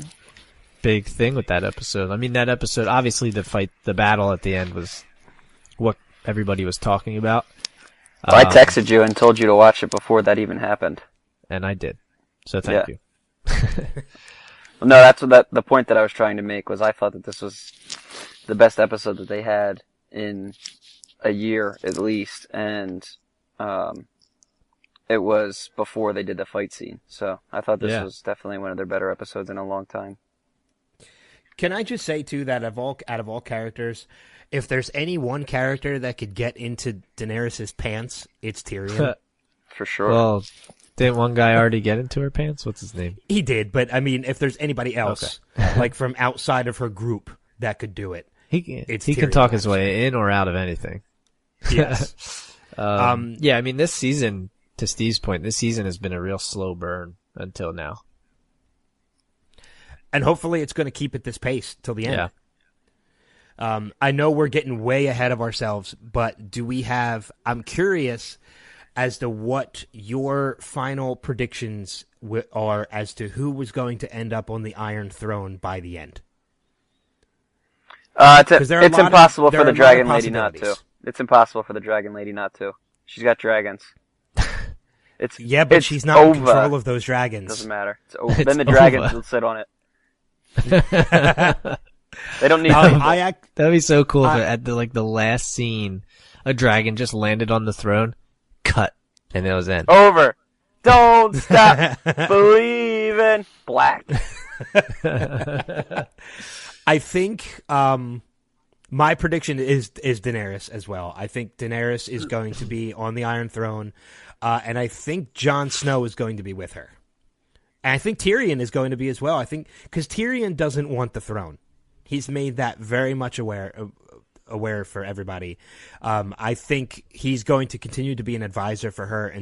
S1: big thing with that episode. I mean, that episode, obviously the battle at the end was what everybody was talking about.
S5: Well, I texted you and told you to watch it before that even happened.
S1: And I did. So thank you.
S5: No, that's the point that I was trying to make was I thought that this was the best episode that they had in a year at least, and it was before they did the fight scene. So I thought this was definitely one of their better episodes in a long time.
S4: Can I just say too that out of all characters, if there's any one character that could get into Daenerys' pants, it's Tyrion.
S5: For sure.
S1: Well, didn't one guy already get into her pants? What's his name?
S4: He did, but I mean, if there's anybody else, like from outside of her group, that could do it,
S1: he can talk his way in or out of anything.
S4: Yes.
S1: Yeah, I mean, this season, to Steve's point, this season has been a real slow burn until now.
S4: And hopefully it's going to keep at this pace till the end.
S1: Yeah.
S4: I know we're getting way ahead of ourselves, but I'm curious as to what your final predictions are as to who was going to end up on the Iron Throne by the end.
S5: It's impossible for the Dragon Lady not to. It's impossible for the Dragon Lady not to. She's got dragons.
S4: But she's not in control of those dragons.
S5: Doesn't matter. It's over. Then the dragons will sit on it. They don't need.
S1: That'd be so cool if at the last scene, a dragon just landed on the throne, cut, and it was in.
S5: Over. Don't stop believing. Black.
S4: I think my prediction is Daenerys as well. I think Daenerys is going to be on the Iron Throne, and I think Jon Snow is going to be with her. And I think Tyrion is going to be as well. I think because Tyrion doesn't want the throne. He's made that very much aware for everybody. I think he's going to continue to be an advisor for her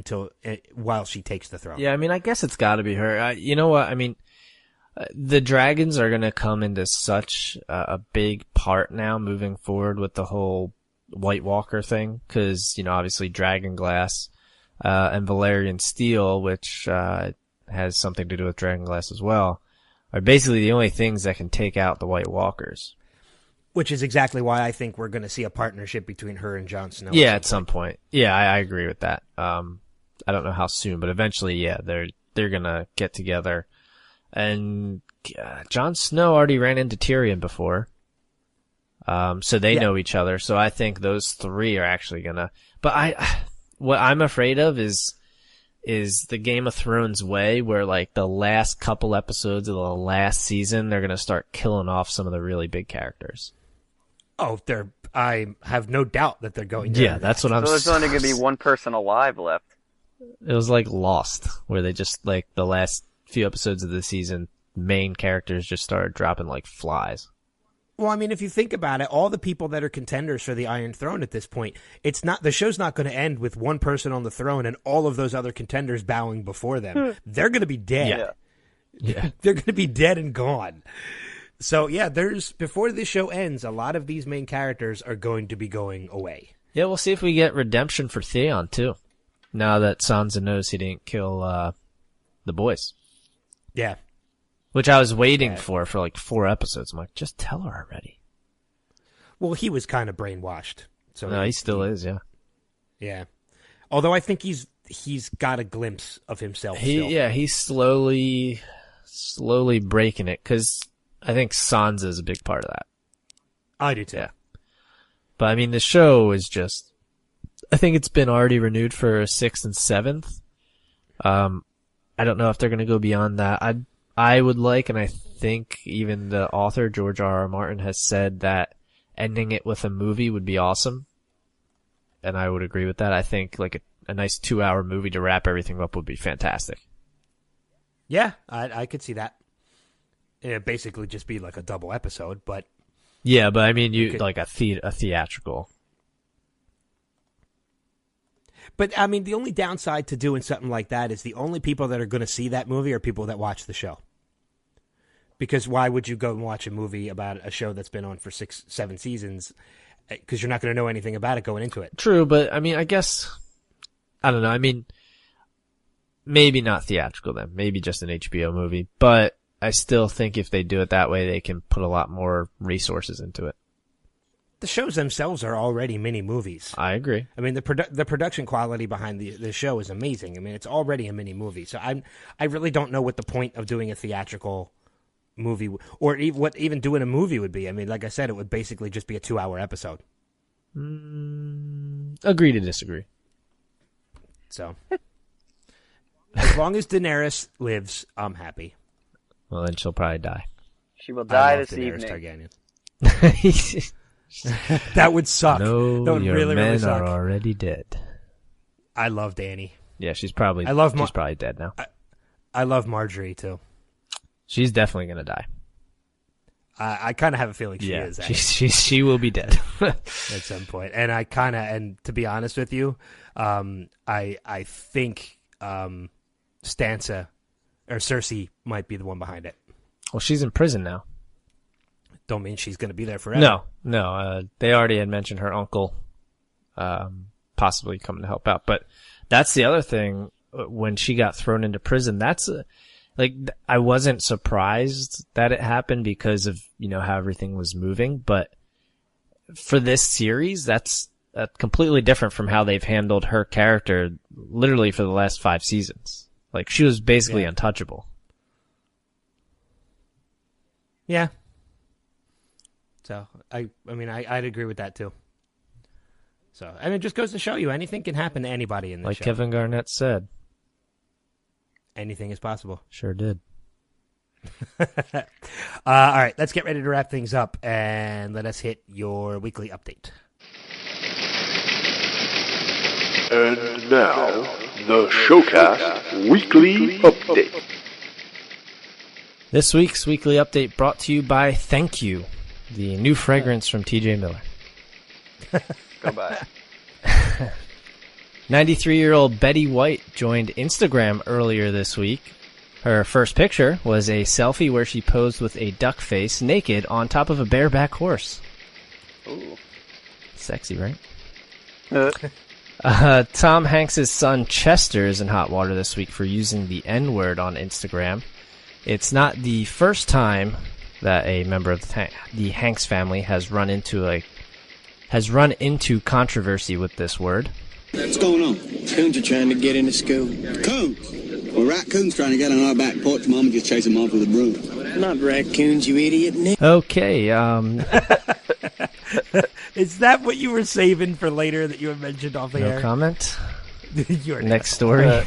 S4: while she takes the throne.
S1: Yeah, I mean, I guess it's got to be her. You know what? I mean, the dragons are going to come into such a big part now moving forward with the whole White Walker thing, because, you know, obviously Dragonglass and Valerian Steel, which has something to do with Dragonglass as well, are basically the only things that can take out the White Walkers.
S4: Which is exactly why I think we're going to see a partnership between her and Jon Snow.
S1: Yeah, at some point. Yeah, I agree with that. I don't know how soon, but eventually, yeah, they're going to get together. And Jon Snow already ran into Tyrion before. So they know each other. So I think those three are actually going to... But what I'm afraid of is the Game of Thrones way, where like the last couple episodes of the last season, they're going to start killing off some of the really big characters.
S4: Oh, I have no doubt that they're going to.
S1: Yeah, that's what I'm saying.
S5: So there's only going to be one person alive left.
S1: It was like Lost, where they just, like, the last few episodes of the season, main characters just started dropping like flies.
S4: Well, I mean, if you think about it, all the people that are contenders for the Iron Throne at this point, the show's not going to end with one person on the throne and all of those other contenders bowing before them. They're going to be dead.
S1: Yeah.
S4: They're going to be dead and gone. So, yeah, before this show ends, a lot of these main characters are going to be going away.
S1: Yeah, we'll see if we get redemption for Theon, too. Now that Sansa knows he didn't kill the boys.
S4: Yeah.
S1: Which I was waiting for like 4 episodes. I'm like, just tell her already.
S4: Well, he was kind of brainwashed. So
S1: no, he still is, yeah.
S4: Yeah. Although I think he's got a glimpse of himself still.
S1: Yeah, he's slowly breaking it, because I think Sansa is a big part of that.
S4: I do too.
S1: Yeah. But I mean, the show is just, I think it's been already renewed for 6th and 7th. I don't know if they're going to go beyond that. I would like, and I think even the author, George R.R. Martin, has said that ending it with a movie would be awesome. And I would agree with that. I think like a nice 2-hour movie to wrap everything up would be fantastic.
S4: Yeah, I could see that. It'd basically just be like a double episode, but...
S1: Yeah, but I mean, like a theatrical.
S4: But, I mean, the only downside to doing something like that is the only people that are going to see that movie are people that watch the show. Because why would you go and watch a movie about a show that's been on for 6, 7 seasons? Because you're not going to know anything about it going into it.
S1: True, but, I mean, I guess... I don't know. I mean, maybe not theatrical then. Maybe just an HBO movie. But I still think if they do it that way, they can put a lot more resources into it.
S4: The shows themselves are already mini movies.
S1: I agree.
S4: I mean, the production quality behind the show is amazing. I mean, it's already a mini movie. So I really don't know what the point of doing a theatrical movie or what even doing a movie would be. I mean, like I said, it would basically just be a 2-hour episode.
S1: Agree to disagree.
S4: So, as long as Daenerys lives, I'm happy.
S1: Well, then she'll probably die.
S5: She will die this
S4: Daenerys
S5: evening.
S4: That would suck.
S1: No,
S4: that would
S1: your
S4: really,
S1: men
S4: really suck.
S1: are already dead.
S4: I love Dany.
S1: Yeah, she's probably dead now.
S4: I love Marjorie too.
S1: She's definitely gonna die.
S4: I kind of have a feeling she is.
S1: She will be dead
S4: at some point. And to be honest with you, I think Sansa or Cersei might be the one behind it.
S1: Well, she's in prison now.
S4: Don't mean she's going to be there forever.
S1: No. They already had mentioned her uncle, possibly coming to help out. But that's the other thing. When she got thrown into prison, I wasn't surprised that it happened because of, how everything was moving. But for this series, that's completely different from how they've handled her character literally for the last 5 seasons. Like, she was basically untouchable.
S4: Yeah. So, I'd agree with that, too. So, it just goes to show you, anything can happen to anybody in this show.
S1: Like Kevin Garnett said.
S4: Anything is possible.
S1: Sure did.
S4: All right, let's get ready to wrap things up, and let us hit your weekly update.
S7: And now, the Showcast Weekly Update.
S1: This week's weekly update brought to you by Thank You, the new fragrance from TJ Miller.
S5: Go by.
S1: 93-year-old Betty White joined Instagram earlier this week. Her first picture was a selfie where she posed with a duck face naked on top of a bareback horse.
S5: Ooh.
S1: Sexy, right? Tom Hanks' son Chester is in hot water this week for using the N-word on Instagram. It's not the first time that a member of the Hanks family has run into controversy with this word.
S16: What's going on? Coons are trying to get into school. Coons? Well, raccoons trying to get on our back porch. Mama just chased them off with a broom. Not raccoons, you idiot.
S1: Okay,
S4: Is that what you were saving for later that you had mentioned off the air?
S1: No comment.
S4: Next
S1: story.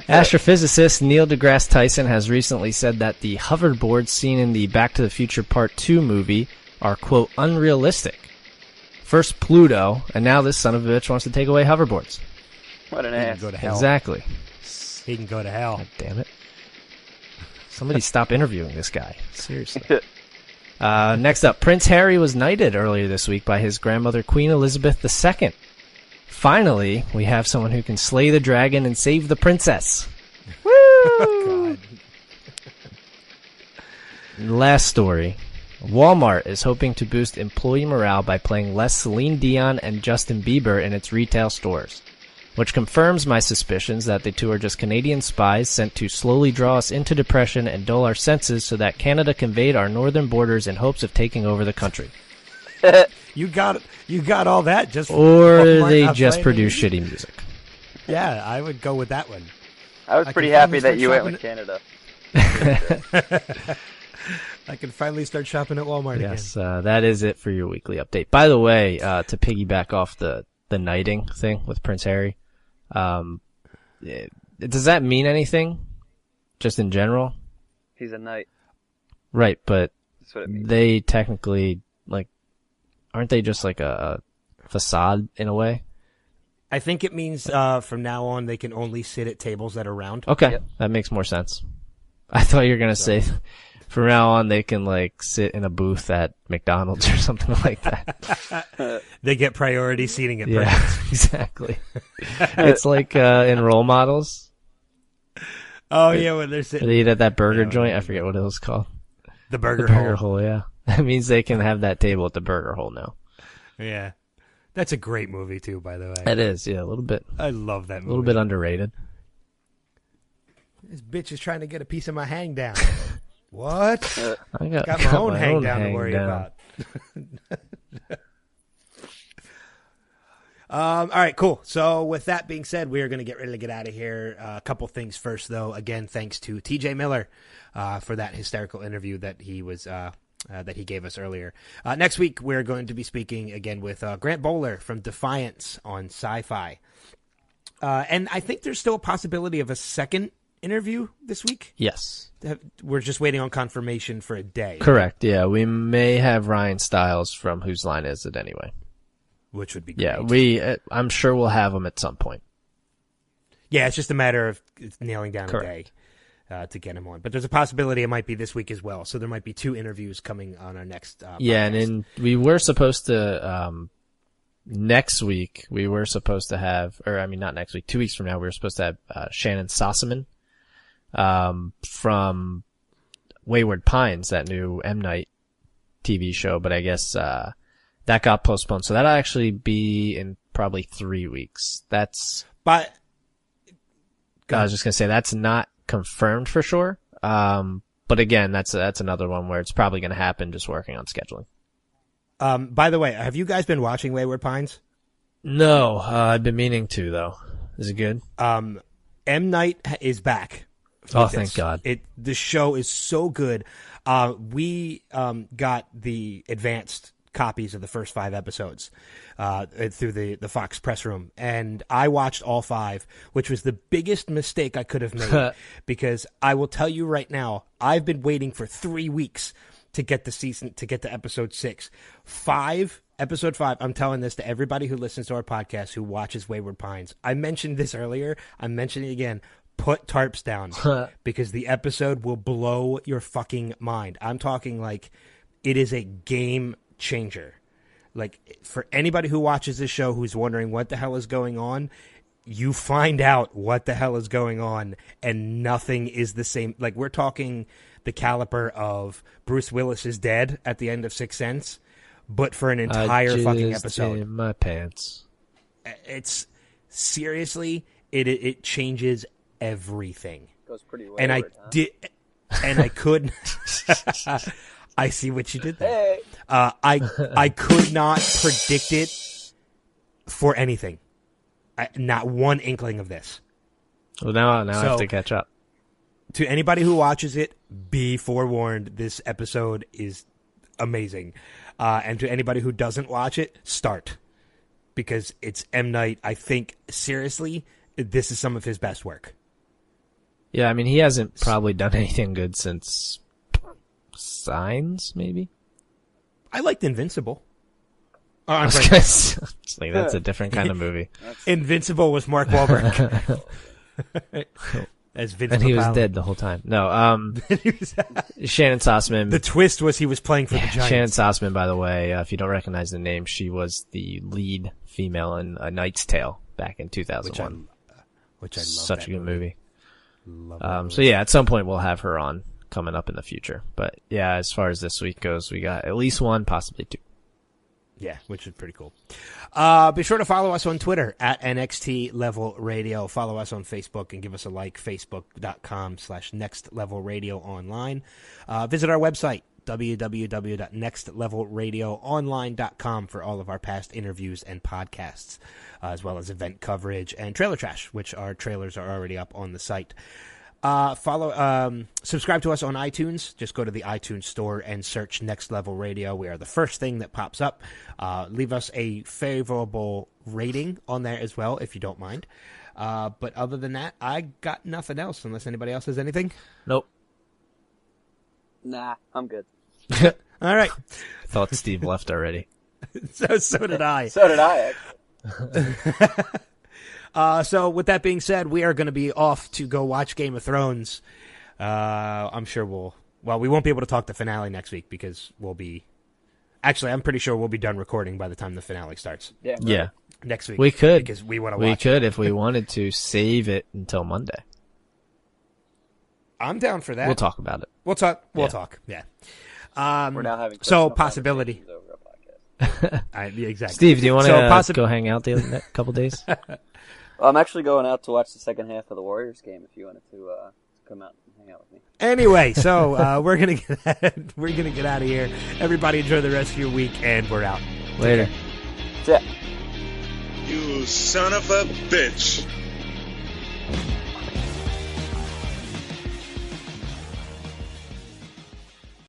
S1: Astrophysicist Neil deGrasse Tyson has recently said that the hoverboards seen in the Back to the Future Part 2 movie are, quote, unrealistic. First Pluto, and now this son of a bitch wants to take away hoverboards.
S5: What an
S4: He
S5: ass.
S4: can go to hell.
S1: Exactly.
S4: He can go to hell.
S1: God damn it. Somebody stop interviewing this guy. Seriously. Next up, Prince Harry was knighted earlier this week by his grandmother, Queen Elizabeth II. Finally, we have someone who can slay the dragon and save the princess. Woo! Last story. Walmart is hoping to boost employee morale by playing less Celine Dion and Justin Bieber in its retail stores, which confirms my suspicions that the two are just Canadian spies sent to slowly draw us into depression and dull our senses so that Canada can invade our northern borders in hopes of taking over the country.
S4: You got all that just.
S1: Or they just produce shitty music.
S4: Yeah, I would go with that one.
S5: I was pretty happy that you went with Canada.
S4: I can finally start shopping at Walmart again.
S1: Yes, that is it for your weekly update. By the way, to piggyback off the knighting thing with Prince Harry, does that mean anything? Just in general?
S5: He's a knight.
S1: Right, but
S5: That's what it means.
S1: they technically, like, aren't they just like a facade in a way?
S4: I think it means from now on they can only sit at tables that are round.
S1: Okay, That makes more sense. I thought you were going to say from now on they can like sit in a booth at McDonald's or something like that.
S4: They get priority seating at
S1: Yeah,
S4: Burgers.
S1: exactly. It's like in role models.
S4: Oh, yeah, when they're sitting.
S1: They eat at that burger joint. I forget what it was called.
S4: The Burger
S1: Hole, yeah. That means they can have that table at the Burger Hole now.
S4: Yeah. That's a great movie, too, by the way.
S1: It is, yeah, a little bit.
S4: I love that movie.
S1: A little bit underrated.
S4: This bitch is trying to get a piece of my hang down. What?
S1: I got
S4: my own hang down to worry about. All right, cool. So with that being said, we are going to get ready to get out of here. A couple things first, though. Again, thanks to TJ Miller for that hysterical interview that he was that he gave us earlier. Next week, we're going to be speaking again with Grant Bowler from Defiance on Sci-Fi. And I think there's still a possibility of a second interview this week.
S1: Yes.
S4: We're just waiting on confirmation for a day.
S1: Correct, yeah. We may have Ryan Stiles from Whose Line Is It Anyway?
S4: Which would be great.
S1: Yeah, I'm sure we'll have him at some point.
S4: Yeah, it's just a matter of nailing down
S1: Correct.
S4: a day to get him on. But there's a possibility it might be this week as well. So there might be 2 interviews coming on our next
S1: Yeah,
S4: podcast.
S1: and we were supposed to, next week, we were supposed to have, or I mean not next week, 2 weeks from now, we were supposed to have Shannon Sossaman from Wayward Pines, that new M. Night TV show, but I guess that got postponed. So that'll actually be in probably 3 weeks.
S4: But
S1: I was just going to say that's not confirmed for sure. But again, that's another one where it's probably going to happen, just working on scheduling.
S4: By the way, have you guys been watching Wayward Pines?
S1: No, I've been meaning to though. Is it good?
S4: M. Night is back.
S1: Oh, thank God.
S4: The show is so good. We got the advanced copies of the first 5 episodes through the Fox press room, and I watched all 5, which was the biggest mistake I could have made because I will tell you right now, I've been waiting for 3 weeks to get to episode 6. Episode 5, I'm telling this to everybody who listens to our podcast who watches Wayward Pines. I mentioned this earlier. I'm mentioning it again. Put tarps down because the episode will blow your fucking mind. I'm talking like it is a game changer. Like, for anybody who watches this show who's wondering what the hell is going on, you find out what the hell is going on, and nothing is the same. Like, we're talking the caliber of Bruce Willis is dead at the end of Sixth Sense, but for an entire fucking episode.
S1: In my pants.
S4: It's seriously, it changes everything.
S5: Goes pretty wayward,
S4: and I
S5: huh?
S4: did, and I couldn't. I see what you did there.
S5: Hey.
S4: I could not predict it for anything. Not one inkling of this.
S1: Well, now I have to catch up.
S4: To anybody who watches it, be forewarned. This episode is amazing. And to anybody who doesn't watch it, start. Because it's M. Night. I think, seriously, this is some of his best work.
S1: Yeah, I mean, he hasn't probably done anything good since Signs, maybe?
S4: I liked Invincible.
S1: I was gonna say, it's like, that's a different kind of movie.
S4: Invincible was Mark Wahlberg. as Vince
S1: And he was
S4: Papale.
S1: dead the whole time. No, Shannon Sossman.
S4: The twist was he was playing for the Giants.
S1: Shannon Sossman, by the way, if you don't recognize the name, she was the lead female in A Knight's Tale back in 2001.
S4: Which I love.
S1: Such a good movie.
S4: Love
S1: so yeah, at some point we'll have her on coming up in the future. But yeah, as far as this week goes, we got at least one, possibly two.
S4: Yeah, which is pretty cool. Be sure to follow us on Twitter at NXT Level Radio. Follow us on Facebook and give us a like, facebook.com/nextlevelradioonline. Visit our website, www.nextlevelradioonline.com for all of our past interviews and podcasts, as well as event coverage and trailer trash, which our trailers are already up on the site. Subscribe to us on iTunes. Just go to the iTunes store and search Next Level Radio. We are the first thing that pops up. Leave us a favorable rating on there as well, if you don't mind. But other than that, I got nothing else, unless anybody else has anything.
S1: Nope.
S5: Nah, I'm good.
S4: All right.
S1: I thought Steve left already.
S4: So did I.
S5: So did I, actually.
S4: So with that being said, we are going to be off to go watch Game of Thrones. I'm sure we won't be able to talk the finale next week because I'm pretty sure we'll be done recording by the time the finale starts.
S5: Yeah. Right.
S1: Yeah.
S4: Next week.
S1: We could.
S4: Because we want to
S1: watch
S4: We
S1: could, if we wanted to, save it until Monday.
S4: I'm down for that.
S1: We'll talk about it.
S4: We'll talk. Yeah.
S5: We're now having
S4: possibility. Yeah, exactly.
S1: Steve, do you want to go hang out the next couple days?
S5: Well, I'm actually going out to watch the second half of the Warriors game. If you wanted to come out and hang out with me.
S4: Anyway, so we're gonna get out of here. Everybody enjoy the rest of your week, and we're out
S1: later.
S5: Yeah.
S17: You son of a bitch.